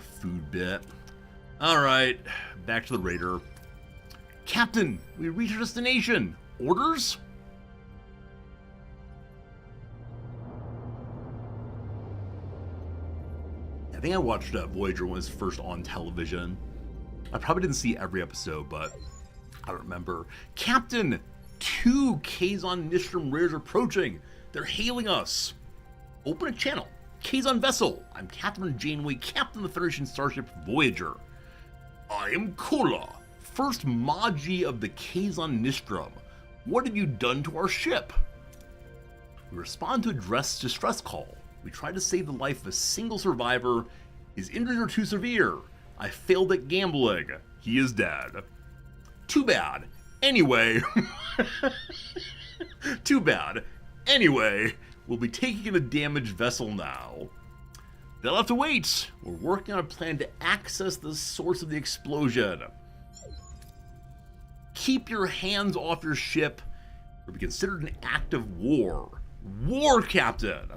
food bit. Alright, back to the raider. Captain, we reached our destination. Orders? I think I watched Voyager when it was first on television. I probably didn't see every episode, but I don't remember. Captain, 2 Kazon Nistrum raiders approaching. They're hailing us. Open a channel. Kazon Vessel, I'm Captain Janeway, Captain of the Federation starship Voyager. I am Kula, first Magi of the Kazon Nistrum. What have you done to our ship? We respond to a distress call. We try to save the life of a single survivor. His injuries are too severe. I failed at gambling. He is dead. Too bad. Anyway. Too bad. Anyway, we'll be taking a damaged vessel now. They'll have to wait. We're working on a plan to access the source of the explosion. Keep your hands off your ship. It'll be considered an act of war. War, Captain!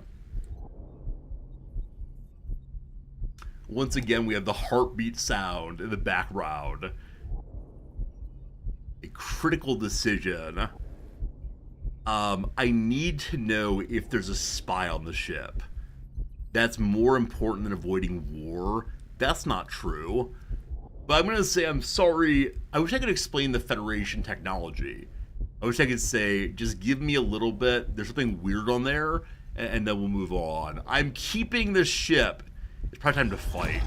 Once again, we have the heartbeat sound in the background. A critical decision. I need to know if there's a spy on the ship. That's more important than avoiding war. That's not true. But I'm gonna say I'm sorry. I wish I could explain the Federation technology. I wish I could say, just give me a little bit. There's something weird on there, and then we'll move on. I'm keeping this ship. It's probably time to fight.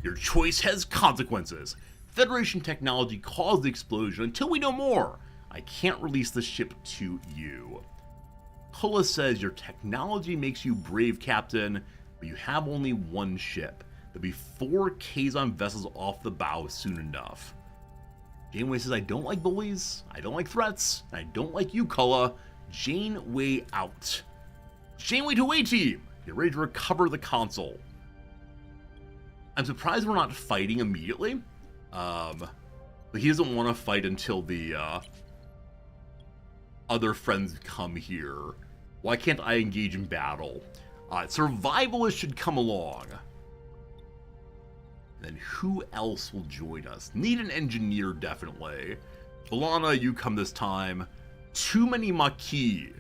Your choice has consequences. Federation technology caused the explosion. Until we know more, I can't release the ship to you. Kula says your technology makes you brave, Captain, but you have only one ship. There'll be 4 Kazon vessels off the bow soon enough. Janeway says, I don't like bullies, I don't like threats, and I don't like you, Kula. Janeway out. Janeway to away team! Get ready to recover the console. I'm surprised we're not fighting immediately. But he doesn't want to fight until the other friends come here. Why can't I engage in battle? Survivalists should come along. Then who else will join us? Need an engineer, definitely. Balana, you come this time. Too many Maquis.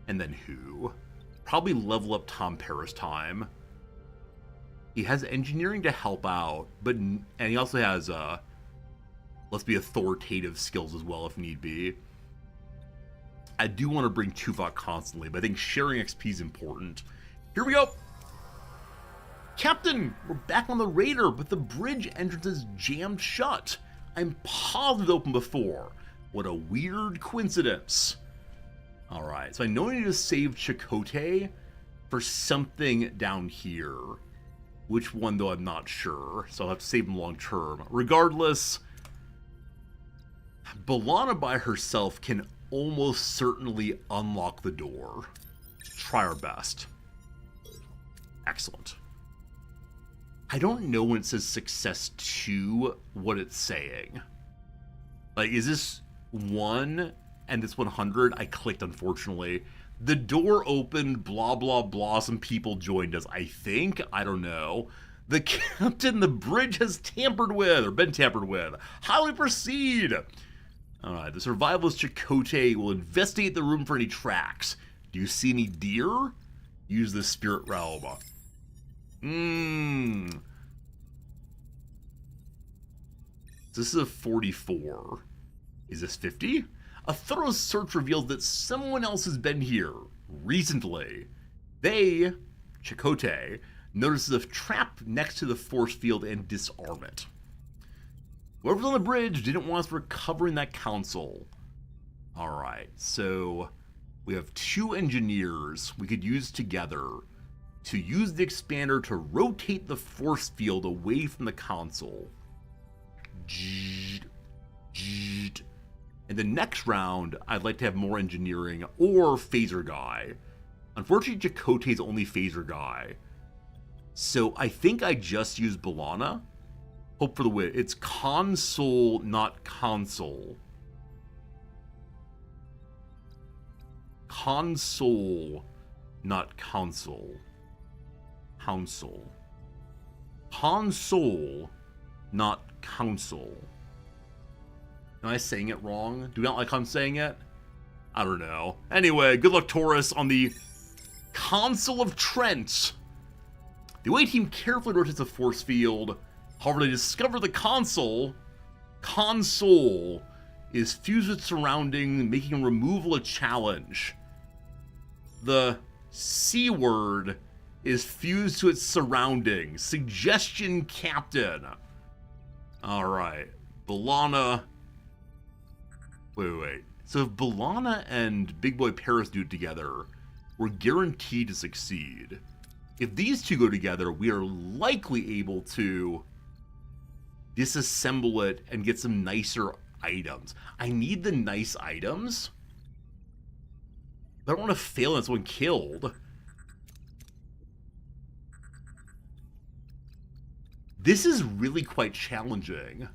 And then who? Probably level up Tom Paris time. He has engineering to help out, and he also has, let's be authoritative skills as well if need be. I do want to bring Tuvok constantly, but I think sharing XP is important. Here we go! Captain, we're back on the radar, but the bridge entrance is jammed shut. I'm positive it opened before. What a weird coincidence. Alright, so I know I need to save Chakotay for something down here. Which one, though, I'm not sure, so I'll have to save him long term. Regardless, Balana by herself can almost certainly unlock the door. Try our best. Excellent. I don't know when it says success 2 what it's saying. Like, is this 1 and this 100? I clicked, unfortunately. The door opened, blah, blah, blah. Some people joined us, I think. I don't know. The captain, the bridge has tampered with, or been tampered with. How do we proceed? Alright, the survivalist Chakotay will investigate the room for any tracks. Do you see any deer? Use the spirit realm. This is a 44. Is this 50? A thorough search reveals that someone else has been here recently. They, Chakotay, notices a trap next to the force field and disarm it. Whoever's on the bridge didn't want us recovering that console. Alright, so we have 2 engineers we could use together to use the expander to rotate the force field away from the console. In the next round, I'd like to have more engineering or phaser guy. Unfortunately, Chakotay's only phaser guy. So I think I just used Balana. Hope for the win. It's console, not console. Console, not console. Council. Console, not council. Am I saying it wrong? Do you not like how I'm saying it? I don't know. Anyway, good luck, Taurus, on the Council of Trent. The away team carefully rotates the force field. However, they discover the console is fused with surrounding, making removal a challenge. The C-word is fused to its surroundings. Suggestion Captain. Alright. B'Elanna. Wait. So if B'Elanna and Big Boy Paris do it together, we're guaranteed to succeed. If these two go together, we are likely able to disassemble it and get some nicer items. I need the nice items. I don't want to fail and someone killed. This is really quite challenging.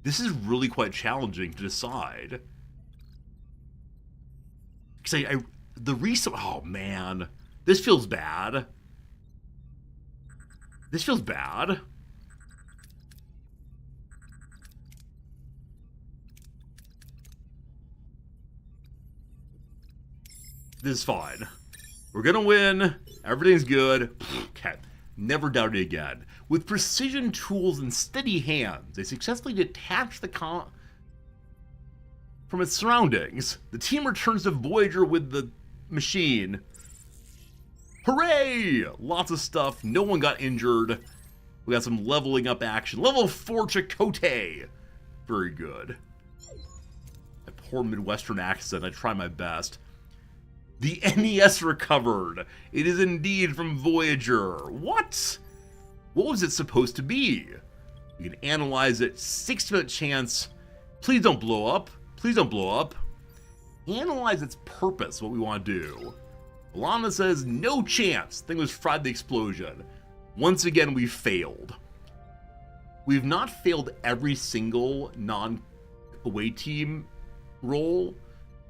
This is really quite challenging to decide. Because oh man. This feels bad. This feels bad. This is fine. We're gonna win. Everything's good. Okay. Never doubt it again. With precision tools and steady hands, they successfully detach the from its surroundings. The team returns to Voyager with the machine. Hooray! Lots of stuff. No one got injured. We got some leveling up action. Level 4 Chakotay. Very good. My poor Midwestern accent. I try my best. The NES recovered. It is indeed from Voyager. What? What was it supposed to be? We can analyze it. 6% chance. Please don't blow up. Please don't blow up. Analyze its purpose, what we want to do. B'Elanna says, no chance. Thing was fried the explosion. Once again, we failed. We've not failed every single non-away team role,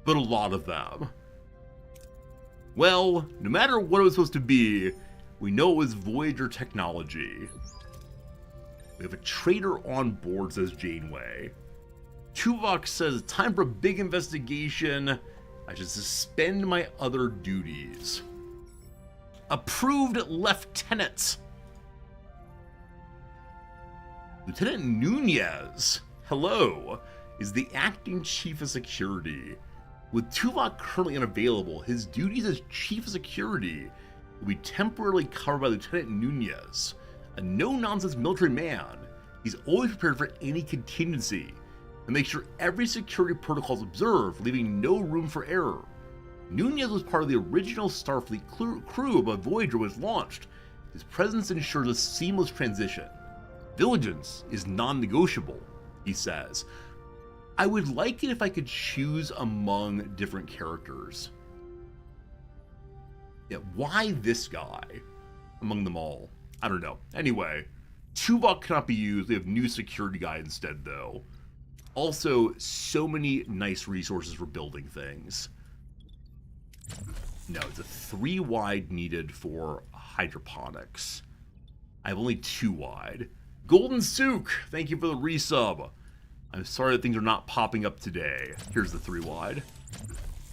but a lot of them. Well, no matter what it was supposed to be, we know it was Voyager technology. We have a traitor on board, says Janeway. Tuvok says, time for a big investigation. I should suspend my other duties. Approved, Lieutenant. Lieutenant Nunez, hello, is the acting chief of security. With Tuvok currently unavailable, his duties as chief of security will be temporarily covered by Lieutenant Nunez, a no-nonsense military man. He's always prepared for any contingency and makes sure every security protocol is observed, leaving no room for error. Nunez was part of the original Starfleet crew when Voyager was launched. His presence ensures a seamless transition. Vigilance is non-negotiable, he says. I would like it if I could choose among different characters. Yeah, why this guy among them all? I don't know. Anyway, Tuvok cannot be used. We have new security guy instead, though. Also, so many nice resources for building things. No, it's a 3 wide needed for hydroponics. I have only 2 wide. Golden Sook, thank you for the resub. I'm sorry that things are not popping up today. Here's the 3 wide.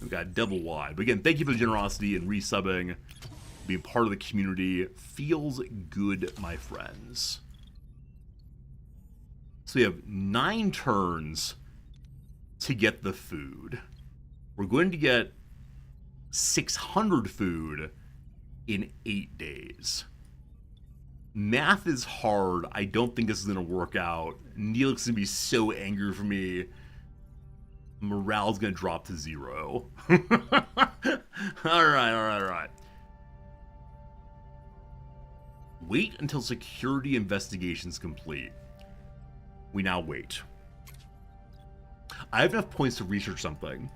We've got double wide. But again, thank you for the generosity and resubbing. Being part of the community feels good, my friends. So we have 9 turns to get the food. We're going to get 600 food in 8 days. Math is hard. I don't think this is going to work out. Neelix is going to be so angry for me. Morale's going to drop to 0. All right. Wait until security investigation's complete. We now wait. I have enough points to research something.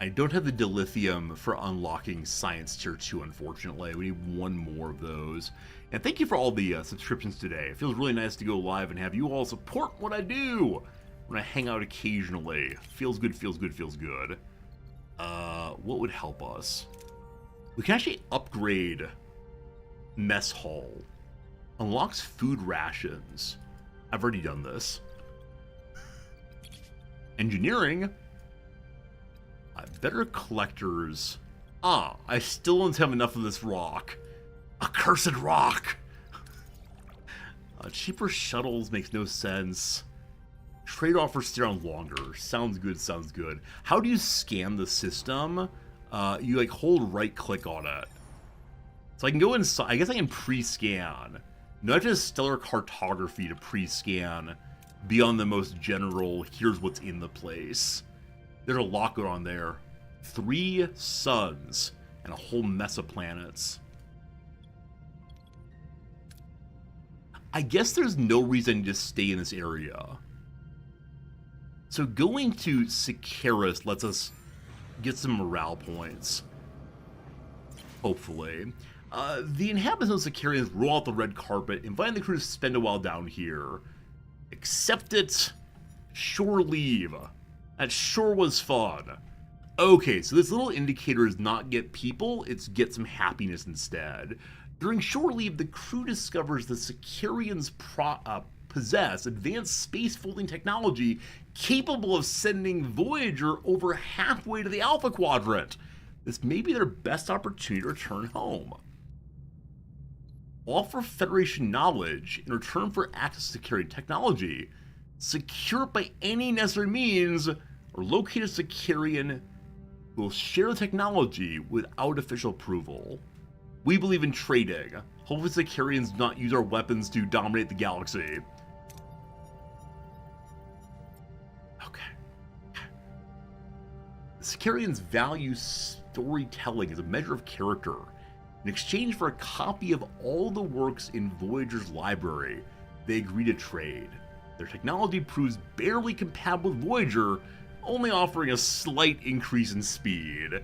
I don't have the dilithium for unlocking Science Tier 2, unfortunately. We need 1 more of those. And thank you for all the subscriptions today. It feels really nice to go live and have you all support what I do when I hang out occasionally. Feels good. What would help us? We can actually upgrade Mess Hall. Unlocks food rations. I've already done this. Engineering. Better collectors. I still don't have enough of this rock. Accursed rock! Cheaper shuttles makes no sense. Trade offers stay around longer. Sounds good, sounds good. How do you scan the system? You like hold right click on it. So I can go inside. I guess I can pre-scan. Not just stellar cartography to pre-scan beyond the most general, here's what's in the place. There's a lot going on there. 3 suns and a whole mess of planets. I guess there's no reason to stay in this area. So going to Sikaris lets us get some morale points. Hopefully. The inhabitants of Sicarians roll out the red carpet, inviting the crew to spend a while down here. Accept it. Shore leave. That sure was fun. Okay, so this little indicator is not get people, it's get some happiness instead. During shore leave, the crew discovers the Sicarians possess advanced space-folding technology capable of sending Voyager over halfway to the Alpha Quadrant. This may be their best opportunity to return home. Offer Federation knowledge in return for access to Sicarian technology. Secure it by any necessary means, or locate a Sicarian who will share the technology without official approval. We believe in trading. Hopefully Sicarians do not use our weapons to dominate the galaxy. Okay. The Sicarians value storytelling as a measure of character. In exchange for a copy of all the works in Voyager's library, they agree to trade. Their technology proves barely compatible with Voyager, only offering a slight increase in speed.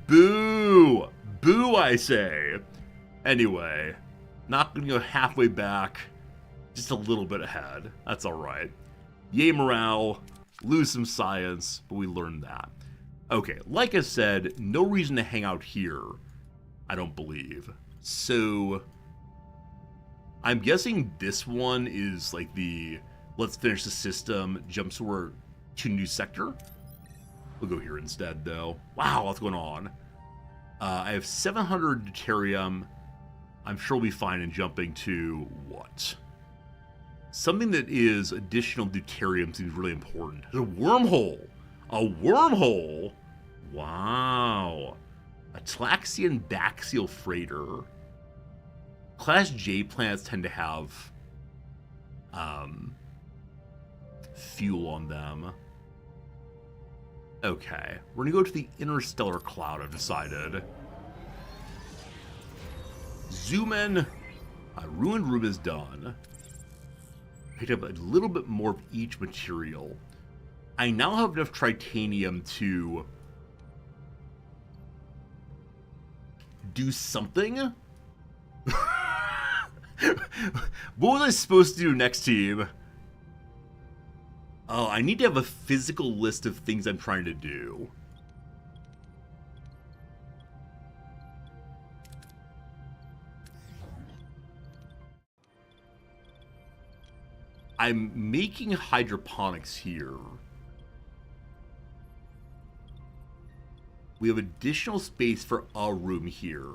Boo! Boo, I say! Anyway, not gonna go halfway back, just a little bit ahead. That's alright. Yay morale, lose some science, but we learned that. Okay, like I said, no reason to hang out here, I don't believe. So, I'm guessing this one is like the let's finish the system, jump to a new sector. We'll go here instead, though. Wow, what's going on? I have 700 deuterium. I'm sure we'll be fine in jumping to what? Something that is additional deuterium seems really important. There's a wormhole! A wormhole? Wow. A Tlaxian Baxial freighter. Class J planets tend to have fuel on them. Okay, we're gonna go to the interstellar cloud, I've decided. Zoom in. Ruined room is done. Picked up a little bit more of each material. I now have enough tritanium to do something? What was I supposed to do next, team? Oh, I need to have a physical list of things I'm trying to do. I'm making hydroponics here. We have additional space for a room here.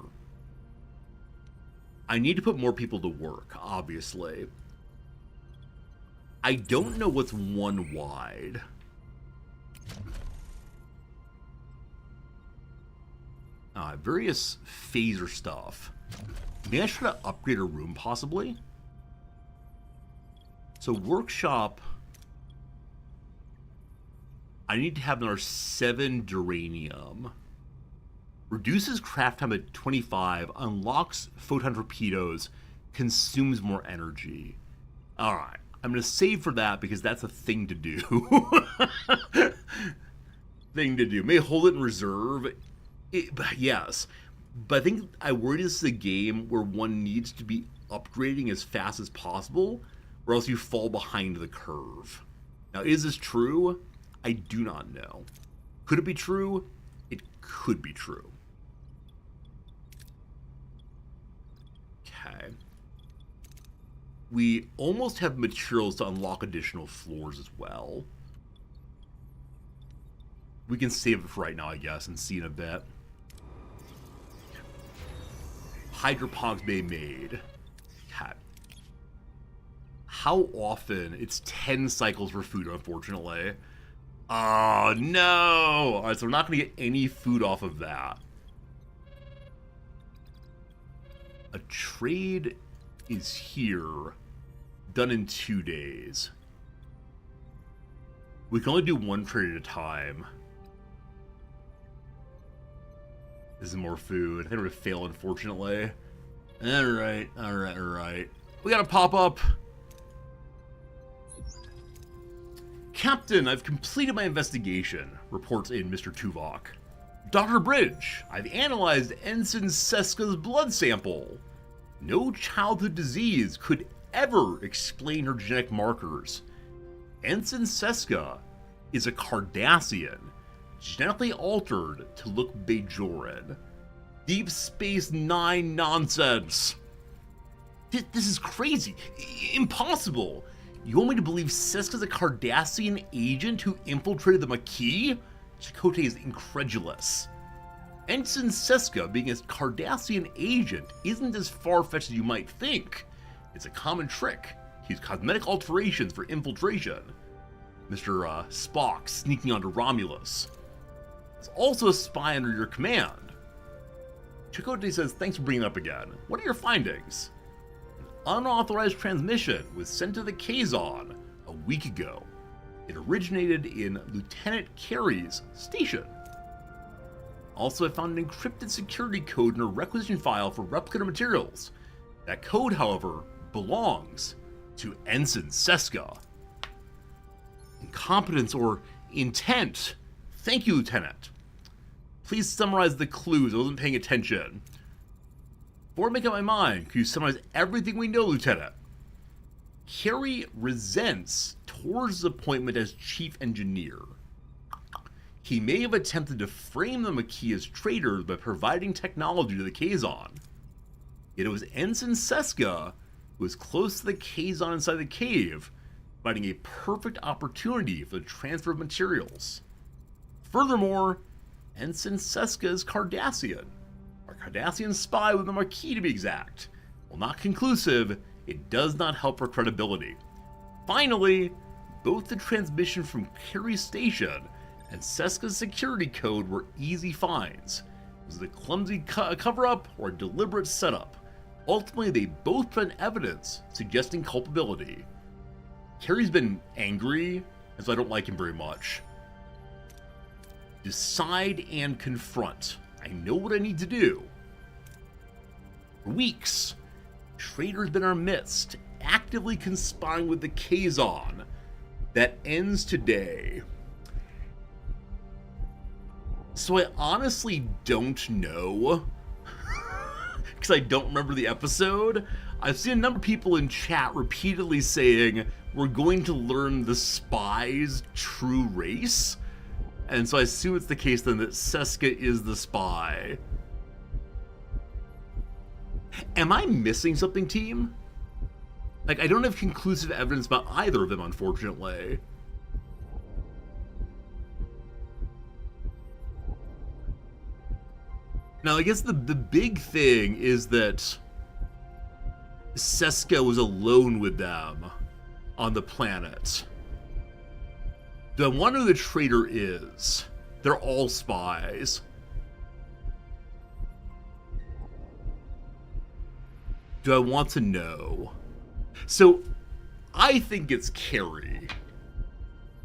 I need to put more people to work, obviously. I don't know what's one wide. Various phaser stuff. May I try to upgrade a room, possibly? So, workshop. I need to have another 7 duranium. Reduces craft time at 25, unlocks photon torpedoes, consumes more energy. Alright, I'm going to save for that because that's a thing to do. May hold it in reserve. Yes, but I think I worry this is a game where one needs to be upgrading as fast as possible, or else you fall behind the curve. Now, is this true? I do not know. Could it be true? It could be true. Okay. We almost have materials to unlock additional floors as well. We can save it for right now, I guess, and see in a bit. Hydroponics bay made. Okay. how often? It's 10 cycles for food, unfortunately. Oh, no! Alright, so we're not going to get any food off of that. A trade is here. Done in 2 days. We can only do one trade at a time. This is more food. I think we're gonna fail, unfortunately. Alright. We got a pop-up. Captain, I've completed my investigation, reports in Mr. Tuvok. Dr. Bridge, I've analyzed Ensign Seska's blood sample. No childhood disease could ever explain her genetic markers. Ensign Seska is a Cardassian, genetically altered to look Bajoran. Deep Space Nine nonsense. This is crazy. Impossible. You want me to believe Seska's a Cardassian agent who infiltrated the Maquis? Chakotay is incredulous. Ensign Seska being a Cardassian agent isn't as far-fetched as you might think. It's a common trick. Use cosmetic alterations for infiltration. Mr. Spock sneaking onto Romulus. It's also a spy under your command. Chakotay says, thanks for bringing it up again. What are your findings? An unauthorized transmission was sent to the Kazon a week ago. It originated in Lieutenant Carey's station. Also, I found an encrypted security code in a requisition file for replicator materials. That code, however, belongs to Ensign Seska. Incompetence or intent. Thank you, Lieutenant. Please summarize the clues. I wasn't paying attention. Before I make up my mind, could you summarize everything we know, Lieutenant? Carey resents Tor's appointment as chief engineer. He may have attempted to frame the Maquis as traitors by providing technology to the Kazon. Yet it was Ensign Seska who was close to the Kazon inside the cave, providing a perfect opportunity for the transfer of materials. Furthermore, Ensign Seska is Cardassian. A Cardassian spy with the Maquis to be exact. While not conclusive, it does not help her credibility. Finally, both the transmission from Carey's station and Seska's security code were easy finds. Was it a clumsy cover-up or a deliberate setup? Ultimately, they both present evidence suggesting culpability. Carey's been angry, and so I don't like him very much. Decide and confront. I know what I need to do. For weeks, traitor's been in our midst, actively conspiring with the Kazon. That ends today. So I honestly don't know, because I don't remember the episode. I've seen a number of people in chat repeatedly saying, we're going to learn the spy's true race. And so I assume it's the case then that Seska is the spy. Am I missing something, team? Like, I don't have conclusive evidence about either of them, unfortunately. Now, I guess the big thing is that Seska was alone with them on the planet. Do I want to know who the traitor is? They're all spies. Do I want to know? So, I think it's Carey.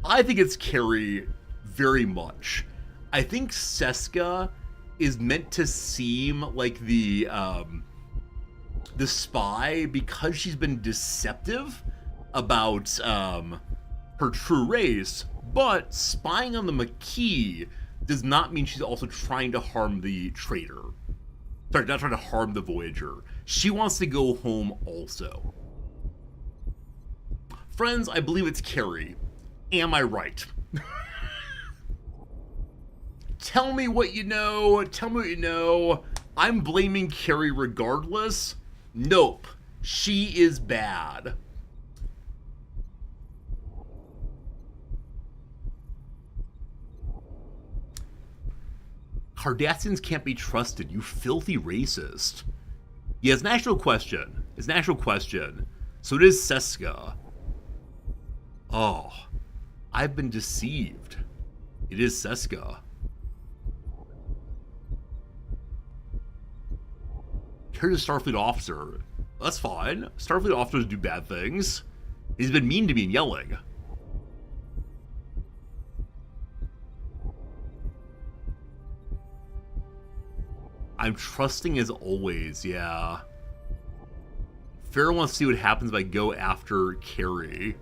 I think it's Carey very much. I think Seska is meant to seem like the spy because she's been deceptive about her true race, but spying on the Maquis does not mean she's also trying to harm the traitor. Sorry, not trying to harm the Voyager. She wants to go home also. Friends, I believe it's Carey. Am I right? Tell me what you know. Tell me what you know. I'm blaming Carey regardless. Nope. She is bad. Cardassians can't be trusted, you filthy racist. Yeah, it's an actual question. It's an actual question. So it is Seska. Oh, I've been deceived. It is Seska. Here's a Starfleet officer. That's fine. Starfleet officers do bad things. He's been mean to me and yelling. I'm trusting as always, yeah. Farrah wants to see what happens if I go after Carrie.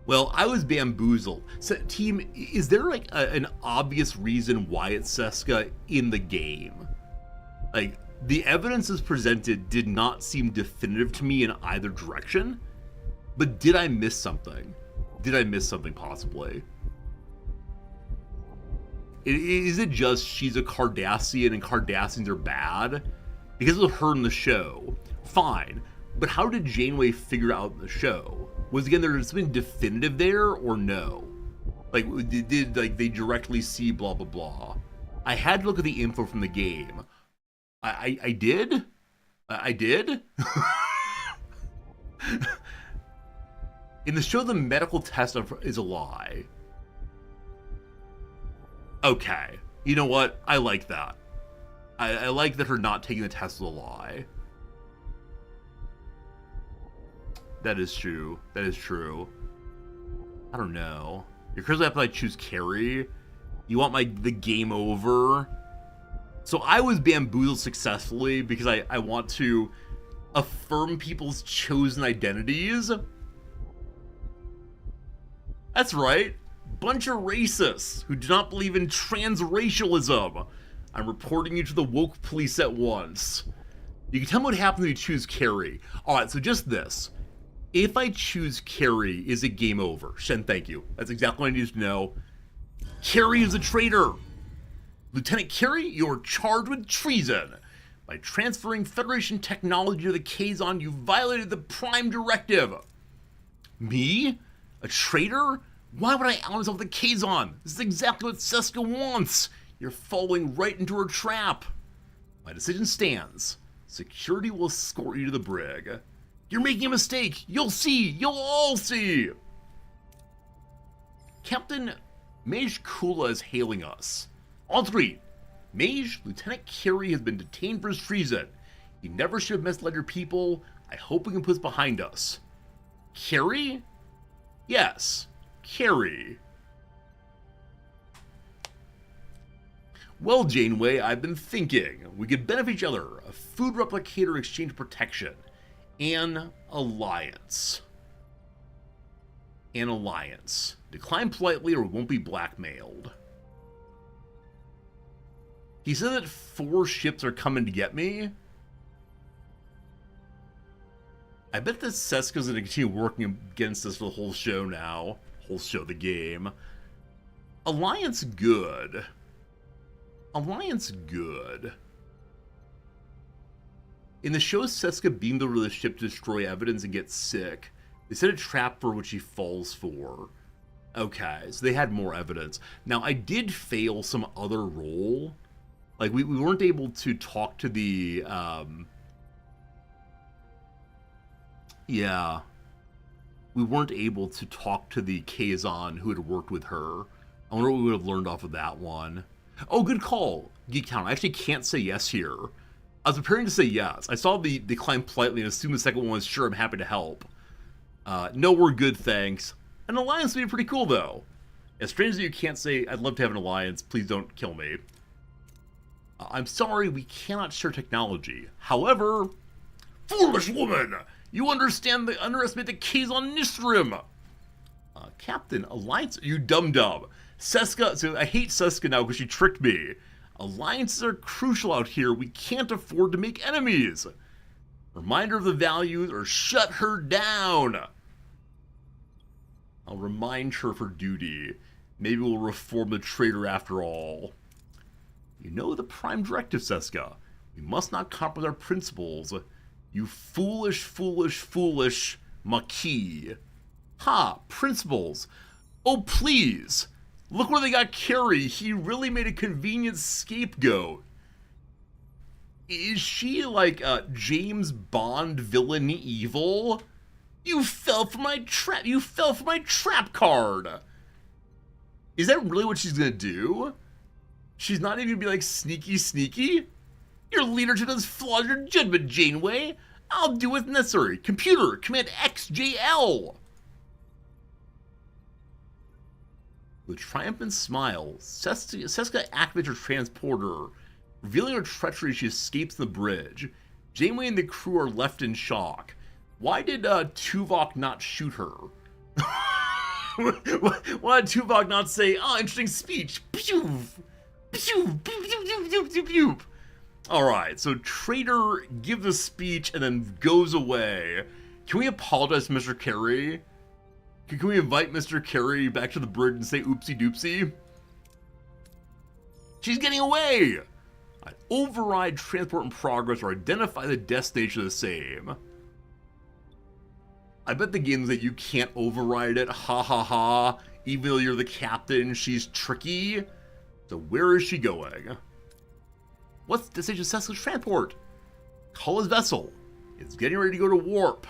Well, I was bamboozled. So, team, is there like an obvious reason why it's Seska in the game? Like, the evidence as presented did not seem definitive to me in either direction, but did I miss something? Did I miss something possibly? Is it just she's a Cardassian and Cardassians are bad? Because of her in the show, fine. But how did Janeway figure out the show? Was again there something definitive there or no? Like did like they directly see blah blah blah? I had to look at the info from the game. I did? I did? In the show, the medical test is a lie. Okay. You know what? I like that. I like that her not taking the test is a lie. That is true. That is true. I don't know. You're crazy after I choose Carrie. You want the game over? So I was bamboozled successfully because I want to affirm people's chosen identities. That's right. Bunch of racists who do not believe in transracialism. I'm reporting you to the woke police at once. You can tell me what happens when you choose Carrie. Alright, so just this. If I choose Carrie, is it game over? Shen, thank you. That's exactly what I need to know. Carrie is a traitor. Lieutenant Carrie, you're charged with treason. By transferring Federation technology to the Kazon, you violated the Prime Directive. Me? A traitor? Why would I out myself with the Kazon? This is exactly what Seska wants. You're falling right into her trap. My decision stands. Security will escort you to the brig. You're making a mistake. You'll see. You'll all see. Captain Mage Kula is hailing us. On three. Mage, Lieutenant Carey has been detained for his treason. He never should have misled your people. I hope we can put this behind us. Carey? Yes, Carey. Well, Janeway, I've been thinking. We could benefit each other. A food replicator exchange protection. An alliance. An alliance. Decline politely or we won't be blackmailed. He said that 4 ships are coming to get me. I bet that Seska's going to continue working against us for the whole show now. Whole show, the game. Alliance good. Alliance good. In the show, Seska beamed over the ship to destroy evidence and get sick. They set a trap for which he falls for. Okay, so they had more evidence. Now, I did fail some other role. Like, we weren't able to talk to the, yeah. We weren't able to talk to the Kazon who had worked with her. I wonder what we would have learned off of that one. Oh, good call, Geektown. I actually can't say yes here. I was preparing to say yes. I saw the decline politely and assumed the second one was sure, I'm happy to help. No, we're good, thanks. An alliance would be pretty cool, though. As strange as you can't say, I'd love to have an alliance. Please don't kill me. I'm sorry, we cannot share technology. However, foolish woman! You underestimate the Kazon Nistrim! Captain, alliance? You dum-dum. Seska, so I hate Seska now because she tricked me. Alliances are crucial out here. We can't afford to make enemies. Reminder of the values or shut her down. I'll remind her of her duty. Maybe we'll reform the traitor after all. You know the Prime Directive, Seska. We must not compromise our principles. You foolish, foolish, foolish Maquis. Ha! Principles. Oh, please! Look where they got Carrie. He really made a convenient scapegoat. Is she like James Bond villain evil? You fell for my trap. You fell for my trap card. Is that really what she's gonna do? She's not even gonna be like sneaky, sneaky? Your leadership has flawed your judgment, Janeway. I'll do what's necessary. Computer, command XJL. With a triumphant smile, Seska activates her transporter. Revealing her treachery, she escapes the bridge. Janeway and the crew are left in shock. Why did Tuvok not shoot her? Why did Tuvok not say, "Oh, interesting speech"? Pew! Pew! Pew! Pew! Pew! Pew! Pew! Alright, so Traitor gives a speech and then goes away. Can we apologize to Mr. Carey? Can we invite Mr. Carey back to the bridge and say oopsie doopsie? She's getting away! Override transport in progress or identify the destination of the same. I bet the game's that you can't override it, ha ha ha. Even though you're the captain, she's tricky. So where is she going? What's the destination of Seska's transport? Call his vessel. It's getting ready to go to warp.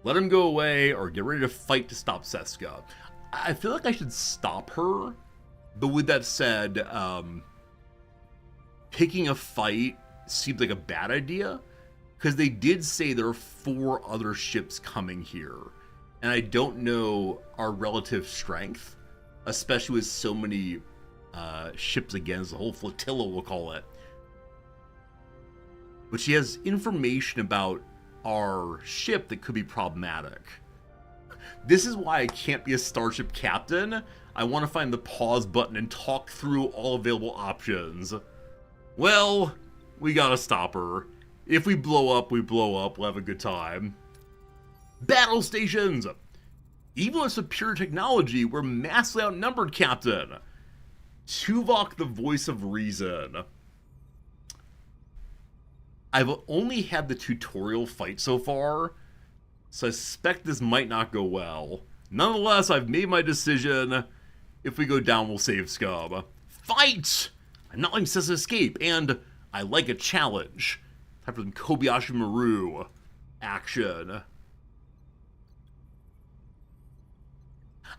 Let him go away or get ready to fight to stop Seska. I feel like I should stop her. But with that said, picking a fight seems like a bad idea. Because they did say there are 4 other ships coming here. And I don't know our relative strength. Especially with so many ships against the whole flotilla, we'll call it. But she has information about our ship that could be problematic. This is why I can't be a starship captain. I want to find the pause button and talk through all available options. Well, we gotta stop her. If we blow up, we blow up. We'll have a good time. Battle stations! Even with superior technology, we're massively outnumbered, Captain. Tuvok, the voice of reason. I've only had the tutorial fight so far, so I suspect this might not go well. Nonetheless, I've made my decision. If we go down, we'll save scum. Fight! I'm not letting Seska escape, and I like a challenge. Time for some Kobayashi Maru action.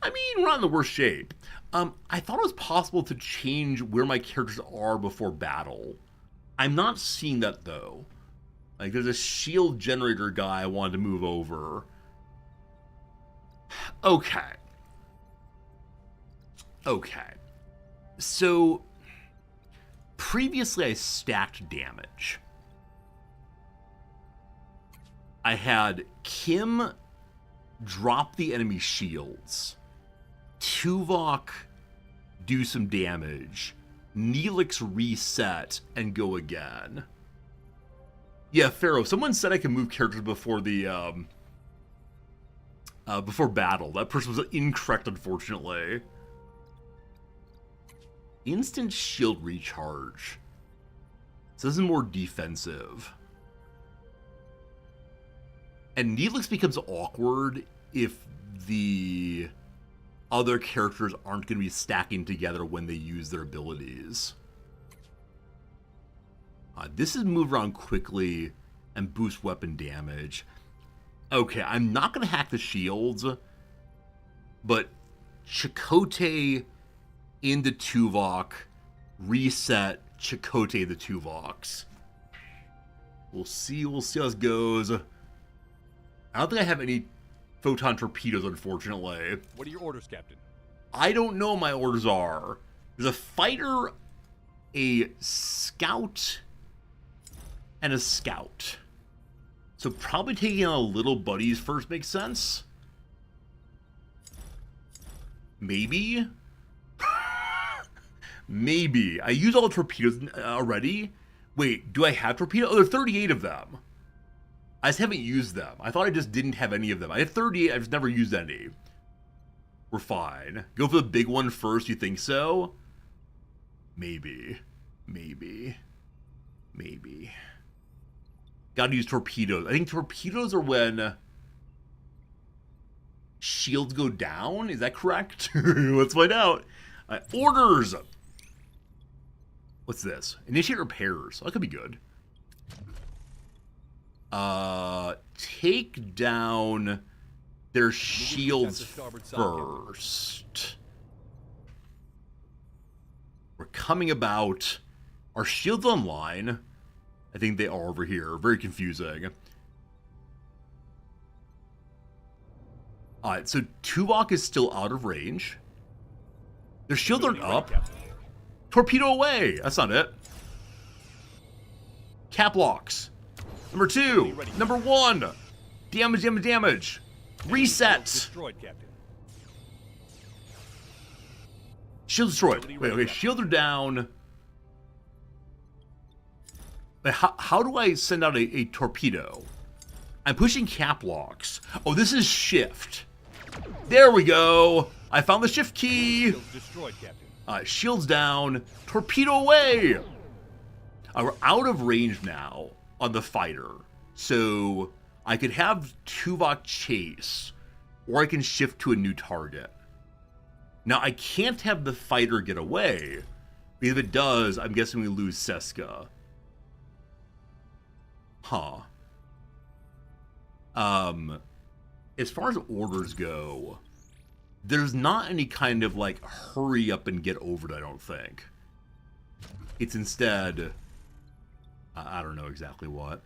I mean, we're not in the worst shape. I thought it was possible to change where my characters are before battle. I'm not seeing that, though. Like, there's a shield generator guy I wanted to move over. Okay. Okay. So, previously I stacked damage. I had Kim drop the enemy shields. Tuvok do some damage. Neelix reset and go again. Yeah, Pharaoh, someone said I can move characters before the, before battle. That person was incorrect, unfortunately. Instant shield recharge. So this is more defensive. And Neelix becomes awkward if the other characters aren't going to be stacking together when they use their abilities. This is move around quickly and boost weapon damage. Okay, I'm not going to hack the shields, but Chakotay into Tuvok, reset Chakotay the Tuvoks. We'll see how this goes. I don't think I have any photon torpedoes, unfortunately. What are your orders, Captain? I don't know what my orders are. There's a fighter, a scout, and a scout. So probably taking out little buddies first makes sense. Maybe. Maybe. I used all the torpedoes already. Wait, do I have torpedoes? Oh, there are 38 of them. I just haven't used them. I thought I just didn't have any of them. I have 38, I've just never used any. We're fine. Go for the big one first, you think so? Maybe. Maybe. Maybe. Gotta use torpedoes. I think torpedoes are when shields go down. Is that correct? Let's find out. Orders! What's this? Initiate repairs. Oh, that could be good. Take down their shields first. We're coming about. Are shields online? I think they are over here. Very confusing. Alright, so Tuvok is still out of range. Their shields aren't up. Torpedo away! That's not it. Cap locks. Number 2. Number 1. Damage, damage, damage. Reset. Destroyed, Captain. Shield destroyed. Wait, okay, shields are down. But how do I send out a torpedo? I'm pushing cap locks. Oh, this is shift. There we go. I found the shift key. Shields destroyed, Captain. Shields down. Torpedo away. We're out of range now on the fighter. So I could have Tuvok chase, or I can shift to a new target. Now, I can't have the fighter get away. Because if it does, I'm guessing we lose Seska. Huh. As far as orders go, there's not any kind of, like, hurry up and get over it, I don't think. It's instead, I don't know exactly what.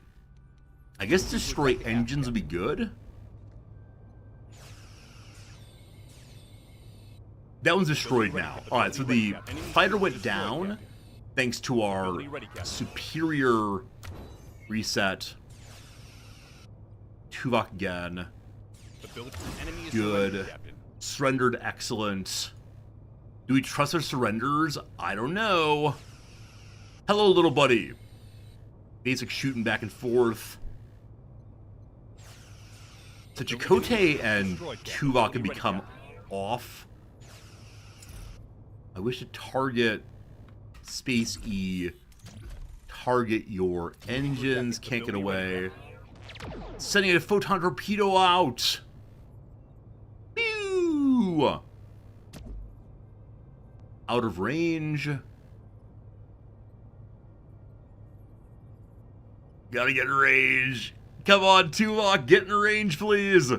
I guess destroy engines would be good. That one's destroyed now. Alright, so the fighter went down thanks to our superior reset. Tuvok again. Good. Surrendered, excellent. Do we trust our surrenders? I don't know. Hello, little buddy. Basic shooting back and forth. So Chakotay and Tuvok can become off. I wish to target Space E. Target your engines. Can't get away. Sending a photon torpedo out. Pew! Out of range. Gotta get in range. Come on, Tuvok, get in range, please.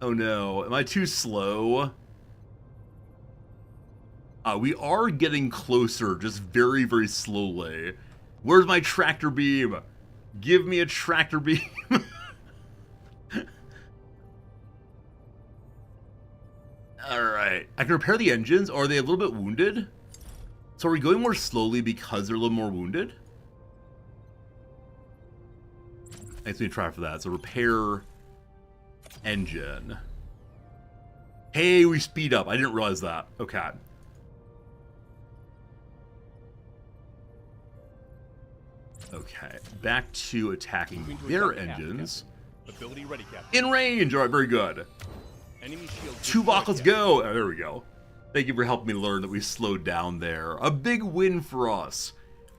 Oh no, am I too slow? We are getting closer, just very, very slowly. Where's my tractor beam? Give me a tractor beam. Alright. I can repair the engines. Or are they a little bit wounded? So are we going more slowly because they're a little more wounded? I guess we need to try for that. So repair engine. Hey, we speed up. I didn't realize that. Okay. Okay, back to attacking their engines. Ability ready, Captain. In range! Alright, very good. Enemy shield Tuvok, let's go! Oh, there we go. Thank you for helping me learn that we slowed down there. A big win for us.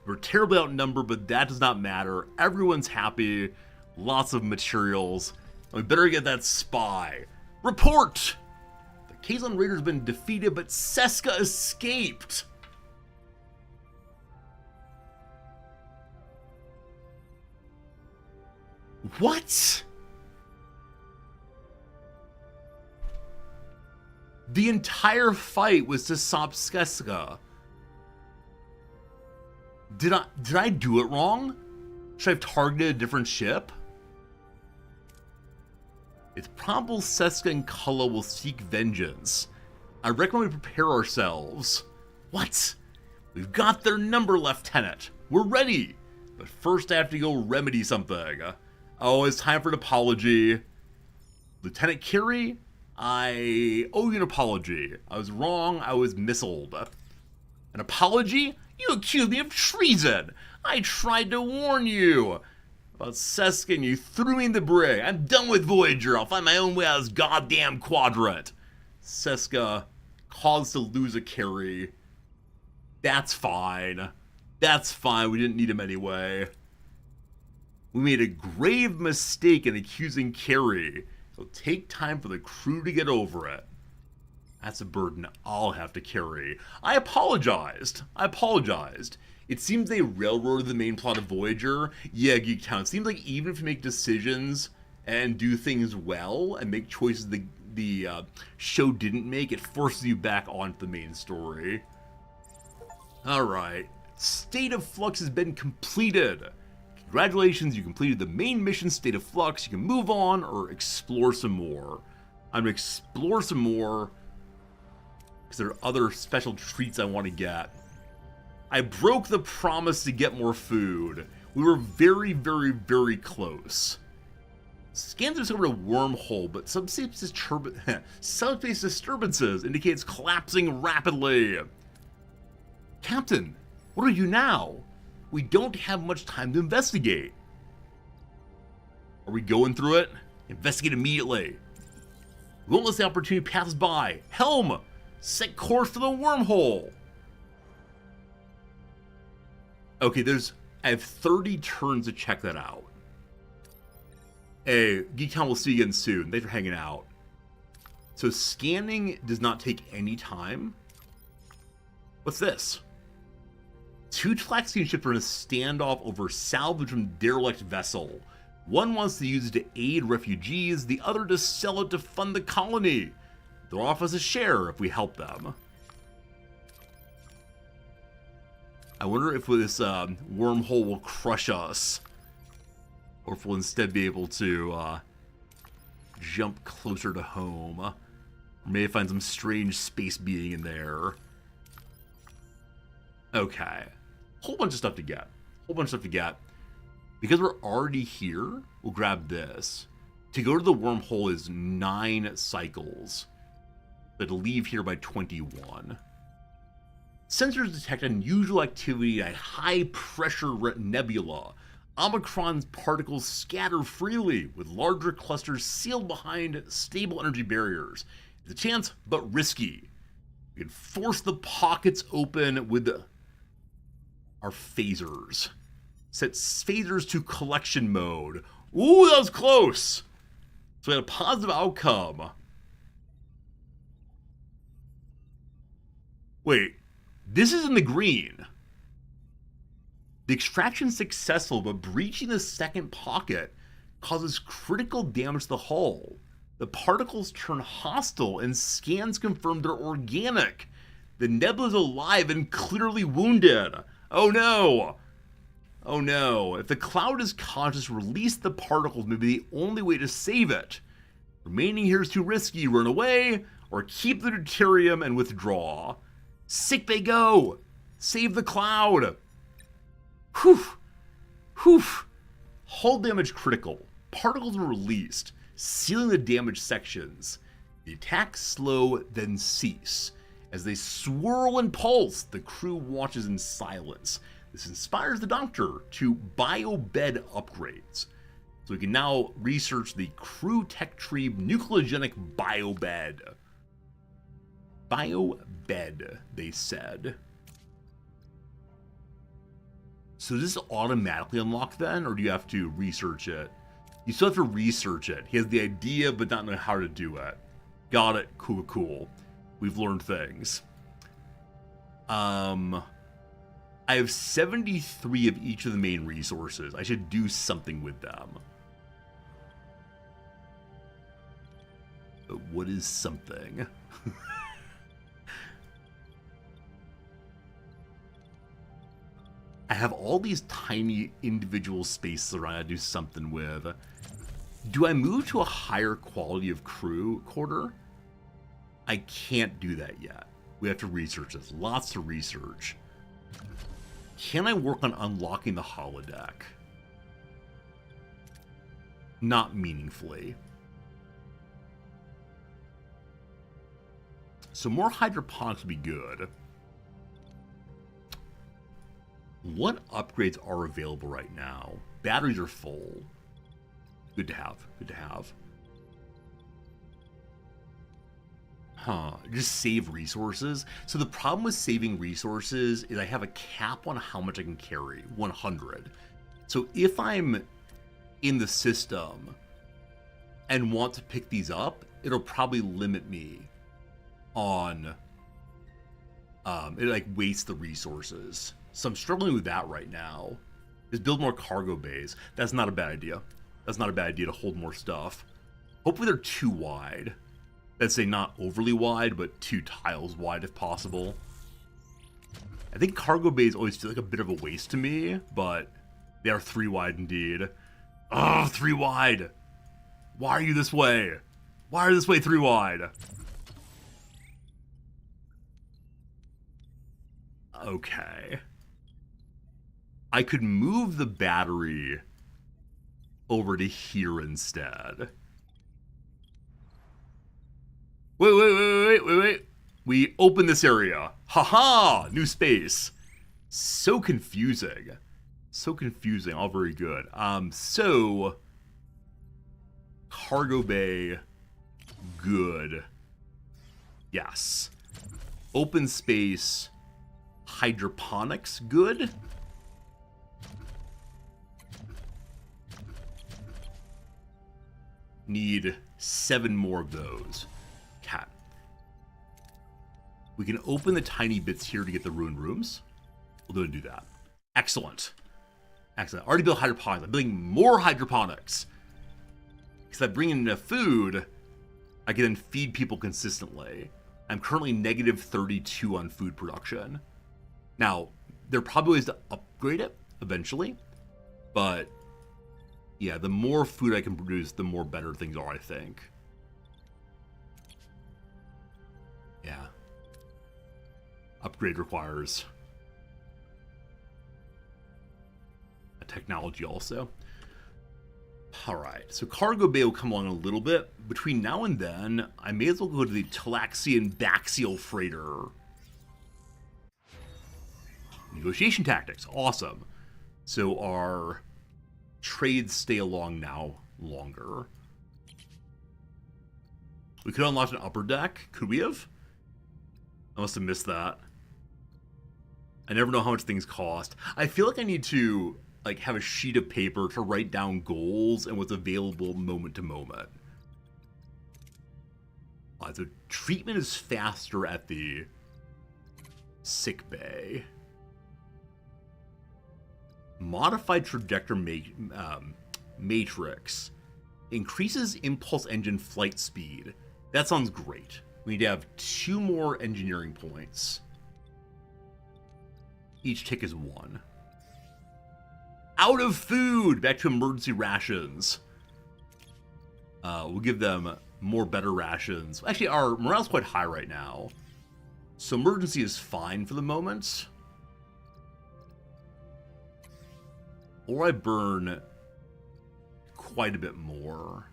We're terribly outnumbered, but that does not matter. Everyone's happy. Lots of materials. We better get that spy. Report! The Kazon Raider's been defeated, but Seska escaped! What? The entire fight was to stop Seska. Did I do it wrong? Should I have targeted a different ship? It's probable Seska and Culloh will seek vengeance. I recommend we prepare ourselves. What? We've got their number, Lieutenant. We're ready. But first I have to go remedy something. Oh, it's time for an apology. Lieutenant Curie, I owe you an apology. I was wrong. I was missiled. An apology? You accused me of treason. I tried to warn you about Seska and you threw me in the brig. I'm done with Voyager. I'll find my own way out of this goddamn quadrant. Seska caused to lose a Curie. That's fine. That's fine. We didn't need him anyway. We made a grave mistake in accusing Curie. It'll take time for the crew to get over it. That's a burden I'll have to carry. I apologized. It seems they railroaded the main plot of Voyager. Yeah, Geektown. It seems like even if you make decisions and do things well and make choices the show didn't make, it forces you back onto the main story. Alright. State of Flux has been completed. Congratulations, you completed the main mission, State of Flux. You can move on or explore some more. I'm going to explore some more because there are other special treats I want to get. I broke the promise to get more food. We were very, very, very close. Scans discovered a wormhole, but subspace disturbances indicates collapsing rapidly. Captain, what do we do now? We don't have much time to investigate. Are we going through it? Investigate immediately. We won't let the opportunity pass by. Helm! Set course for the wormhole! Okay, I have 30 turns to check that out. Hey, Geektown will see you again soon. Thanks for hanging out. So scanning does not take any time. What's this? 2 Tlaxian ships are in a standoff over salvage from derelict vessel. One wants to use it to aid refugees, the other to sell it to fund the colony. They'll offer us a share if we help them. I wonder if this wormhole will crush us, or if we'll instead be able to jump closer to home. Or maybe find some strange space being in there. Okay. Whole bunch of stuff to get. Because we're already here, we'll grab this. To go to the wormhole is 9 cycles. But to leave here by 21. Sensors detect unusual activity at high-pressure nebula. Omicron's particles scatter freely, with larger clusters sealed behind stable energy barriers. It's a chance, but risky. We can force the pockets open with our phasers. Set phasers to collection mode. Ooh, that was close! So we had a positive outcome. Wait, this is in the green. The extraction's successful, but breaching the second pocket causes critical damage to the hull. The particles turn hostile and scans confirm they're organic. The nebula's alive and clearly wounded. Oh no! Oh no, if the cloud is conscious, release the particles may be the only way to save it. Remaining here is too risky. Run away, or keep the deuterium and withdraw. Sickbay go! Save the cloud! Whew! Whew! Hull damage critical. Particles were released, sealing the damaged sections. The attacks slow, then cease. As they swirl and pulse, the crew watches in silence. This inspires the Doctor to biobed upgrades. So we can now research the crew tech tree nucleogenic biobed. Biobed, they said. So does this automatically unlock then, or do you have to research it? You still have to research it. He has the idea, but not know how to do it. Got it. Cool, cool. We've learned things. I have 73 of each of the main resources. I should do something with them. But what is something? I have all these tiny individual spaces around I do something with. Do I move to a higher quality of crew quarter? I can't do that yet. We have to research this. Lots to research. Can I work on unlocking the holodeck? Not meaningfully. So more hydroponics would be good. What upgrades are available right now? Batteries are full. Good to have. Good to have. Huh. Just save resources. So the problem with saving resources is I have a cap on how much I can carry. 100. So if I'm in the system and want to pick these up, it'll probably limit me on it like wastes the resources. So I'm struggling with that right now. Is build more cargo bays. That's not a bad idea. That's not a bad idea to hold more stuff. Hopefully they're too wide. Let's say not overly wide, but 2 tiles wide if possible. I think cargo bays always feel like a bit of a waste to me, but they are 3 wide indeed. Oh, 3 wide. Why are you this way? Why are you this way 3 wide? Okay. I could move the battery over to here instead. Wait. We open this area. Haha! New space. So confusing. So confusing. All very good. So... Cargo bay. Good. Yes. Open space. Hydroponics. Good. Need 7 more of those. Cat. We can open the tiny bits here to get the ruined rooms. We'll go and do that. Excellent. Excellent. Already built hydroponics. I'm building more hydroponics. Because I bring in enough food, I can then feed people consistently. I'm currently negative 32 on food production. Now, there are probably ways to upgrade it eventually. But, yeah, the more food I can produce, the more better things are, I think. Yeah. Upgrade requires a technology also. Alright, so cargo bay will come along a little bit. Between now and then, I may as well go to the Talaxian Baxial Freighter. Negotiation tactics, awesome. So our trades stay along now longer. We could unlock an upper deck. Could we have? I must have missed that. I never know how much things cost. I feel like I need to like have a sheet of paper to write down goals and what's available moment to moment. So treatment is faster at the sick bay. Modified trajectory matrix increases impulse engine flight speed. That sounds great. We need to have 2 more engineering points. Each tick is 1. Out of food! Back to emergency rations. We'll give them more better rations. Actually, our morale's quite high right now. So emergency is fine for the moment. Or I burn quite a bit more.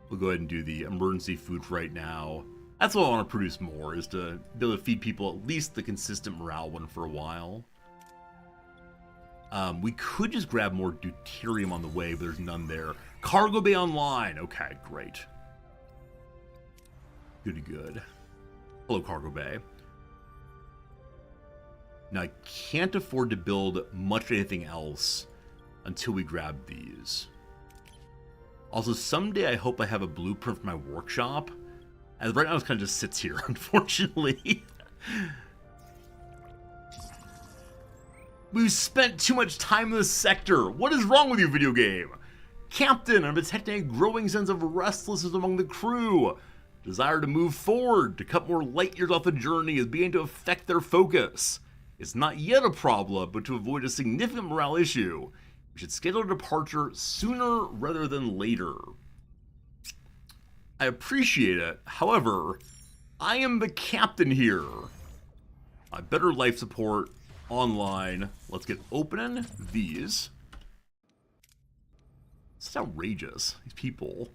We'll go ahead and do the emergency food right now. That's what I want to produce more, is to be able to feed people at least the consistent morale one for a while. We could just grab more deuterium on the way, but there's none there. Cargo bay online. Okay, great. Good. Hello, cargo bay. Now, I can't afford to build much anything else until we grab these. Also, someday I hope I have a blueprint for my workshop. As right now, it kind of just sits here, unfortunately. We've spent too much time in this sector. What is wrong with you, video game? Captain, I'm detecting a growing sense of restlessness among the crew. Desire to move forward, to cut more light years off the journey is beginning to affect their focus. It's not yet a problem, but to avoid a significant morale issue, we should schedule a departure sooner rather than later. I appreciate it. However, I am the captain here. Better life support online. Let's get opening these. This is outrageous. These people.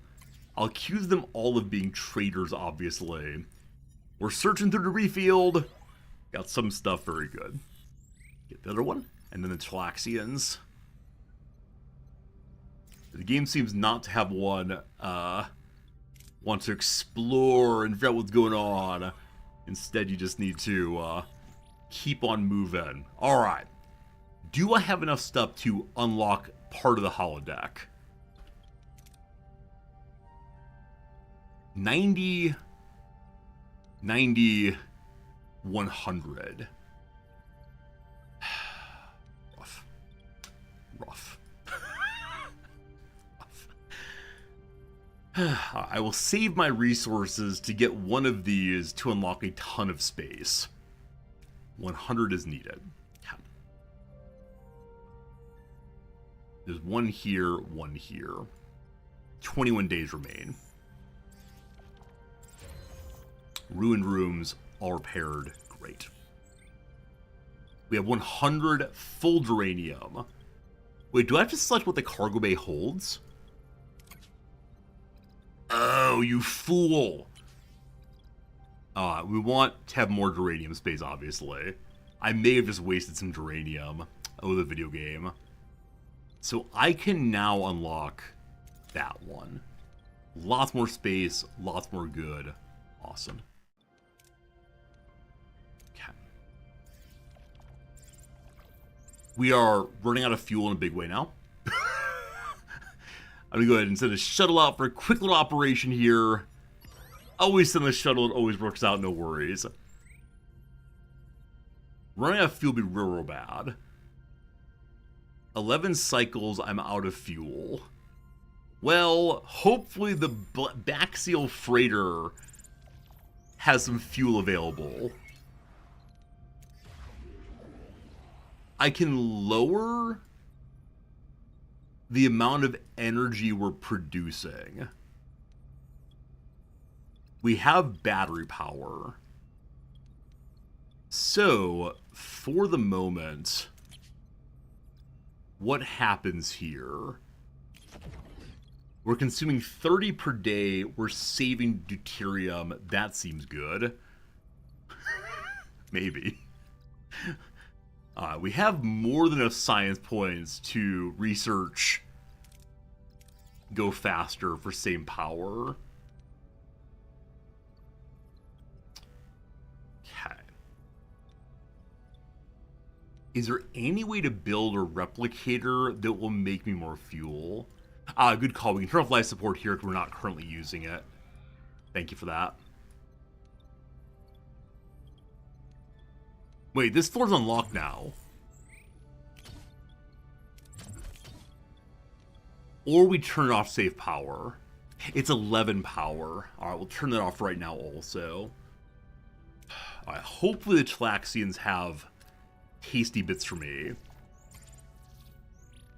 I'll accuse them all of being traitors, obviously. We're searching through the refield. Got some stuff very good. Get the other one. And then the Talaxians. The game seems not to have one want to explore and figure out what's going on. Instead, you just need to keep on moving. Alright. Do I have enough stuff to unlock part of the holodeck? 90 90, 100. Rough. Rough. I will save my resources to get one of these to unlock a ton of space. 100 is needed. There's one here, one here. 21 days remain. Ruined rooms, all repaired. Great. We have 100 full duranium. Wait, do I have to select what the cargo bay holds? Oh, you fool. We want to have more duranium space, obviously. I may have just wasted some duranium. Oh, the video game. So I can now unlock that one. Lots more space, lots more good. Awesome. Okay. We are running out of fuel in a big way now. I'm gonna go ahead and send a shuttle out for a quick little operation here. Always send the shuttle, it always works out, no worries. Running out of fuel would be real bad. 11 cycles, I'm out of fuel. Well, hopefully the backseal freighter has some fuel available. I can lower the amount of energy we're producing. We have battery power. So, for the moment, what happens here? We're consuming 30 per day. We're saving deuterium. That seems good. Maybe. We have more than enough science points to research go faster for same power. Okay. Is there any way to build a replicator that will make me more fuel? Good call. We can turn off life support here because we're not currently using it. Thank you for that. Wait, this floor's unlocked now. Or we turn off save power. It's 11 power. Alright, we'll turn that off right now also. Alright, hopefully the Tlaxians have tasty bits for me.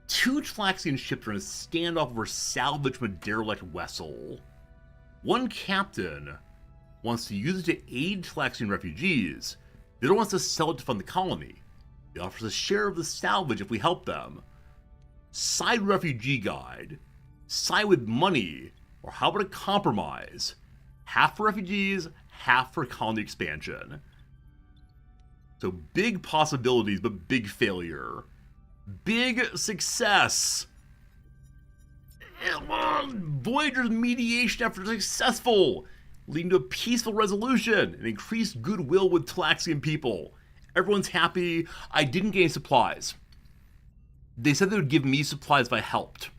2 Tlaxian ships are in a standoff over salvage from a derelict vessel. One captain wants to use it to aid Tlaxian refugees. The other wants to sell it to fund the colony. He offers a share of the salvage if we help them. Side refugee guide. Side with money. Or how about a compromise? Half for refugees, half for colony expansion. So big possibilities, but big failure. Big success. Voyager's mediation effort is successful, leading to a peaceful resolution and increased goodwill with Tlaxian people. Everyone's happy. I didn't get any supplies. They said they would give me supplies if I helped.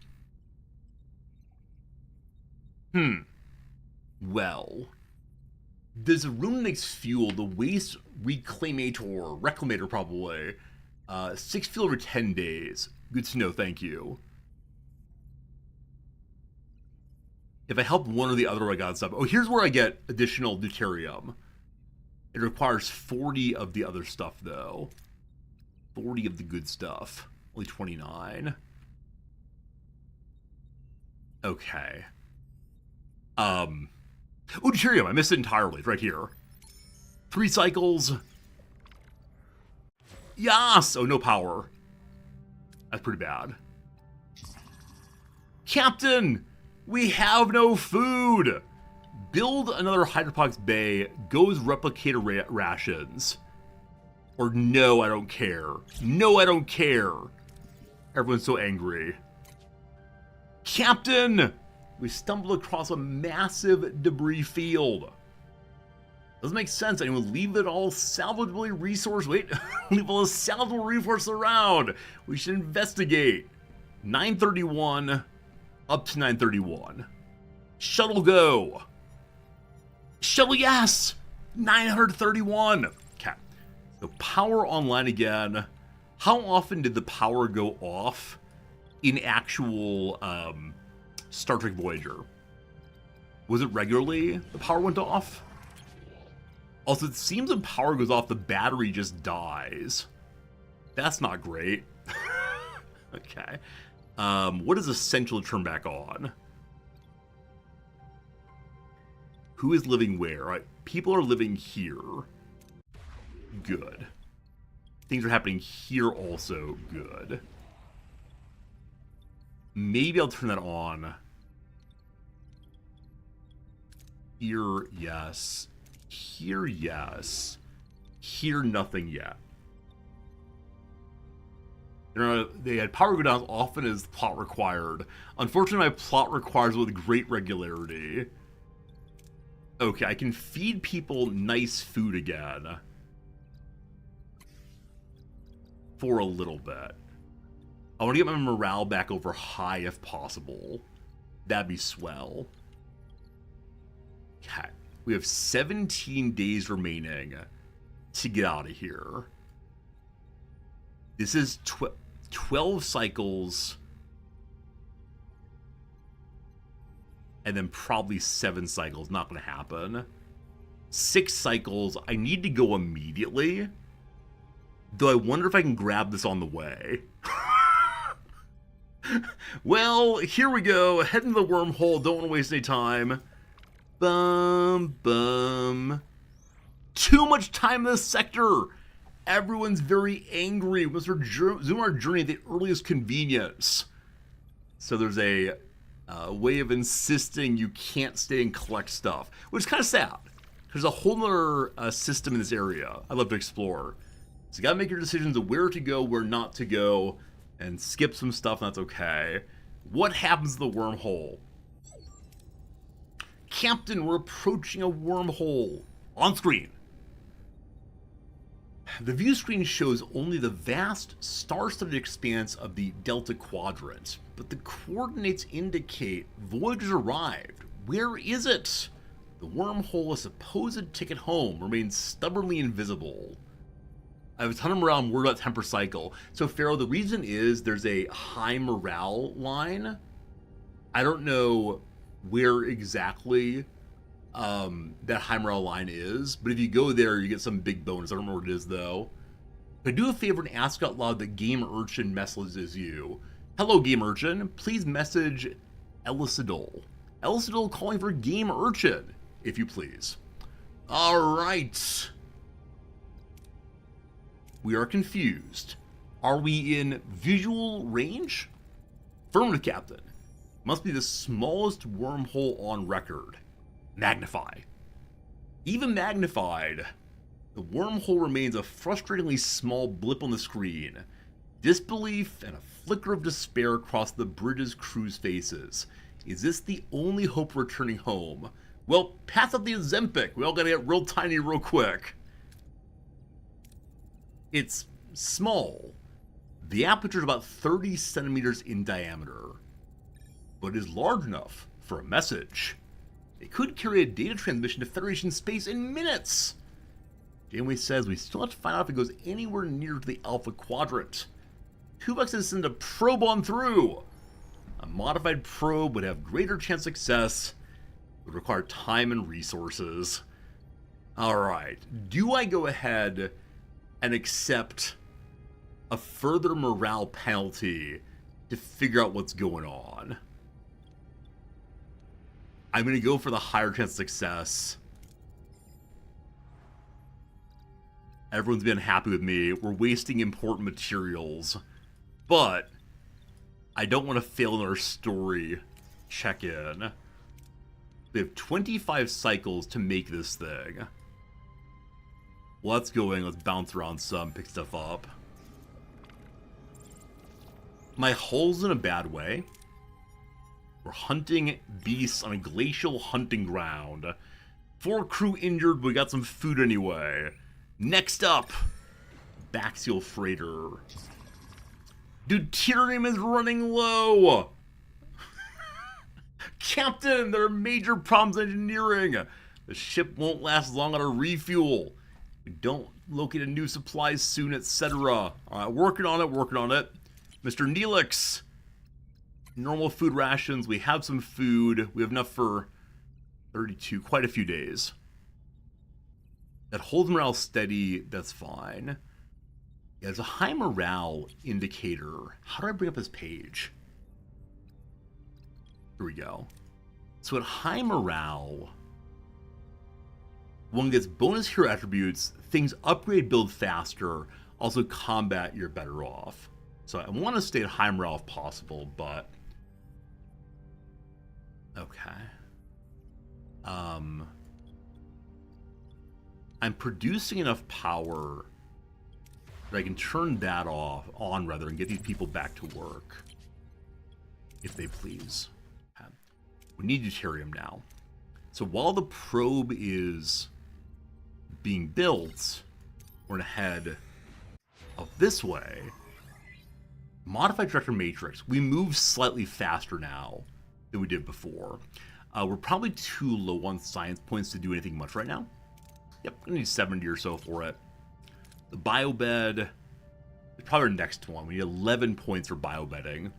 Well, there's a room that makes fuel, the waste reclamator probably. 6 fuel over 10 days. Good to know, thank you. If I help one or the other, I got stuff. Oh, here's where I get additional deuterium. It requires 40 of the other stuff, though. 40 of the good stuff. Only 29. Okay. Oh, deuterium, I missed it entirely. It's right here. 3 cycles. Yas! Oh, no power. That's pretty bad. Captain! We have no food! Build another hydroponics bay. Goes replicator rations. Or no, I don't care. No, I don't care. Everyone's so angry. Captain! We stumbled across a massive debris field. Doesn't make sense. Anyone leave it all salvageably resource. Wait, leave all the salvageable resources around. We should investigate. 931 up to 931. Shuttle go. Shuttle, yes. 931. Okay. So power online again. How often did the power go off in actual Star Trek Voyager? Was it regularly the power went off? Also, it seems when power goes off, the battery just dies. That's not great. Okay. What is essential to turn back on? Who is living where? Right. People are living here. Good. Things are happening here also. Good. Maybe I'll turn that on. Here, yes. Here, yes. Here, nothing yet. They had power go down as often as the plot required. Unfortunately, my plot requires with great regularity. Okay, I can feed people nice food again. For a little bit. I want to get my morale back over high if possible. That'd be swell. Okay. We have 17 days remaining to get out of here. This is 12 cycles. And then probably 7 cycles. Not going to happen. 6 cycles. I need to go immediately. Though I wonder if I can grab this on the way. Well, here we go. Head into the wormhole. Don't want to waste any time. Bum, bum. Too much time in this sector. Everyone's very angry. We must resume our journey at the earliest convenience. So there's a way of insisting you can't stay and collect stuff, which is kind of sad. There's a whole other system in this area I'd love to explore. So you gotta make your decisions of where to go, where not to go, and skip some stuff, and that's okay. What happens to the wormhole? Captain, we're approaching a wormhole. On screen. The view screen shows only the vast, star-studded expanse of the Delta Quadrant, but the coordinates indicate Voyager's arrived. Where is it? The wormhole, a supposed ticket home, remains stubbornly invisible. I have a ton of morale. I'm worried about temper cycle. So, Pharaoh, the reason is there's a high morale line. I don't know where exactly that high morale line is, but if you go there, you get some big bonus. I don't know what it is, though. But do a favor and ask out loud that Game Urchin messages you. Hello, Game Urchin. Please message Elicidol. Elicidol calling for Game Urchin, if you please. All right. We are confused. Are we in visual range? Affirmative, Captain. Must be the smallest wormhole on record. Magnify. Even magnified, the wormhole remains a frustratingly small blip on the screen. Disbelief and a flicker of despair across the bridge's crew's faces. Is this the only hope of returning home? Well, pass up the Ozempic. We all gotta get real tiny real quick. It's small. The aperture is about 30 centimeters in diameter, but is large enough for a message. It could carry a data transmission to Federation space in minutes. Janeway says we still have to find out if it goes anywhere near to the Alpha Quadrant. Tuvok has sent a probe on through. A modified probe would have greater chance of success, would require time and resources. Alright, do I go ahead and accept a further morale penalty to figure out what's going on? I'm going to go for the higher chance of success. Everyone's been happy with me. We're wasting important materials. But I don't want to fail in our story check-in. We have 25 cycles to make this thing. Let's go in. Let's bounce around some, pick stuff up. My hull's in a bad way. We're hunting beasts on a glacial hunting ground. 4 crew injured, but we got some food anyway. Next up, Baxial Freighter. Deuterium is running low! Captain, there are major problems engineering! The ship won't last long on a refuel. We don't locate a new supplies soon, etc. Alright, working on it, working on it. Mr. Neelix. Normal food rations. We have some food. We have enough for 32, quite a few days. That holds morale steady, that's fine. Yeah, there's a high morale indicator. How do I bring up this page? Here we go. So at high morale, one gets bonus hero attributes, things upgrade build faster, also combat you're better off. So I want to stay at high morale if possible, but... Okay. I'm producing enough power that I can turn that on rather, and get these people back to work. If they please. Okay. We need deuterium now. So while the probe is being built, we're going to head up this way. Modified director matrix. We move slightly faster now than we did before. We're probably too low on science points to do anything much right now. Yep, I need 70 or so for it. The biobed is probably our next one. We need 11 points for biobedding.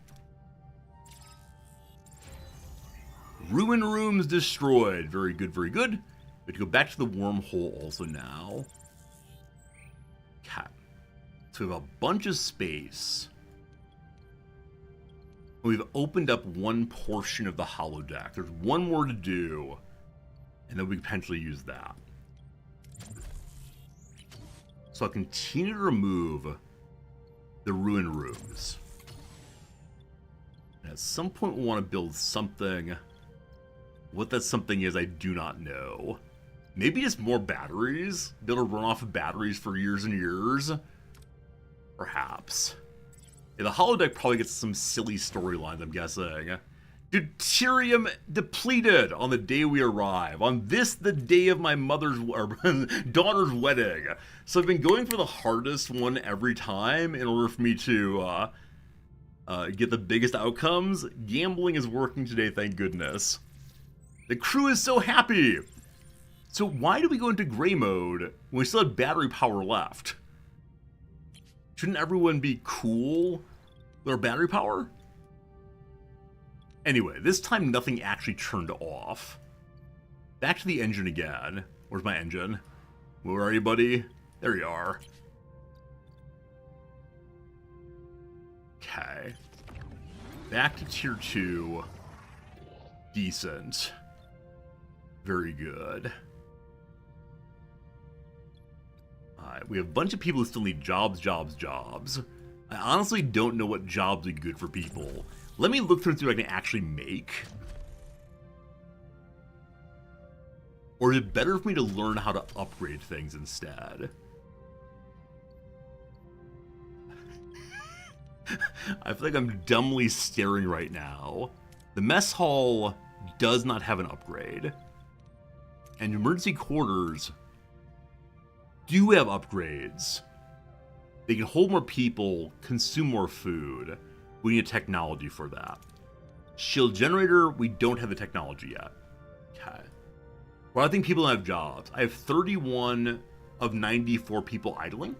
Ruin rooms destroyed. Very good, very good. We have to go back to the wormhole also now. Okay. So we have a bunch of space. We've opened up one portion of the holodeck. There's one more to do, and then we can potentially use that. So I'll continue to remove the ruin rooms. And at some point we'll want to build something. What that something is, I do not know. Maybe just more batteries? Be able to run off of batteries for years and years? Perhaps. Yeah, the holodeck probably gets some silly storylines, I'm guessing. Deuterium depleted on the day we arrive. On this, the day of my daughter's wedding. So I've been going for the hardest one every time in order for me to get the biggest outcomes. Gambling is working today, thank goodness. The crew is so happy. So why do we go into gray mode when we still have battery power left? Shouldn't everyone be cool with our battery power? Anyway, this time nothing actually turned off. Back to the engine again. Where's my engine? Where are you, buddy? There you are. Okay. Back to tier 2. Decent. Very good. Alright, we have a bunch of people who still need jobs. I honestly don't know what jobs are good for people. Let me look through and see what I can actually make. Or is it better for me to learn how to upgrade things instead? I feel like I'm dumbly staring right now. The mess hall does not have an upgrade. And emergency quarters do have upgrades. They can hold more people, consume more food. We need technology for that. Shield generator, we don't have the technology yet. Okay. Well, I think people don't have jobs. I have 31 of 94 people idling.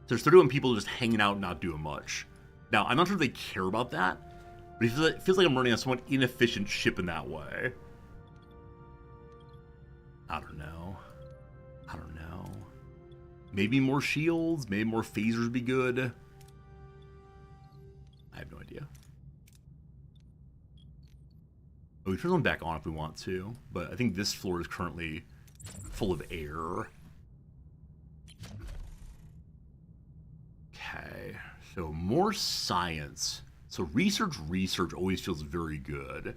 There's 31 people just hanging out and not doing much. Now, I'm not sure if they care about that, but it feels like I'm running a somewhat inefficient ship in that way. I don't know. Maybe more shields, maybe more phasers would be good. I have no idea. Oh, we turn them back on if we want to, but I think this floor is currently full of air. Okay, so more science. So research always feels very good.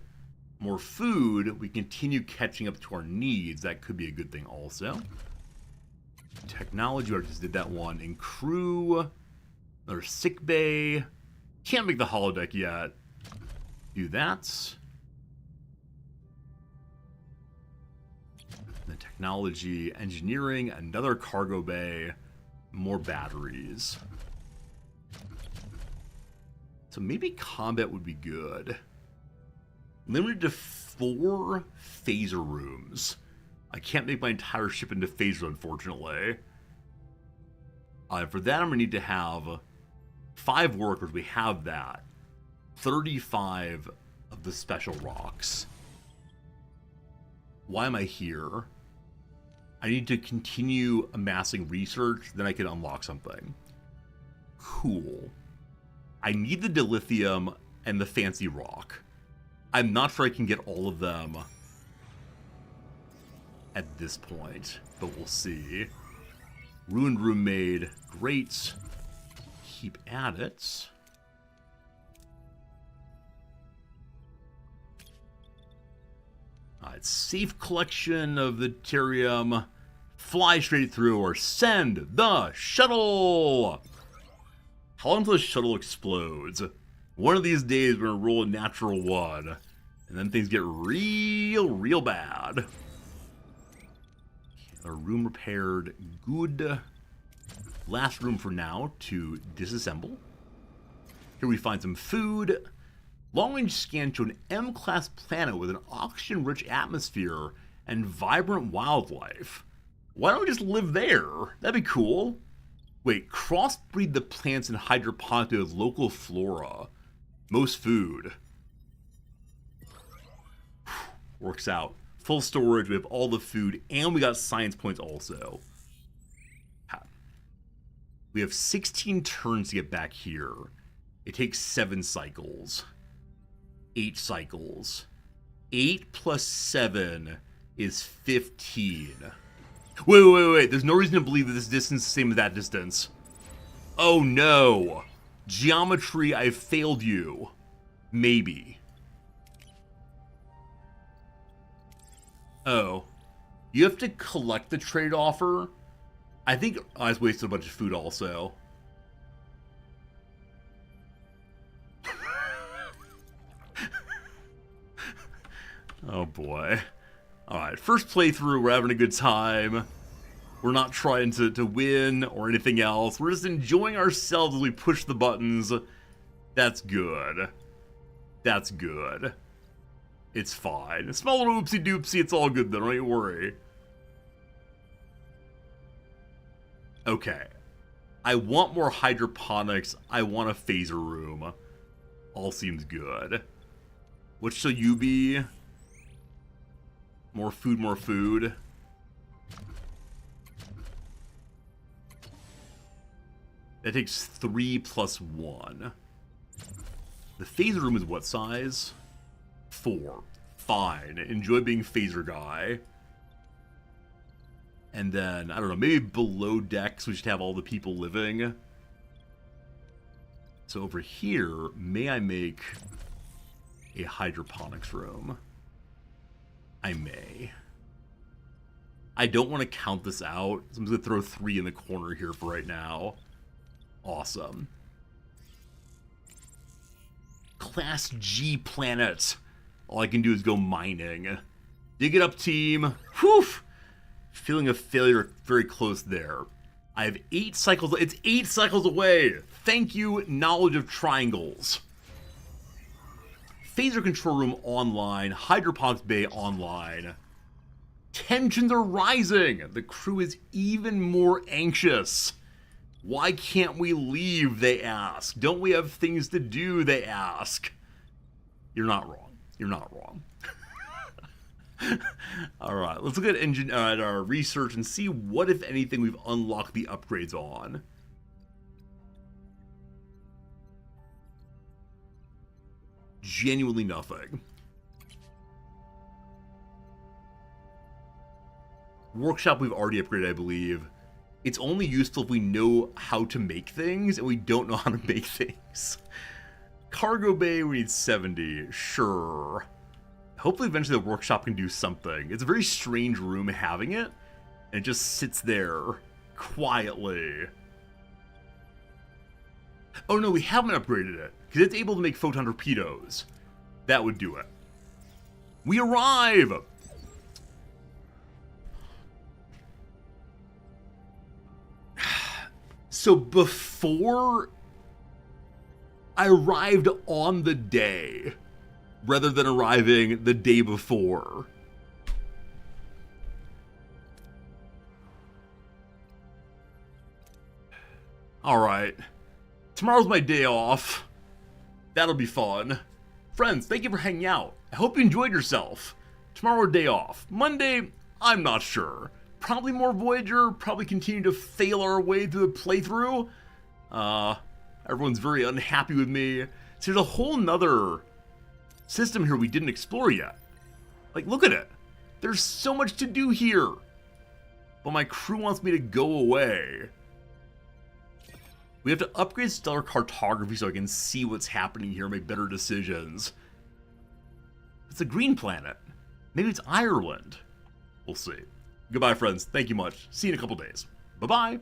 More food, we continue catching up to our needs. That could be a good thing also. Technology, I just did that one. And crew, another sick bay. Can't make the holodeck yet. Do that. The technology, engineering, another cargo bay, more batteries. So maybe combat would be good. Limited to 4 phaser rooms. I can't make my entire ship into phaser, unfortunately. For that, I'm going to need to have 5 workers. We have that. 35 of the special rocks. Why am I here? I need to continue amassing research, then I can unlock something. Cool. I need the dilithium and the fancy rock. I'm not sure I can get all of them at this point, but we'll see. Ruined room made. Great. Keep at it. Alright, safe collection of the Tyrium. Fly straight through or send the shuttle! How long until the shuttle explodes? One of these days we're gonna roll a natural 1. And then things get real bad. Okay, our room repaired. Good. Last room for now to disassemble. Here we find some food. Long-range scan showed an M-class planet with an oxygen-rich atmosphere and vibrant wildlife. Why don't we just live there? That'd be cool. Wait, crossbreed the plants in hydroponically with local flora. Most food. Works out. Full storage, we have all the food, and we got science points also. We have 16 turns to get back here. It takes 7 cycles. 8 cycles. 8 plus 7 is 15. Wait. There's no reason to believe that this distance is the same as that distance. Oh no. Geometry, I failed you. Maybe. Oh. You have to collect the trade offer? I think I just wasted a bunch of food also. Oh boy. Alright, first playthrough, we're having a good time. We're not trying to win or anything else. We're just enjoying ourselves as we push the buttons. That's good. That's good. It's fine. A small little oopsie doopsie, it's all good then, don't you worry. Okay. I want more hydroponics. I want a phaser room. All seems good. What shall you be? More food, more food. That takes 3 plus 1. The phaser room is what size? 4. Fine. Enjoy being phaser guy. And then, I don't know, maybe below decks we should have all the people living. So over here, may I make a hydroponics room? I may. I don't want to count this out, so I'm just going to throw 3 in the corner here for right now. Awesome. Class G planet. All I can do is go mining. Dig it up, team. Whew! Feeling a failure very close there. I have 8 cycles. It's 8 cycles away. Thank you, knowledge of triangles. Phaser control room online. Hydroponics bay online. Tensions are rising. The crew is even more anxious. Why can't we leave, they ask. Don't we have things to do, they ask. You're not wrong. You're not wrong. Alright, let's look at our research and see what, if anything, we've unlocked the upgrades on. Genuinely nothing. Workshop we've already upgraded, I believe. It's only useful if we know how to make things, and we don't know how to make things. Cargo bay, we need 70. Sure. Hopefully eventually the workshop can do something. It's a very strange room having it, and it just sits there quietly. Oh no, we haven't upgraded it, because it's able to make photon torpedoes. That would do it. We arrive! So before I arrived on the day, rather than arriving the day before. Alright. Tomorrow's my day off. That'll be fun. Friends, thank you for hanging out. I hope you enjoyed yourself. Tomorrow, day off. Monday, I'm not sure. Probably more Voyager, probably continue to fail our way through the playthrough. Everyone's very unhappy with me. So there's a whole nother system here we didn't explore yet. Like, look at it. There's so much to do here. But my crew wants me to go away. We have to upgrade stellar cartography so I can see what's happening here and make better decisions. It's a green planet. Maybe it's Ireland. We'll see. Goodbye, friends. Thank you much. See you in a couple days. Bye-bye.